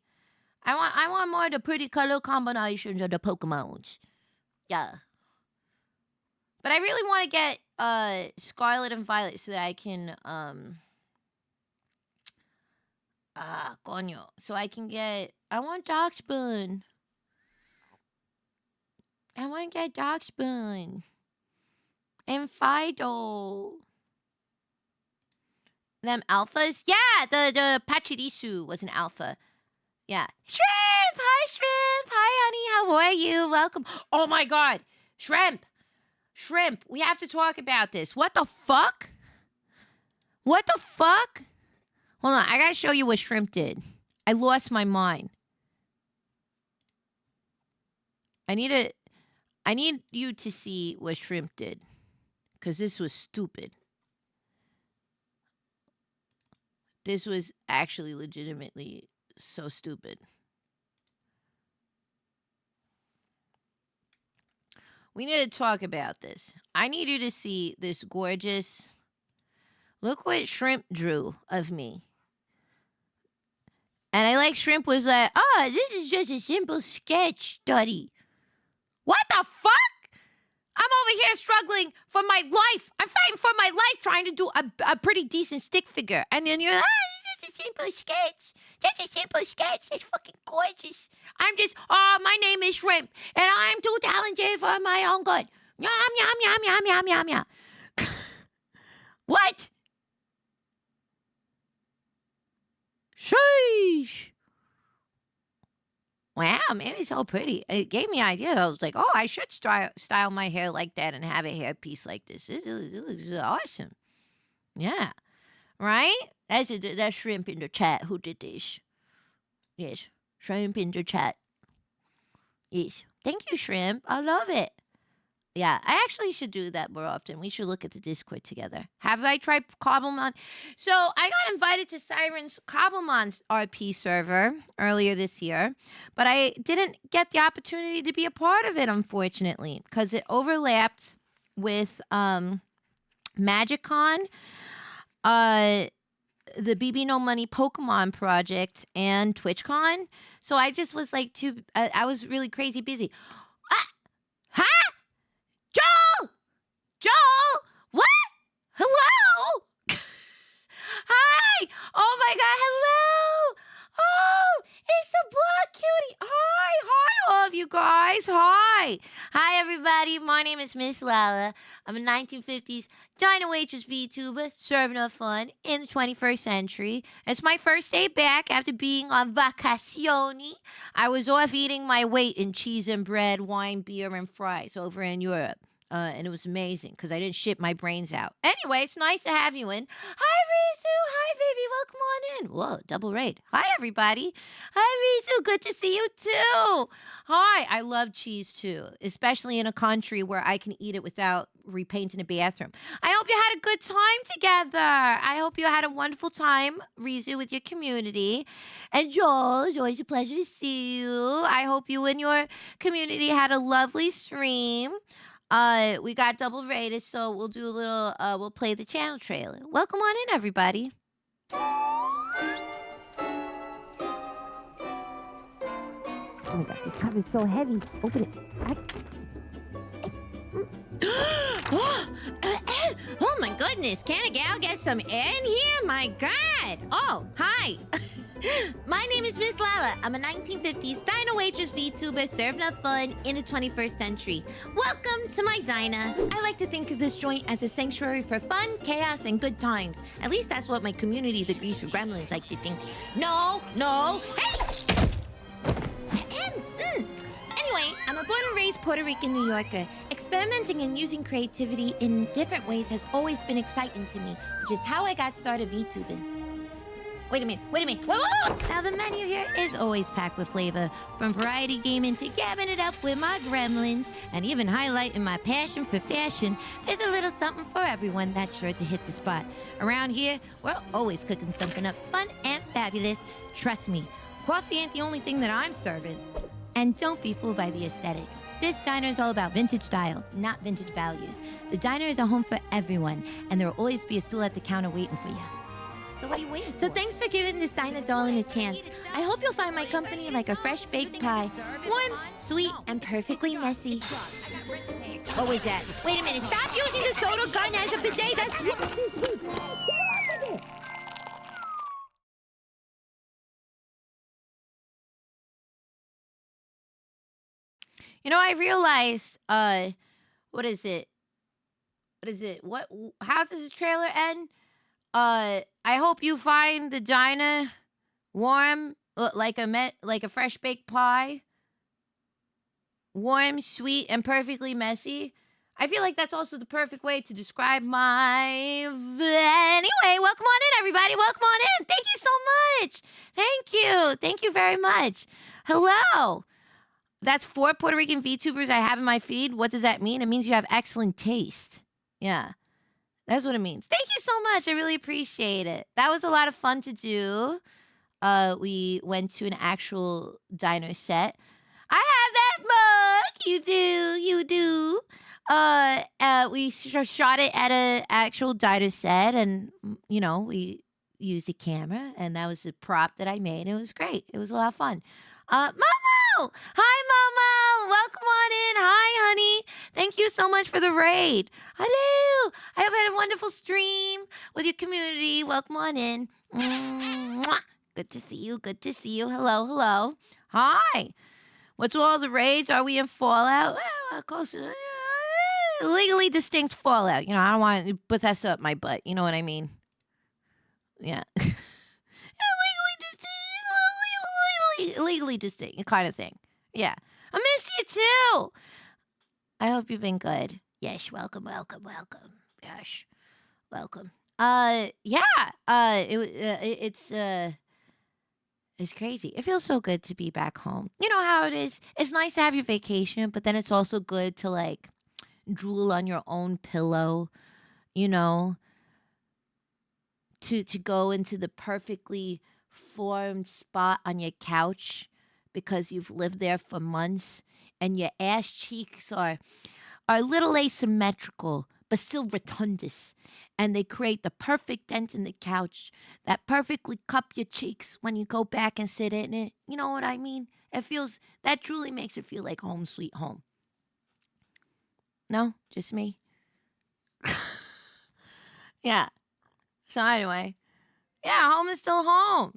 I want more of the pretty color combinations of the Pokemons. Yeah. But I really want to get Scarlet and Violet so that I can coño. So I can get I want Darkspoon. I want to get Darkspoon. And Fido. Them alphas? Yeah, the Pachirisu was an alpha. Yeah. Shrimp! Hi, Shrimp! Hi, honey. How are you? Welcome. Oh, my God. Shrimp. Shrimp. We have to talk about this. What the fuck? What the fuck? Hold on. I got to show you what Shrimp did. I lost my mind. I need you to see what Shrimp did. Because this was stupid. This was actually legitimately so stupid. We need to talk about this. I need you to see this gorgeous... Look what Shrimp drew of me. And I like Shrimp was like, oh, this is just a simple sketch study. What the fuck? I'm over here struggling for my life. I'm fighting for my life trying to do a pretty decent stick figure. And then you're like, it's just a simple sketch. Just a simple sketch. It's fucking gorgeous. I'm just, my name is Shrimp. And I'm too talented for my own good. Yum, yum, yum, yum, yum, yum, yum. What? Sheesh. Wow, man, it's so pretty. It gave me an idea. I was like, oh, I should style my hair like that and have a hairpiece like this. This looks awesome. Yeah. Right? That's Shrimp in the chat who did this. Yes. Shrimp in the chat. Yes. Thank you, Shrimp. I love it. Yeah, I actually should do that more often. We should look at the Discord together. Have I tried Cobblemon? So I got invited to Siren's Cobblemon's RP server earlier this year, but I didn't get the opportunity to be a part of it, unfortunately, because it overlapped with MagicCon, the BB No Money Pokemon project, and TwitchCon. So I just was like I was really crazy busy. Huh? Joel! What? Hello? Hi! Oh my god, hello! Oh, it's the Block Cutie! Hi, all of you guys! Hi! Hi, everybody. My name is Miss Lala. I'm a 1950s Dino Waitress VTuber serving up fun in the 21st century. It's my first day back after being on vacazione. I was off eating my weight in cheese and bread, wine, beer, and fries over in Europe. And it was amazing because I didn't shit my brains out. Anyway, it's nice to have you in. Hi, Rizu. Hi, baby. Welcome on in. Whoa, double raid. Hi, everybody. Hi, Rizu. Good to see you, too. Hi. I love cheese, too, especially in a country where I can eat it without repainting a bathroom. I hope you had a good time together. I hope you had a wonderful time, Rizu, with your community. And Joel, it's always a pleasure to see you. I hope you and your community had a lovely stream. We got double rated, so we'll do a little, we'll play the channel trailer. Welcome on in, everybody. Oh my god, this cover's so heavy. Open it. Oh my goodness, can a gal get some air in here? My God. Oh, hi. My name is Miss Lala. I'm a 1950s diner waitress VTuber serving up fun in the 21st century. Welcome to my diner. I like to think of this joint as a sanctuary for fun, chaos, and good times. At least that's what my community, the Grease for Gremlins, like to think. No, hey! Anyway, I'm a born and raised Puerto Rican New Yorker. Experimenting and using creativity in different ways has always been exciting to me, which is how I got started VTubing. Wait a minute. Whoa! Now, the menu here is always packed with flavor, from variety gaming to gabbing it up with my gremlins, and even highlighting my passion for fashion. There's a little something for everyone that's sure to hit the spot. Around here, we're always cooking something up fun and fabulous. Trust me, coffee ain't the only thing that I'm serving. And don't be fooled by the aesthetics. This diner is all about vintage style, not vintage values. The diner is a home for everyone, and there will always be a stool at the counter waiting for you. So what are you waiting for? So thanks for giving this diner darling a chance. I hope you'll find my company like a fresh baked pie. Warm, sweet, and perfectly messy. What was that? Wait a minute, stop using the soda gun as a bidet. You know, I realized, what is it? How does the trailer end? I hope you find the diner warm, like a fresh baked pie. Warm, sweet, and perfectly messy. I feel like that's also the perfect way to describe my... Anyway, welcome on in, everybody. Welcome on in. Thank you so much. Thank you. Thank you very much. Hello. That's 4 Puerto Rican VTubers I have in my feed. What does that mean? It means you have excellent taste. Yeah. That's what it means. Thank you so much. I really appreciate it. That was a lot of fun to do. We went to an actual diner set. I have that mug. You do. We shot it at an actual diner set, and we used a camera, and that was a prop that I made. It was great. It was a lot of fun. Momo! Hi, Momo! Welcome on in. Hi, honey. Thank you so much for the raid. Hello. I hope you had a wonderful stream with your community. Welcome on in. Mwah. Good to see you. Good to see you. Hello. Hi. What's all the raids? Are we in Fallout? Well, close to legally distinct Fallout. I don't want to Bethesda up my butt. You know what I mean? Yeah. Legally distinct kind of thing. Yeah. I miss you too. I hope you've been good. Yes, welcome. Yes, welcome. It's crazy. It feels so good to be back home. You know how it is. It's nice to have your vacation, but then it's also good to like drool on your own pillow, to go into the perfectly formed spot on your couch because you've lived there for months, and your ass cheeks are a little asymmetrical but still rotundous, and they create the perfect dent in the couch that perfectly cup your cheeks when you go back and sit in it. You know what I mean? That truly makes it feel like home sweet home. No? Just me? Yeah. So anyway, yeah, home is still home.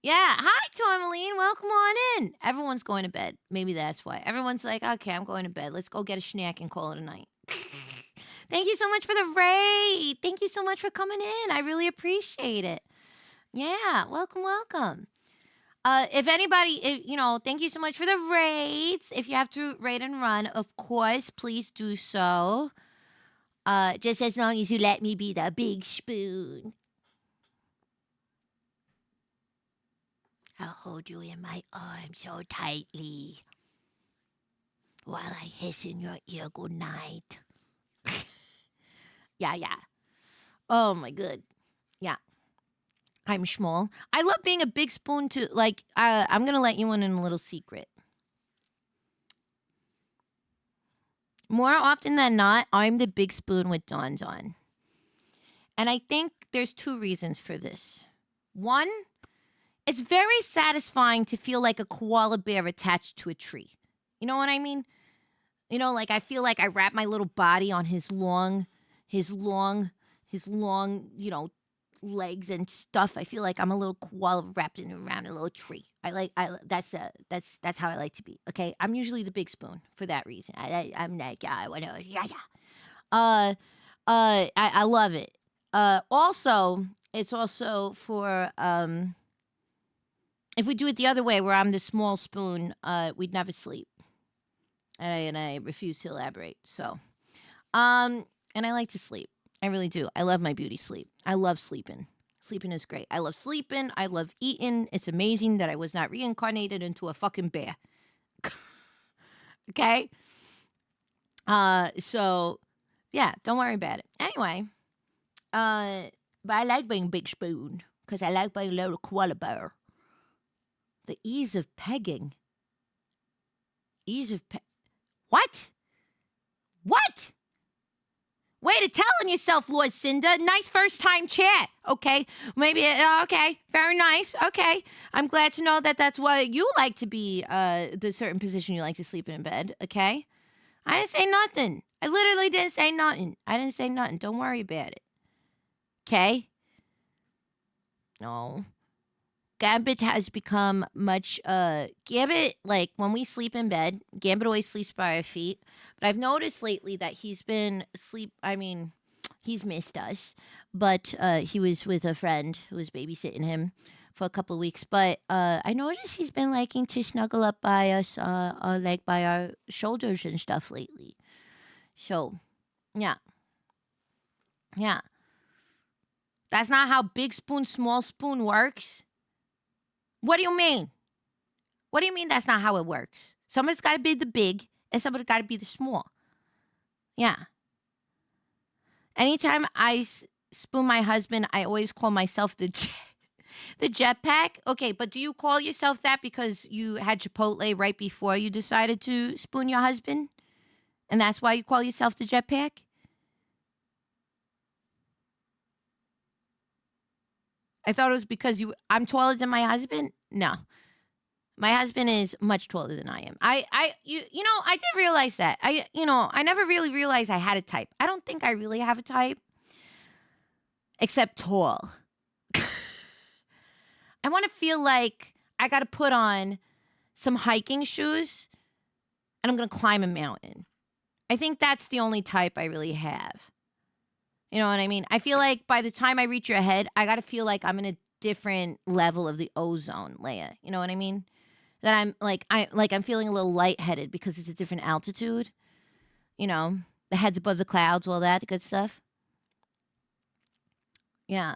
Yeah. Hi, Tourmaline. Welcome on in. Everyone's going to bed. Maybe that's why. Everyone's like, okay, I'm going to bed. Let's go get a snack and call it a night. Thank you so much for the raid. Thank you so much for coming in. I really appreciate it. Yeah. Welcome. If anybody, thank you so much for the raids. If you have to raid and run, of course, please do so. Just as long as you let me be the big spoon. I'll hold you in my arms so tightly while I hiss in your ear good night. Yeah. Oh, my good. Yeah. I'm small. I love being a big spoon too. Like, I'm going to let you in a little secret. More often than not, I'm the big spoon with Don Don. And I think there's 2 reasons for this. One, it's very satisfying to feel like a koala bear attached to a tree. You know what I mean? Like I feel like I wrap my little body on his long, his long, legs and stuff. I feel like I'm a little koala wrapped around a little tree. That's how I like to be. Okay, I'm usually the big spoon for that reason. I'm like, whatever. Yeah. I love it. Also, it's also for if we do it the other way, where I'm the small spoon, we'd never sleep. And I refuse to elaborate. So, and I like to sleep. I really do. I love my beauty sleep. I love sleeping. Sleeping is great. I love sleeping. I love eating. It's amazing that I was not reincarnated into a fucking bear. Okay? So, yeah, don't worry about it. Anyway, but I like being big spoon because I like being a little koala bear. The ease of pegging. What? What? Way to tell on yourself, Lord Cinder. Nice first time chat. Okay. Maybe, okay. Very nice. Okay. I'm glad to know that that's what you like to be, the certain position you like to sleep in bed. Okay. I didn't say nothing. I literally didn't say nothing. I didn't say nothing. Don't worry about it. Okay. No. Gambit has become much, Gambit, like, when we sleep in bed, Gambit always sleeps by our feet. But I've noticed lately that he's missed us. But, he was with a friend who was babysitting him for a couple of weeks. But, I noticed he's been liking to snuggle up by us, like, by our shoulders and stuff lately. So, yeah. Yeah. That's not how big spoon, small spoon works. What do you mean? What do you mean that's not how it works? Somebody's got to be the big and somebody's got to be the small. Yeah. Anytime I spoon my husband, I always call myself the jetpack. Okay, but do you call yourself that because you had Chipotle right before you decided to spoon your husband? And that's why you call yourself the jetpack? I thought it was because I'm taller than my husband. No, my husband is much taller than I am. I did realize that. I never really realized I had a type. I don't think I really have a type, except tall. I want to feel like I got to put on some hiking shoes, and I'm gonna climb a mountain. I think that's the only type I really have. You know what I mean? I feel like by the time I reach your head, I got to feel like I'm in a different level of the ozone layer. You know what I mean? That I'm feeling a little lightheaded because it's a different altitude. You know, the head's above the clouds, all that good stuff. Yeah.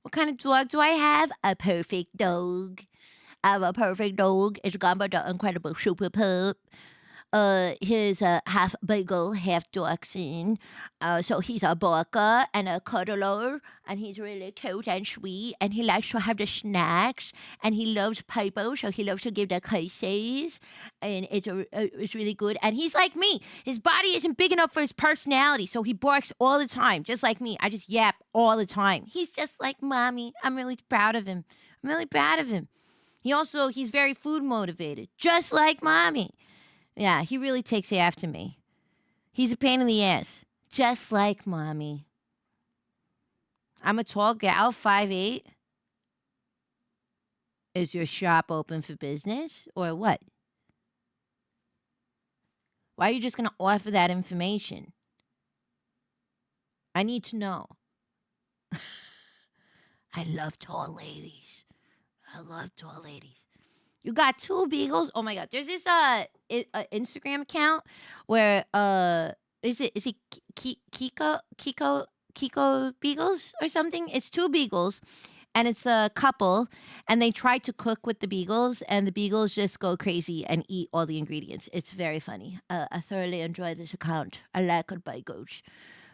What kind of dog do I have? A perfect dog. I have a perfect dog. It's Gamba the Incredible Super Pup. He's a half beagle, half dachshund. So he's a barker and a cuddler, and he's really cute and sweet, and he likes to have the snacks, and he loves people, so he loves to give the kisses, and it's really good. And he's like me. His body isn't big enough for his personality, so he barks all the time, just like me. I just yap all the time. He's just like mommy. I'm really proud of him. He's very food motivated, just like mommy. Yeah, he really takes after me. He's a pain in the ass, just like mommy. I'm a tall gal, 5'8". Is your shop open for business or what? Why are you just going to offer that information? I need to know. I love tall ladies. You got 2 beagles? Oh my god. There's this Instagram account where is it Kiko Beagles or something? It's 2 beagles and it's a couple and they try to cook with the beagles and the beagles just go crazy and eat all the ingredients. It's very funny. I thoroughly enjoy this account. I like it beagles.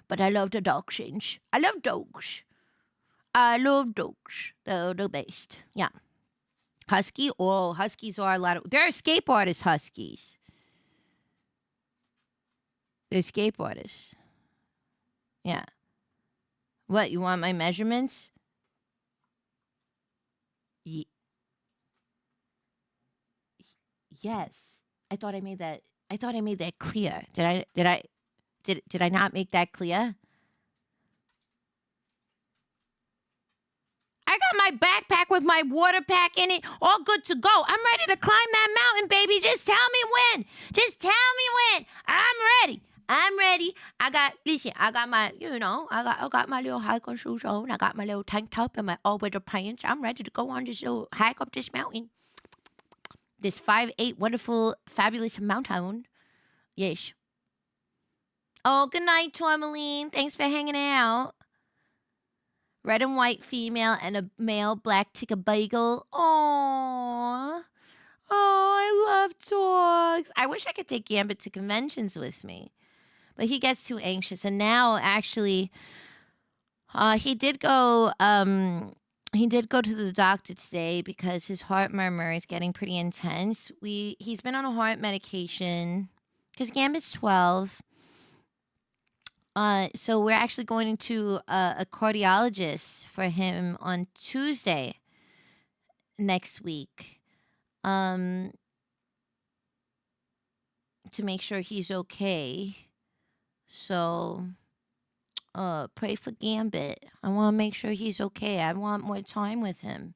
But I love the dachshunds. I love dogs. They're the best. Yeah. Husky? Oh, huskies are a lot of... They're escape artists, huskies. They're escape artists. Yeah. What, you want my measurements? Yes. I thought I made that clear. Did I? Did I not make that clear? I got my backpack with my water pack in it, all good to go. I'm ready to climb that mountain, baby. Just tell me when. Just tell me when. I'm ready. I'm ready. I got my, I got my little hiking shoes on. I got my little tank top and my all-weather pants. I'm ready to go on this little hike up this mountain. This 5'8", wonderful, fabulous mountain. Yes. Oh, good night, Tourmaline. Thanks for hanging out. Red and white female and a male black ticker bagel. Aww. Oh, I love dogs. I wish I could take Gambit to conventions with me. But he gets too anxious. And now, actually, he did go to the doctor today because his heart murmur is getting pretty intense. He's been on a heart medication because Gambit's 12. So we're actually going to a cardiologist for him on Tuesday next week to make sure he's okay. So pray for Gambit. I want to make sure he's okay. I want more time with him.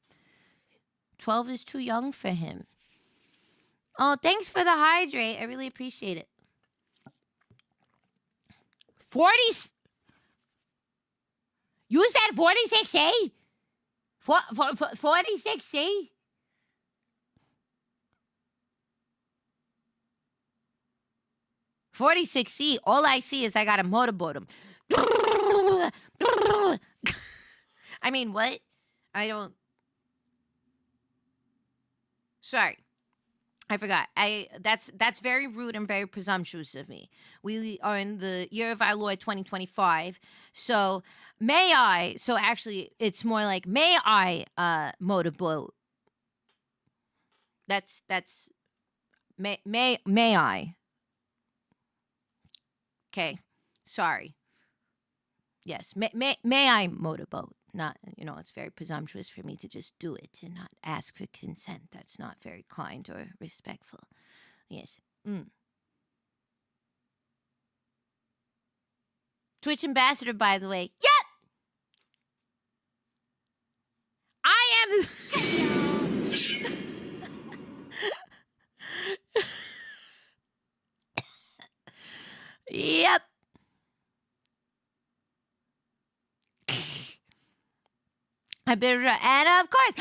12 is too young for him. Oh, thanks for the hydrate. I really appreciate it. 40. You said 46C? 46C? "46C, all I see is I got a motorboat him." I mean, what? I don't... Sorry. I forgot. That's very rude and very presumptuous of me. We are in the year of our Lord 2025. So actually it's more like may I motorboat. That's may I. Okay. Sorry. Yes. May I motorboat? Not, it's very presumptuous for me to just do it and not ask for consent. That's not very kind or respectful. Yes. Twitch ambassador, by the way. Yep! I am... Yep. I better, and of course,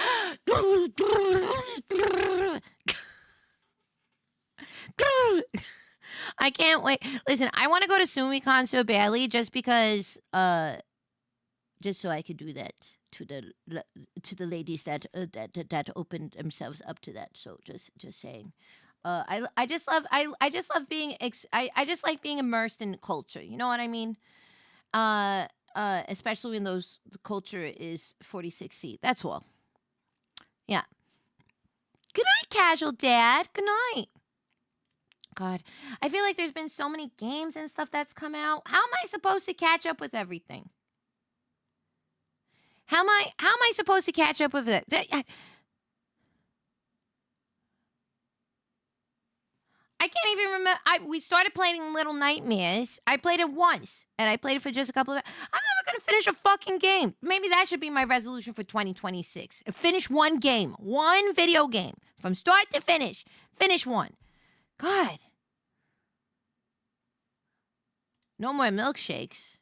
I can't wait. Listen, I want to go to SumiCon so badly, just because, just so I could do that to the ladies that opened themselves up to that. So just saying, I just love being I just like being immersed in culture. You know what I mean? Especially when the culture is 46C. That's all. Yeah. Good night, Casual Dad. Good night. God, I feel like there's been so many games and stuff that's come out. How am I supposed to catch up with everything? How am I supposed to catch up with it? I can't even remember. We started playing Little Nightmares. I played it once, and I played it for just a couple of... I'm never going to finish a fucking game. Maybe that should be my resolution for 2026. Finish one game. One video game. From start to finish. Finish one. God. No more milkshakes.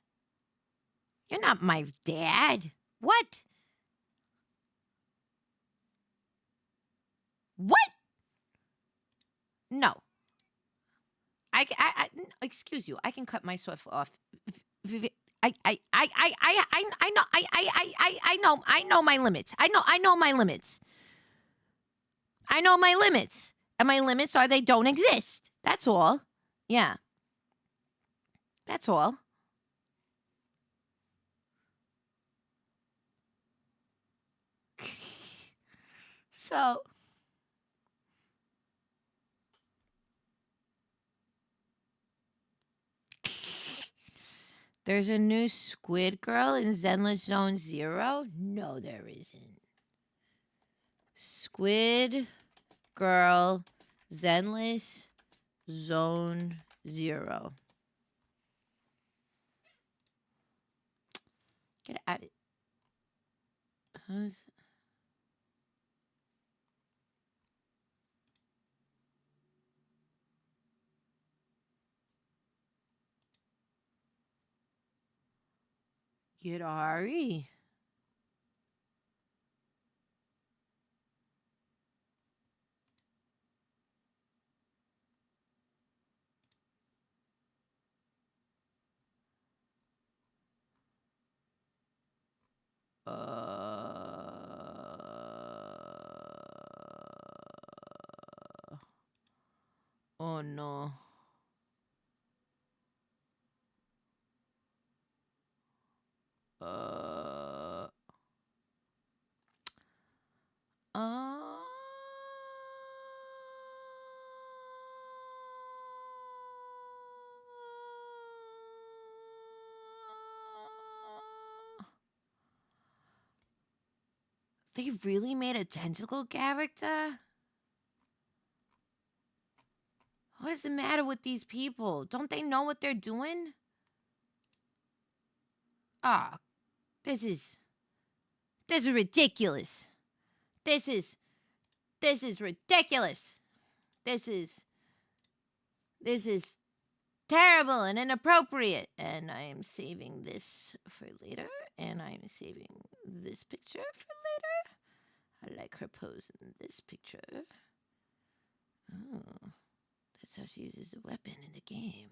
You're not my dad. What? What? No. I excuse you. I can cut myself off. I know my limits. I know my limits. I know my limits. And my limits are they don't exist. That's all. Yeah. That's all. So there's a new Squid Girl in Zenless Zone Zero? No, there isn't. Squid Girl Zenless Zone Zero. Get out of Who's Get Ari. Oh no. Uh. Uh. They really made a tentacle character? What is the matter with these people? Don't they know what they're doing? Ah, this is ridiculous. This is ridiculous. This is terrible and inappropriate. And I am saving this for later. And I am saving this picture for later. I like her pose in this picture. Oh, that's how she uses the weapon in the game.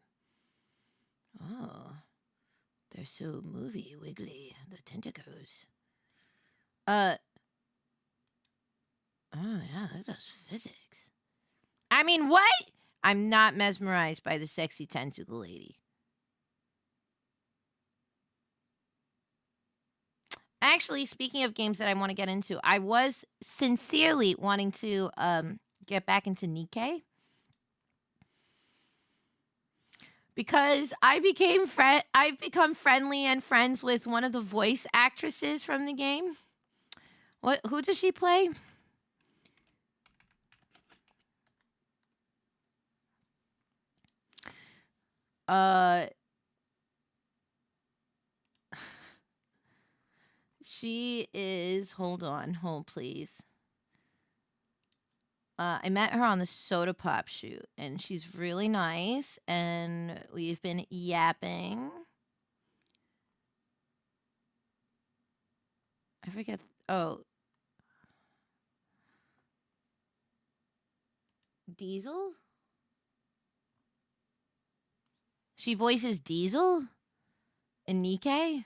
Oh, they're so movie wiggly, the tentacles. Oh yeah, that's physics. I mean, what? I'm not mesmerized by the sexy tentacle lady. Actually, speaking of games that I want to get into, I was sincerely wanting to get back into Nikkei. Because I've become friendly and friends with one of the voice actresses from the game. Who does she play? She is, hold please. I met her on the Soda Pop shoot, and she's really nice, and we've been yapping. I forget. Oh. Diesel? She voices Diesel in Nikkei?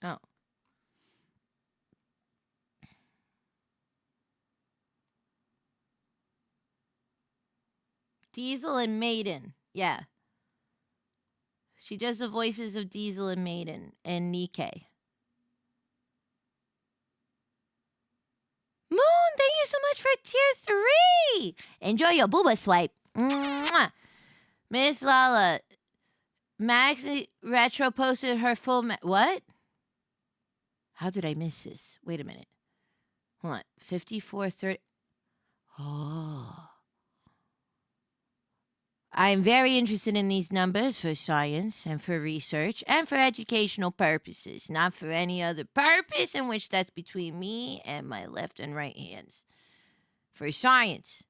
Oh. Diesel and Maiden. Yeah. She does the voices of Diesel and Maiden and Nikkei. Moon, thank you so much for tier 3. Enjoy your booba swipe. Mwah. Miss Lala. Max Retro posted her full... What? How did I miss this? Wait a minute. Hold on. 5430. Oh. I'm very interested in these numbers for science and for research and for educational purposes, not for any other purpose in which that's between me and my left and right hands. For science,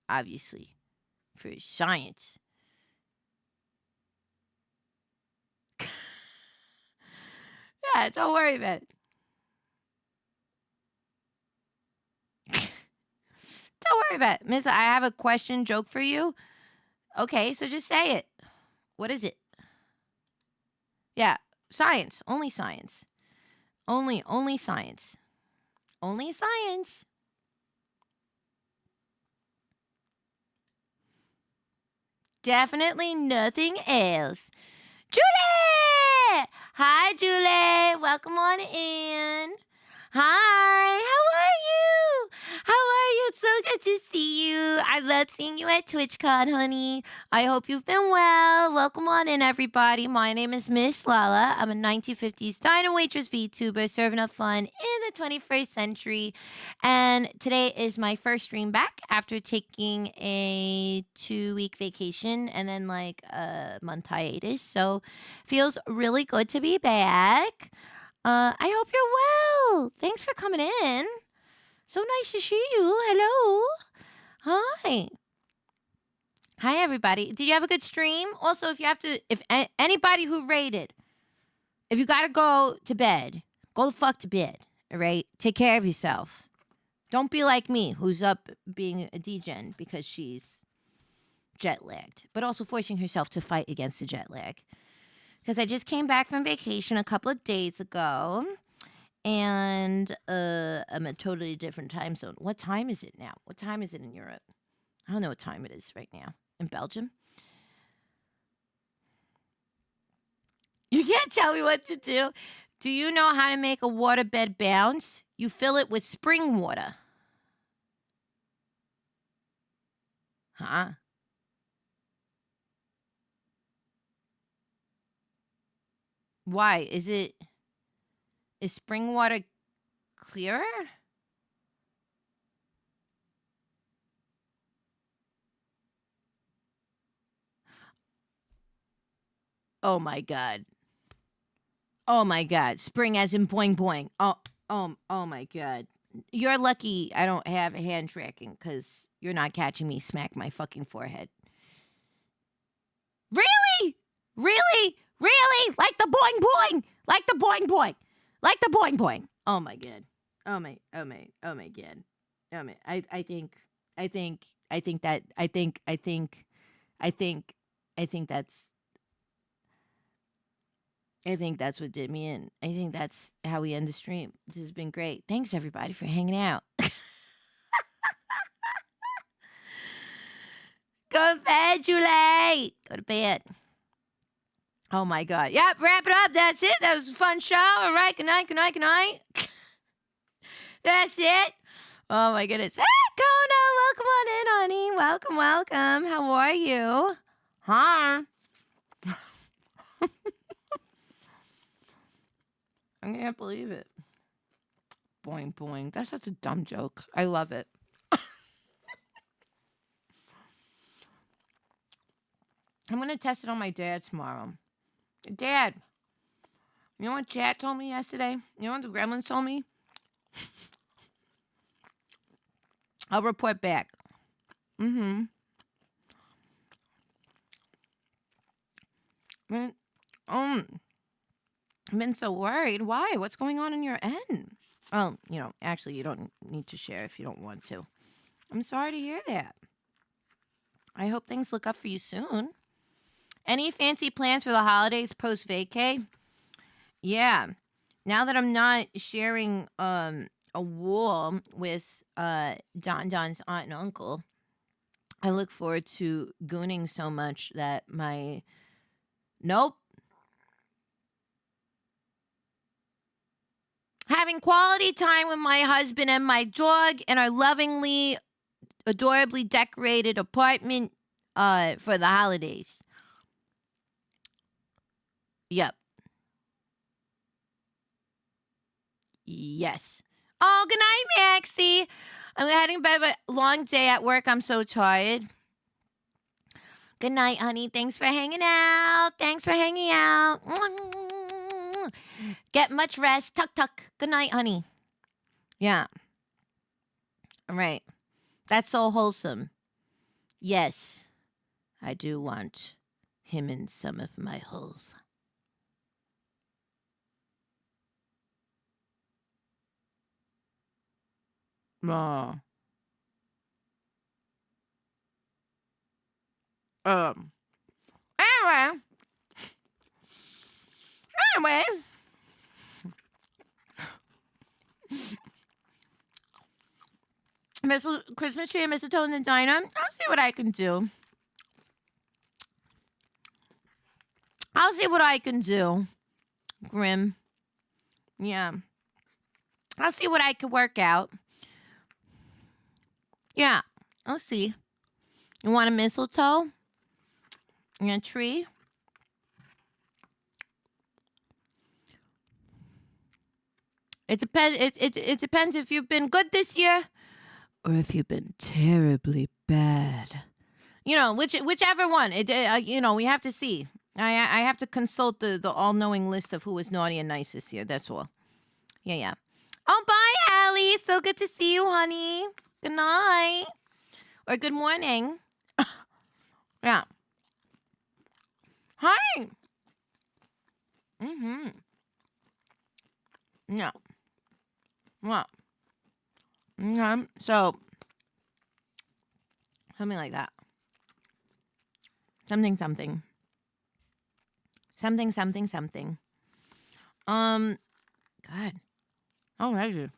obviously, for science. Yeah, don't worry about it. Don't worry about it. Miss, I have a question joke for you. Okay, so just say it. What is it? Yeah, science. Only science. Only science. Only science. Definitely nothing else. Julie! Hi, Julie. Welcome on in. Hi, how are you? How are you? It's so good to see you. I love seeing you at TwitchCon, honey. I hope you've been well. Welcome on in, everybody. My name is Miss Lala. I'm a 1950s diner waitress VTuber serving up fun in the 21st century. And today is my first stream back after taking a 2-week vacation and then like a month hiatus. So feels really good to be back. I hope you're well. Thanks for coming in. So nice to see you. Hello. Hi. Hi, everybody. Did you have a good stream? Also, if anybody who raided, if you gotta go to bed, go the fuck to bed. All right. Take care of yourself. Don't be like me, who's up being a degen because she's jet lagged, but also forcing herself to fight against the jet lag. Because I just came back from vacation a couple of days ago, and I'm a totally different time zone. What time is it now? What time is it in Europe? I don't know what time it is right now. In Belgium? You can't tell me what to do. Do you know how to make a waterbed bounce? You fill it with spring water. Huh? Why? Is spring water clearer? Oh my god. Oh my god. Spring as in boing boing. Oh my god. You're lucky I don't have hand tracking because you're not catching me smack my fucking forehead. Really? Really? Really? Like the boing boing. Like the boing boing. Like the boing boing. Oh my god. Oh my god. I think that's what did me in. I think that's how we end the stream. This has been great. Thanks everybody for hanging out. Go to bed, Julie. Go to bed. Oh my god. Yep, wrap it up. That's it. That was a fun show. All right. Good night. Good night. Good night. That's it. Oh my goodness. Hey, Kona. Welcome on in, honey. Welcome, welcome. How are you? Huh? I can't believe it. Boing, boing. That's such a dumb joke. I love it. I'm going to test it on my dad tomorrow. Dad, you know what Chat told me yesterday? You know what the gremlins told me? I'll report back. I've been so worried. Why? What's going on your end? Well, actually, you don't need to share if you don't want to. I'm sorry to hear that. I hope things look up for you soon. Any fancy plans for the holidays post-vacay? Yeah. Now that I'm not sharing a wall with Don Don's aunt and uncle, I look forward to gooning so much that my... Nope. Having quality time with my husband and my dog in our lovingly, adorably decorated apartment for the holidays. Yep. Yes. Oh, good night, Maxie. I'm heading to bed, but long day at work. I'm so tired. Good night, honey. Thanks for hanging out. Get much rest. Tuck, tuck. Good night, honey. Yeah. All right. That's so wholesome. Yes, I do want him in some of my holes. Oh. Anyway. Christmas tree and mistletoe in the diner. I'll see what I can do. Grim. Yeah. I'll see what I could work out. Yeah, I'll see. You want a mistletoe? And a tree? It depends. It depends if you've been good this year or if you've been terribly bad. You know, whichever one. You know, we have to see. I have to consult the all-knowing list of who was naughty and nice this year. That's all. Yeah. Oh, bye, Allie. So good to see you, honey. Good night. Or good morning. Yeah. Hi. Mm-hmm. Yeah. Well. Okay. So, something like that. Something. Something. Good. Alrighty.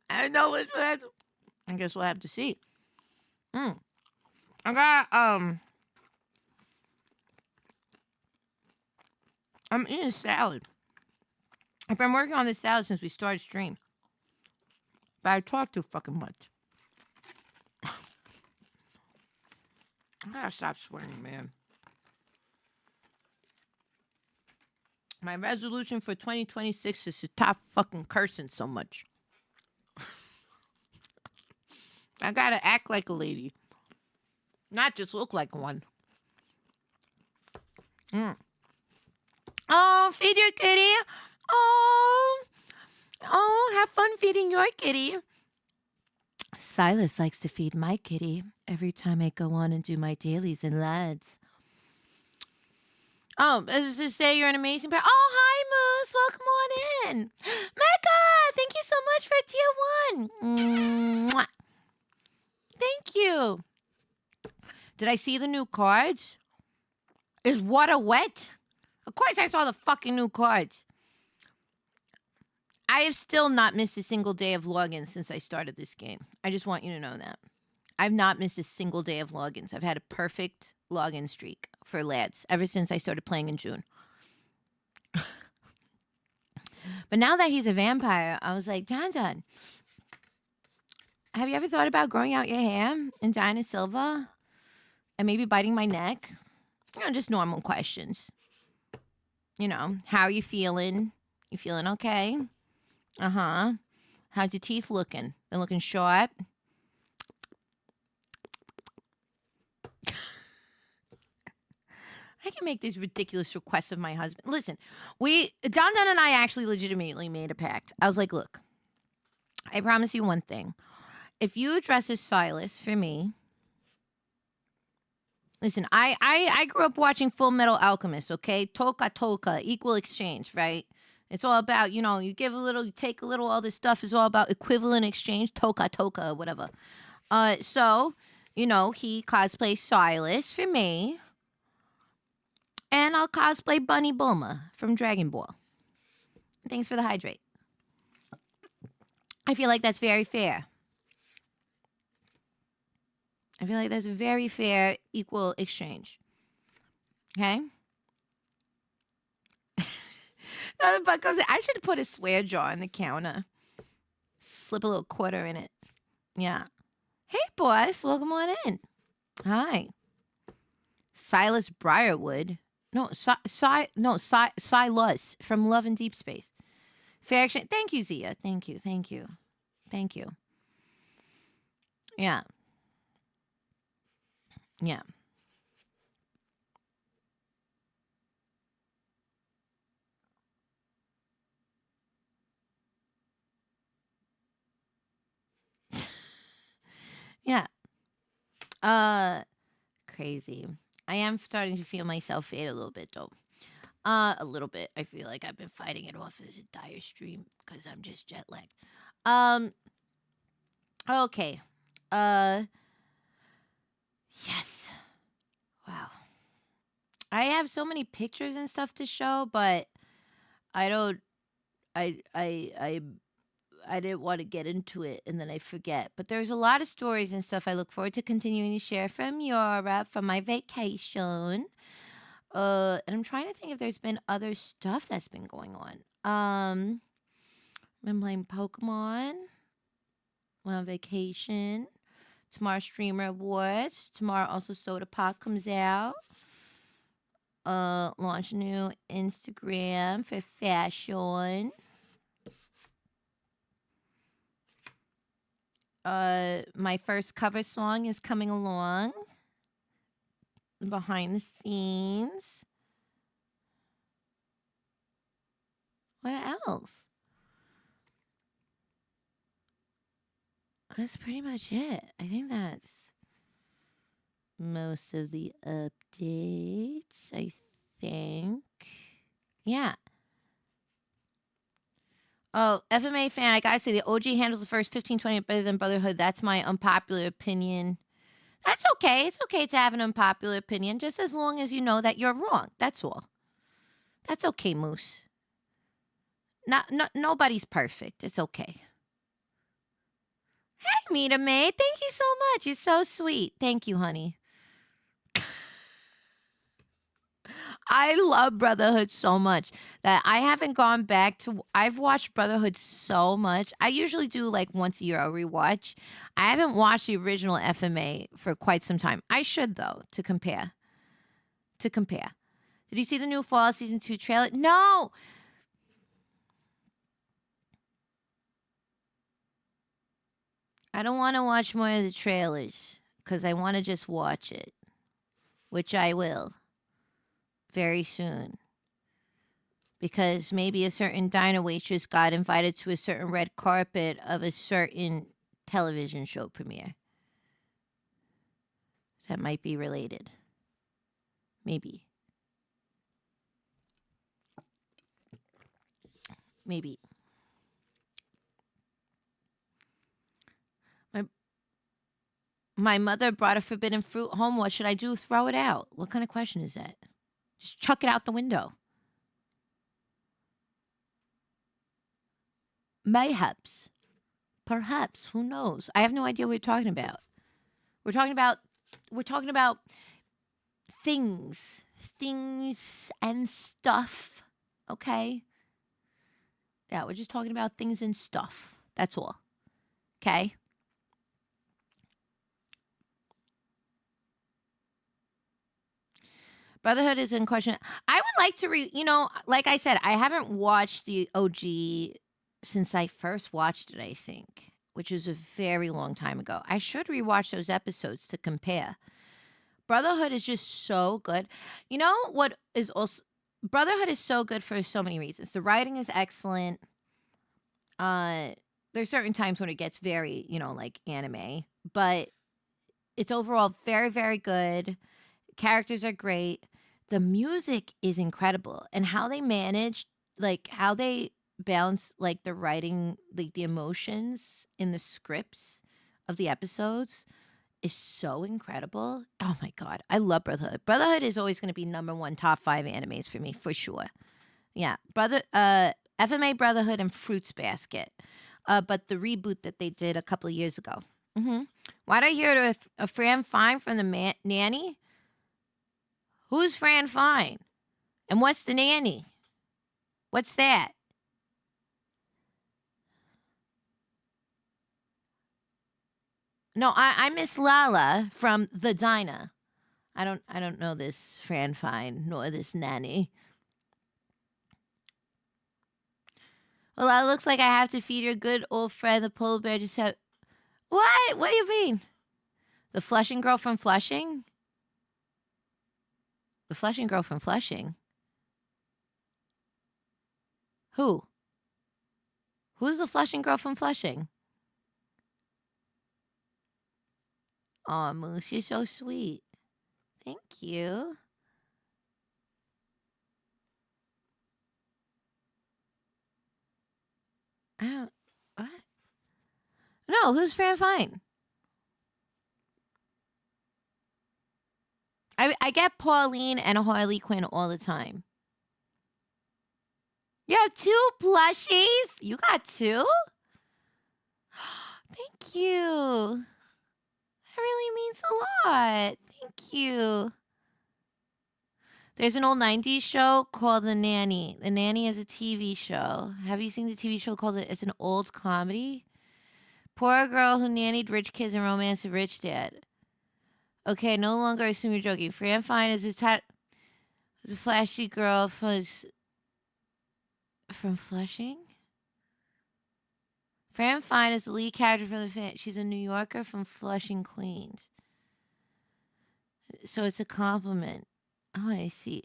I know which one. I guess we'll have to see. I got I'm eating salad. I've been working on this salad since we started stream. But I talk too fucking much. I gotta stop swearing, man. My resolution for 2026 is to stop fucking cursing so much. I gotta act like a lady. Not just look like one. Oh, feed your kitty. Oh, have fun feeding your kitty. Silas likes to feed my kitty every time I go on and do my dailies and lads. Oh, let's just say you're an amazing parent. Oh, hi, Moose. Welcome on in. Mecca, thank you so much for tier 1. Mwah. Thank you. Did I see the new cards? Is water wet? Of course I saw the fucking new cards. I have still not missed a single day of logins since I started this game. I just want you to know that. I've not missed a single day of logins. I've had a perfect login streak for lads ever since I started playing in June. But now that he's a vampire, I was like, John, have you ever thought about growing out your hair and dyeing it silver? And maybe biting my neck? You know, just normal questions. You know, how are you feeling? You feeling okay? Uh-huh. How's your teeth looking? They're looking sharp? I can make these ridiculous requests of my husband. Listen, Don and I actually legitimately made a pact. I was like, look, I promise you one thing. If you dress as Silas for me, listen, I grew up watching Full Metal Alchemist, okay? Toka, equal exchange, right? It's all about, you know, you give a little, you take a little, all this stuff is all about equivalent exchange, toka, whatever. So, you know, he cosplays Silas for me, and I'll cosplay Bunny Bulma from Dragon Ball. Thanks for the hydrate. I feel like that's very fair. I feel like that's a very fair, equal exchange. Okay? Now the buck goes, I should put a swear jar on the counter. Slip a little quarter in it. Yeah. Hey, boss. Welcome on in. Hi. Silas Briarwood. No, Silas from Love and Deep Space. Fair exchange. Thank you, Zia. Thank you. Yeah. Yeah. Yeah. Crazy. I am starting to feel myself fade a little bit, though. A little bit. I feel like I've been fighting it off this entire stream because I'm just jet lagged. Okay. Yes. Wow. I have so many pictures and stuff to show, but I didn't want to get into it and then I forget. But there's a lot of stories and stuff I look forward to continuing to share from Europe, from my vacation. And I'm trying to think if there's been other stuff that's been going on. Been playing Pokemon. Went on vacation. Tomorrow Streamer Awards. Tomorrow also Soda Pop comes out. Launch a new Instagram for fashion. My first cover song is coming along. Behind the scenes. What else? That's pretty much it. I think that's most of the updates, I think. Yeah. Oh, FMA fan, I gotta say, the OG handles the first 15, 20 better than Brotherhood. That's my unpopular opinion. That's okay. It's okay to have an unpopular opinion, just as long as you know that you're wrong. That's all. That's okay, Moose. Nobody's perfect. It's okay. Hey, Mita May. Thank you so much. You're so sweet. Thank you, honey. I love Brotherhood so much that I haven't gone back to. I've watched Brotherhood so much. I usually do like once a year a rewatch. I haven't watched the original FMA for quite some time. I should though to compare. Did you see the new Fall Season 2 trailer? No. I don't want to watch more of the trailers because I want to just watch it, which I will very soon. Because maybe a certain diner waitress got invited to a certain red carpet of a certain television show premiere. That might be related. Maybe. My mother brought a forbidden fruit home. What should I do? Throw it out. What kind of question is that? Just chuck it out the window. Mayhaps. Perhaps. Who knows? I have no idea what you're talking about. We're talking about things. Things and stuff. Okay? Yeah, we're just talking about things and stuff. That's all. Okay? Brotherhood is in question. I would like to like I said, I haven't watched the OG since I first watched it, I think, which is a very long time ago. I should rewatch those episodes to compare. Brotherhood is just so good. You know what is also Brotherhood is so good for so many reasons. The writing is excellent. There's certain times when it gets very, like anime, but it's overall very, very good. Characters are great. The music is incredible, and how they manage, how they balance, the writing, the emotions in the scripts of the episodes is so incredible. Oh my God. I love Brotherhood. Brotherhood is always going to be number one, top 5 animes for me, for sure. Yeah. FMA Brotherhood and Fruits Basket. But the reboot that they did a couple of years ago. Why'd I hear a Fran Fine from the nanny? Who's Fran Fine? And what's the nanny? What's that? No, I miss Lala from The Diner. I don't know this Fran Fine nor this nanny. Well, it looks like I have to feed your good old friend the polar bear. Just have what? What do you mean? The Flushing girl from Flushing? The Flushing girl from Flushing? Who? Who's the Flushing girl from Flushing? Aw, Moose, you're so sweet. Thank you. What? No, who's Fran Fine? I get Pauline and Harley Quinn all the time. You have 2 plushies? You got 2? Thank you. That really means a lot. Thank you. There's an old 90s show called The Nanny. The Nanny is a TV show. Have you seen the TV show called It's an old comedy? Poor girl who nannied rich kids and romanced a rich dad. Okay, no longer assume you're joking. Fran Fine is a flashy girl from Flushing? Fran Fine is the lead character from the film. She's a New Yorker from Flushing, Queens. So it's a compliment. Oh, I see.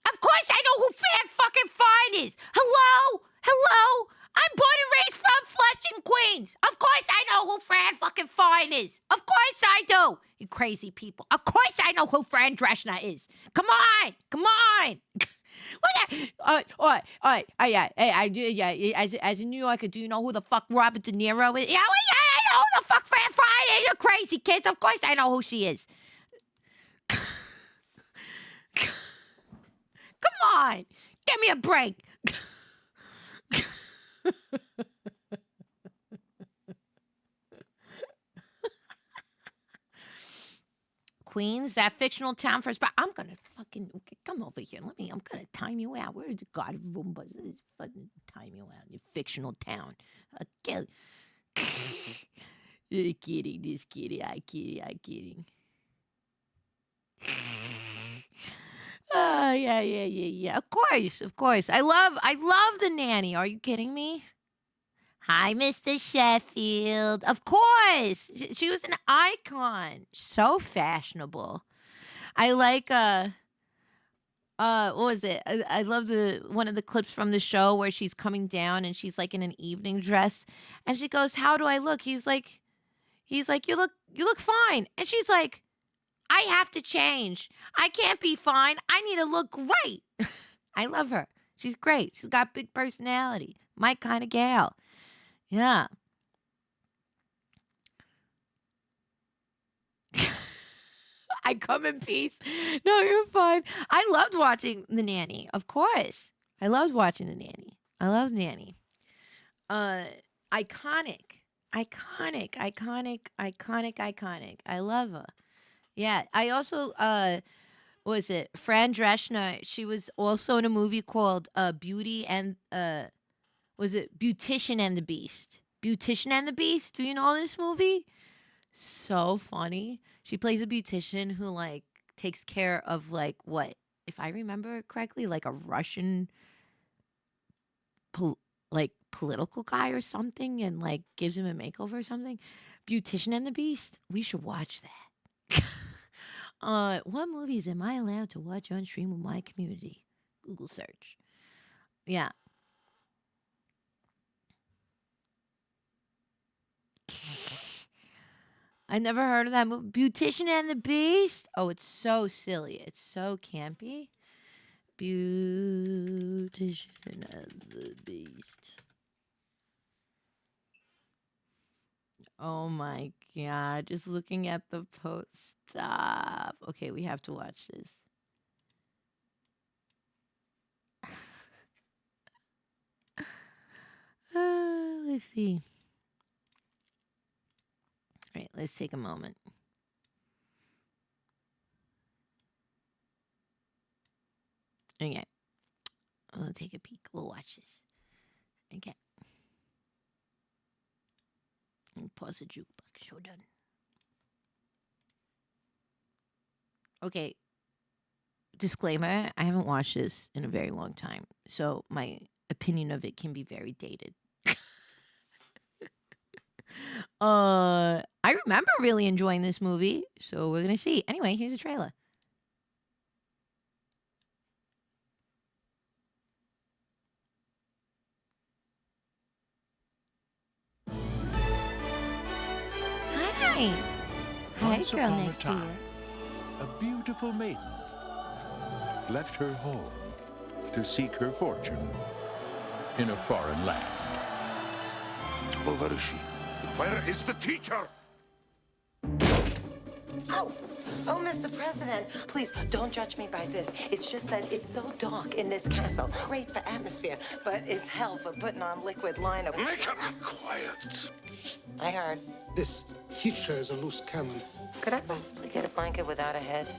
Of course I know who Fran fucking Fine is. Hello? Hello? I'm born and raised from Flushing, Queens. Of course I know who Fran fucking Fine is. Of course I do. You crazy people. Of course I know who Fran Drescher is. Come on. Come on. As a New Yorker, do you know who the fuck Robert De Niro is? Yeah, I know who the fuck Fran Fine is. You crazy kids. Of course I know who she is. Come on. Give me a break. Queens, that fictional town first, but I'm gonna fucking come over here. I'm gonna time you out. Where is the God of Roomba? Fucking time you out. Your fictional town. Okay. You're kidding, this kidding. I'm kidding. Oh, yeah. Of course. I love The Nanny. Are you kidding me? Hi, Mr. Sheffield. Of course. She was an icon. So fashionable. I like, what was it? I love one of the clips from the show where she's coming down and she's like in an evening dress. And she goes, how do I look? He's like, you look fine. And she's like, I have to change. I can't be fine. I need to look great. I love her. She's great. She's got big personality. My kind of gal. Yeah. I come in peace. No, you're fine. I loved watching The Nanny. Of course. I loved watching The Nanny. I love Nanny. Iconic. I love her. Yeah. I also, what was it? Fran Drescher. She was also in a movie called Beauty and, was it Beautician and the Beast? Beautician and the Beast? Do you know this movie? So funny. She plays a beautician who like takes care of like what, if I remember correctly, like a Russian political guy or something, and like gives him a makeover or something. Beautician and the Beast. We should watch that. What movies am I allowed to watch on stream with my community? Google search. Yeah. I never heard of that movie. Beautician and the Beast? Oh, it's so silly. It's so campy. Beautician and the Beast. Oh my God. Just looking at the post. Stop. Okay, we have to watch this. Let's see. All right, let's take a moment. Okay. We'll take a peek. We'll watch this. Okay. And pause the jukebox. Show done. Okay. Disclaimer, I haven't watched this in a very long time, so my opinion of it can be very dated. I remember really enjoying this movie, so we're gonna see. Anyway, here's a trailer. Hi. Hi, Once girl upon a next door. time, a beautiful maiden left her home to seek her fortune in a foreign land. Volvarushi, where is the teacher? Oh, Mr. President, please don't judge me by this. It's just that it's so dark in this castle. Great for atmosphere, but it's hell for putting on liquid liner. Make her be quiet. I heard. This teacher is a loose cannon. Could I possibly get a blanket without a head?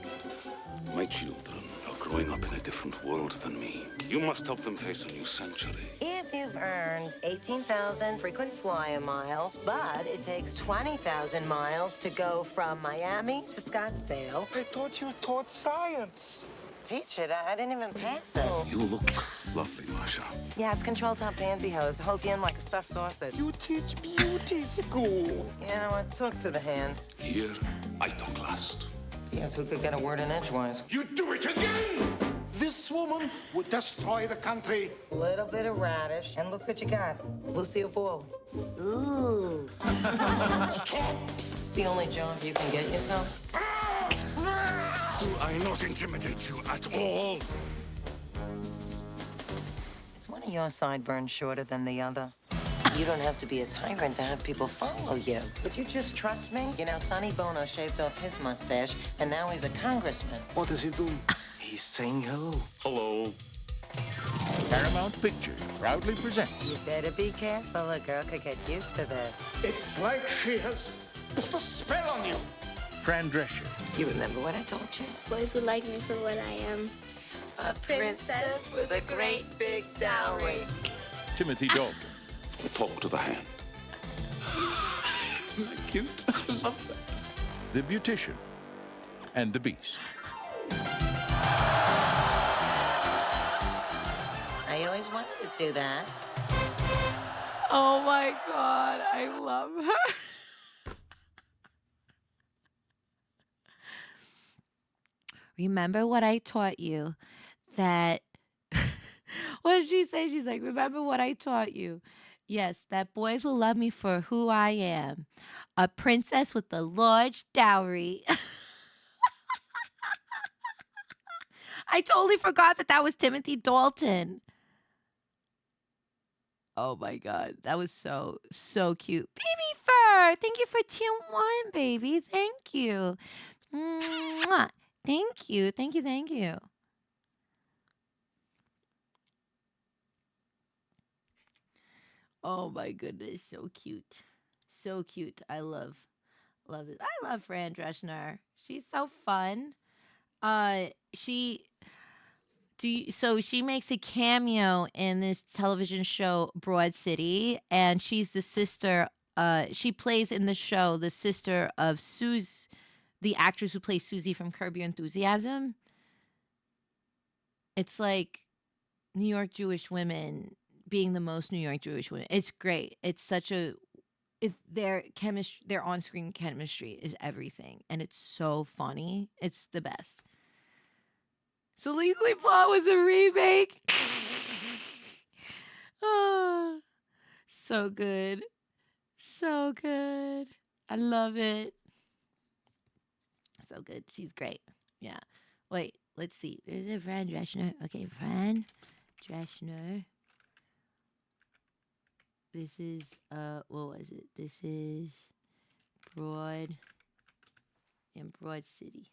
My children, growing up in a different world than me. You must help them face a new century. If you've earned 18,000 frequent flyer miles, but it takes 20,000 miles to go from Miami to Scottsdale. I thought you taught science. Teach it? I didn't even pass it. You look lovely, Masha. Yeah, it's control top pantyhose. Holds you in like a stuffed sausage. You teach beauty school. You know what? Talk to the hand. Here, I talk last. Yes, who could get a word in edgewise? You do it again! This woman would destroy the country. A little bit of radish, and look what you got. Lucille Ball. Ooh. Stop! This is the only job you can get yourself? Do I not intimidate you at all? Is one of your sideburns shorter than the other? You don't have to be a tyrant to have people follow you. Would you just trust me? You know, Sonny Bono shaved off his mustache, and now he's a congressman. What is he doing? He's saying hello. Hello. Paramount Pictures proudly presents You better be careful. A girl could get used to this. It's like she has put a spell on you. Fran Drescher, You remember what I told you? Boys would like me for what I am. A princess with a great big dowry. Timothy Dalton, Talk to the hand. Isn't that cute? I love that. The Beautician, and The Beast. I always wanted to do that. Oh my God, I love her. Remember what I taught you that what did she say? She's like, remember what I taught you. Yes, that boys will love me for who I am. A princess with a large dowry. I totally forgot that that was Timothy Dalton. Oh my God, that was so cute. Baby Fur, thank you for tier 1, baby. Thank you. Mwah. Thank you. Oh my goodness, so cute. So cute. I love it. I love Fran Drescher. She's so fun. She makes a cameo in this television show Broad City, and she's the sister. She plays in the show the sister of the actress who plays Susie from Curb Your Enthusiasm. It's like New York Jewish women being the most New York Jewish women. It's great. It's such a their on-screen chemistry is everything, and it's so funny. It's the best. So Legally Blonde was a remake. Oh, so good. So good. I love it. So good. She's great. Yeah. Wait, let's see. There's a Fran Drescher. Okay, Fran Drescher. This is what was it? This is Broad City.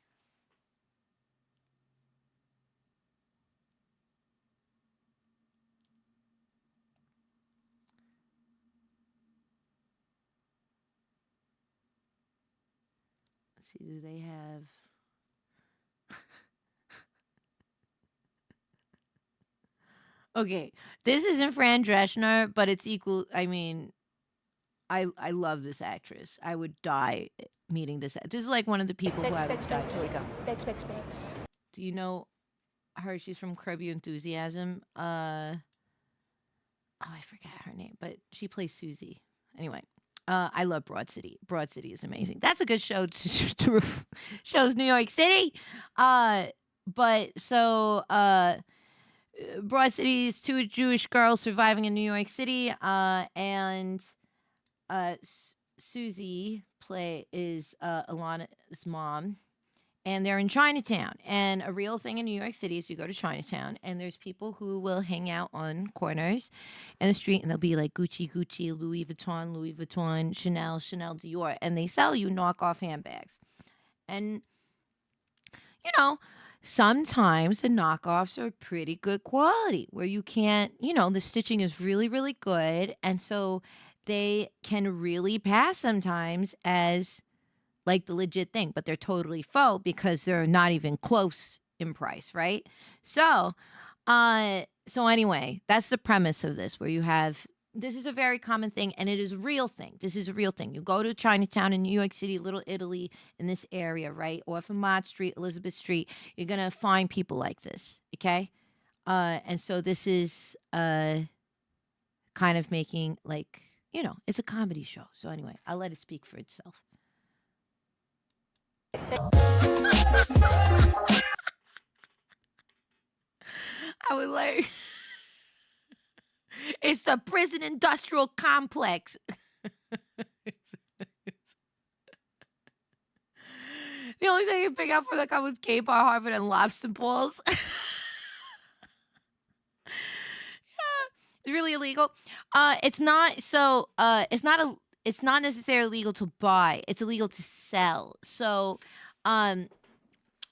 Let's see, do they have Okay, this isn't Fran Drescher, but it's equal. I mean, I love this actress. I would die meeting this. This is like one of the people who I would die. Here we go. Bex. Do you know her? She's from Curb Your Enthusiasm. I forgot her name, but she plays Susie. Anyway, I love Broad City. Broad City is amazing. That's a good show to shows New York City. But so Broad City is 2 Jewish girls surviving in New York City, and Susie is Alana's mom, and they're in Chinatown. And a real thing in New York City is you go to Chinatown, and there's people who will hang out on corners in the street, and they'll be like Gucci, Louis Vuitton, Chanel, Dior, and they sell you knockoff handbags. And, you know, sometimes the knockoffs are pretty good quality where you can't, the stitching is really, really good. And so they can really pass sometimes as like the legit thing, but they're totally faux because they're not even close in price, right? So anyway, that's the premise of this, where you have, this is a very common thing, and it is a real thing. This is a real thing. You go to Chinatown in New York City, Little Italy, in this area, right? Off of Mott Street, Elizabeth Street, you're going to find people like this, okay? And so this is kind of making, like, you know, it's a comedy show. So anyway, I'll let it speak for itself. I would like, it's the prison industrial complex. The only thing you pick up for the guy was K Bar, Harvard, and lobster balls. Yeah, it's really illegal. It's not so. It's not necessarily legal to buy. It's illegal to sell. So,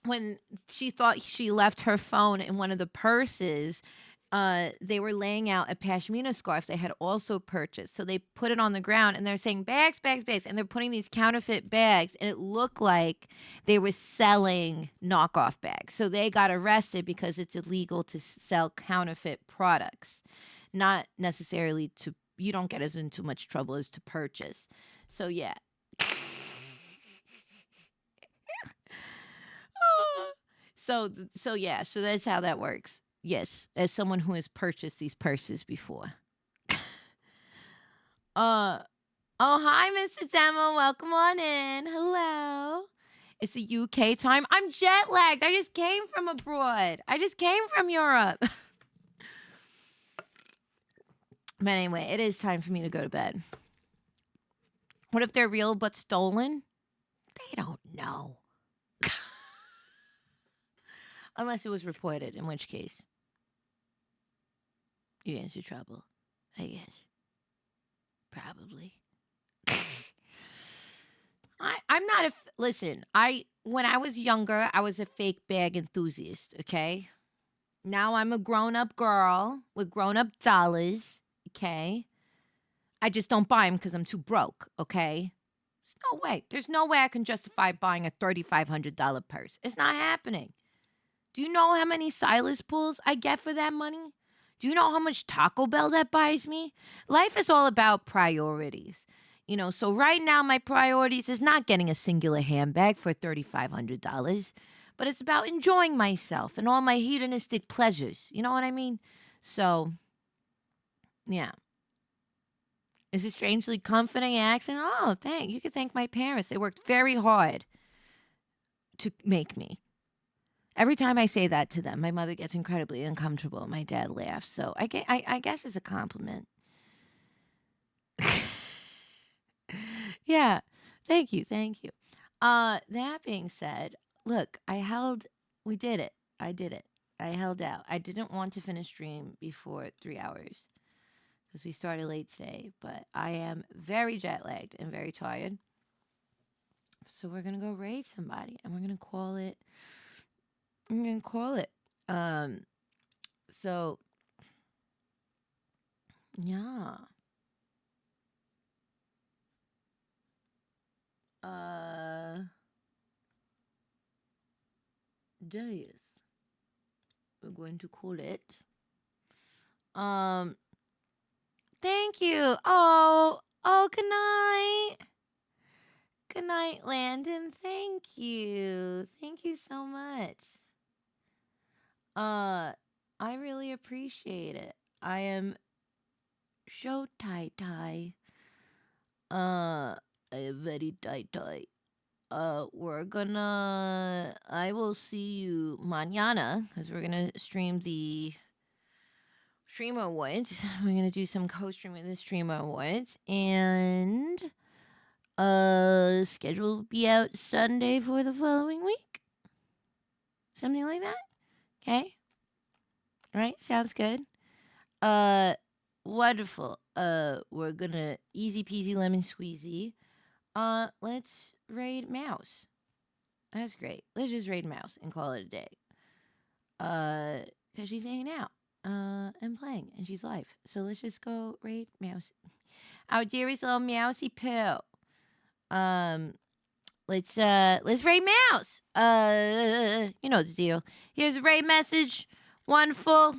when she thought she left her phone in one of the purses, they were laying out a pashmina scarf they had also purchased. So they put it on the ground, and they're saying bags, bags, bags, and they're putting these counterfeit bags, and it looked like they were selling knockoff bags. So they got arrested because it's illegal to sell counterfeit products, not necessarily to, you don't get as into much trouble as to purchase. So yeah. So yeah, so that's how that works. Yes, as someone who has purchased these purses before. Oh, hi, Mr. Demo. Welcome on in. Hello. It's the UK time. I'm jet lagged. I just came from abroad. I just came from Europe. But anyway, it is time for me to go to bed. What if they're real but stolen? They don't know. Unless it was reported, in which case you get into trouble, I guess. Probably. I'm not listen, when I was younger, I was a fake bag enthusiast, okay? Now I'm a grown-up girl with grown-up dollars, okay? I just don't buy them because I'm too broke, okay? There's no way. There's no way I can justify buying a $3,500 purse. It's not happening. Do you know how many Silas pulls I get for that money? Do you know how much Taco Bell that buys me? Life is all about priorities. You know, so right now my priorities is not getting a singular handbag for $3,500, but it's about enjoying myself and all my hedonistic pleasures. You know what I mean? So, yeah. Is it strangely comforting accent? Oh, you can thank my parents. They worked very hard to make me. Every time I say that to them, my mother gets incredibly uncomfortable. My dad laughs. So I guess it's a compliment. Yeah. Thank you. That being said, look, we did it. I did it. I held out. I didn't want to finish stream before 3 hours because we started late today, but I am very jet lagged and very tired. So we're going to go raid somebody, and we're going to call it. So, yeah. Yes. We're going to call it. Thank you. Oh, good night. Good night, Landon. Thank you. Thank you so much. I really appreciate it. I am so tight. I am very tight. I will see you mañana because we're gonna stream the Streamer Awards. We're gonna do some co-streaming with the Streamer Awards, and schedule will be out Sunday for the following week. Something like that. Okay. All right. Sounds good. Wonderful. We're gonna easy peasy lemon squeezy. Let's raid Mouse. That's great. Let's just raid Mouse and call it a day. Because she's hanging out, and playing, and she's live. So let's just go raid Mouse. Our dearest little Mousey Poo. let's rate Mouse. You know the deal. Here's a rate message. Wonderful.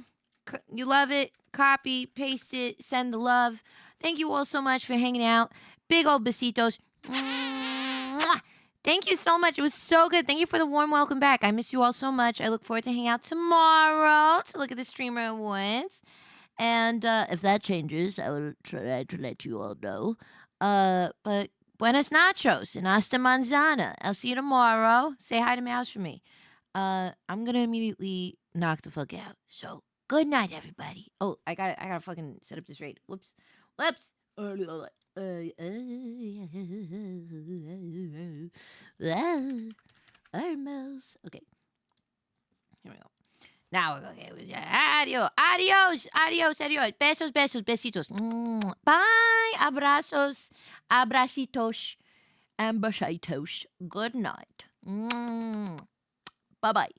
You love it. Copy, paste it, send the love. Thank you all so much for hanging out. Big old besitos. Mwah. Thank you so much. It was so good. Thank you for the warm welcome back. I miss you all so much. I look forward to hanging out tomorrow to look at the streamer awards. And if that changes, I will try to let you all know. But buenas nachos and hasta manzana. I'll see you tomorrow. Say hi to Mouse for me. I'm gonna immediately knock the fuck out. So good night, everybody. Oh, I gotta fucking set up this raid. Whoops. Mouse. Okay. Here we go. Now, okay. Adios. Besos, besitos. Bye. Abrazos, abracitos, and besitos. Good night. Bye-bye.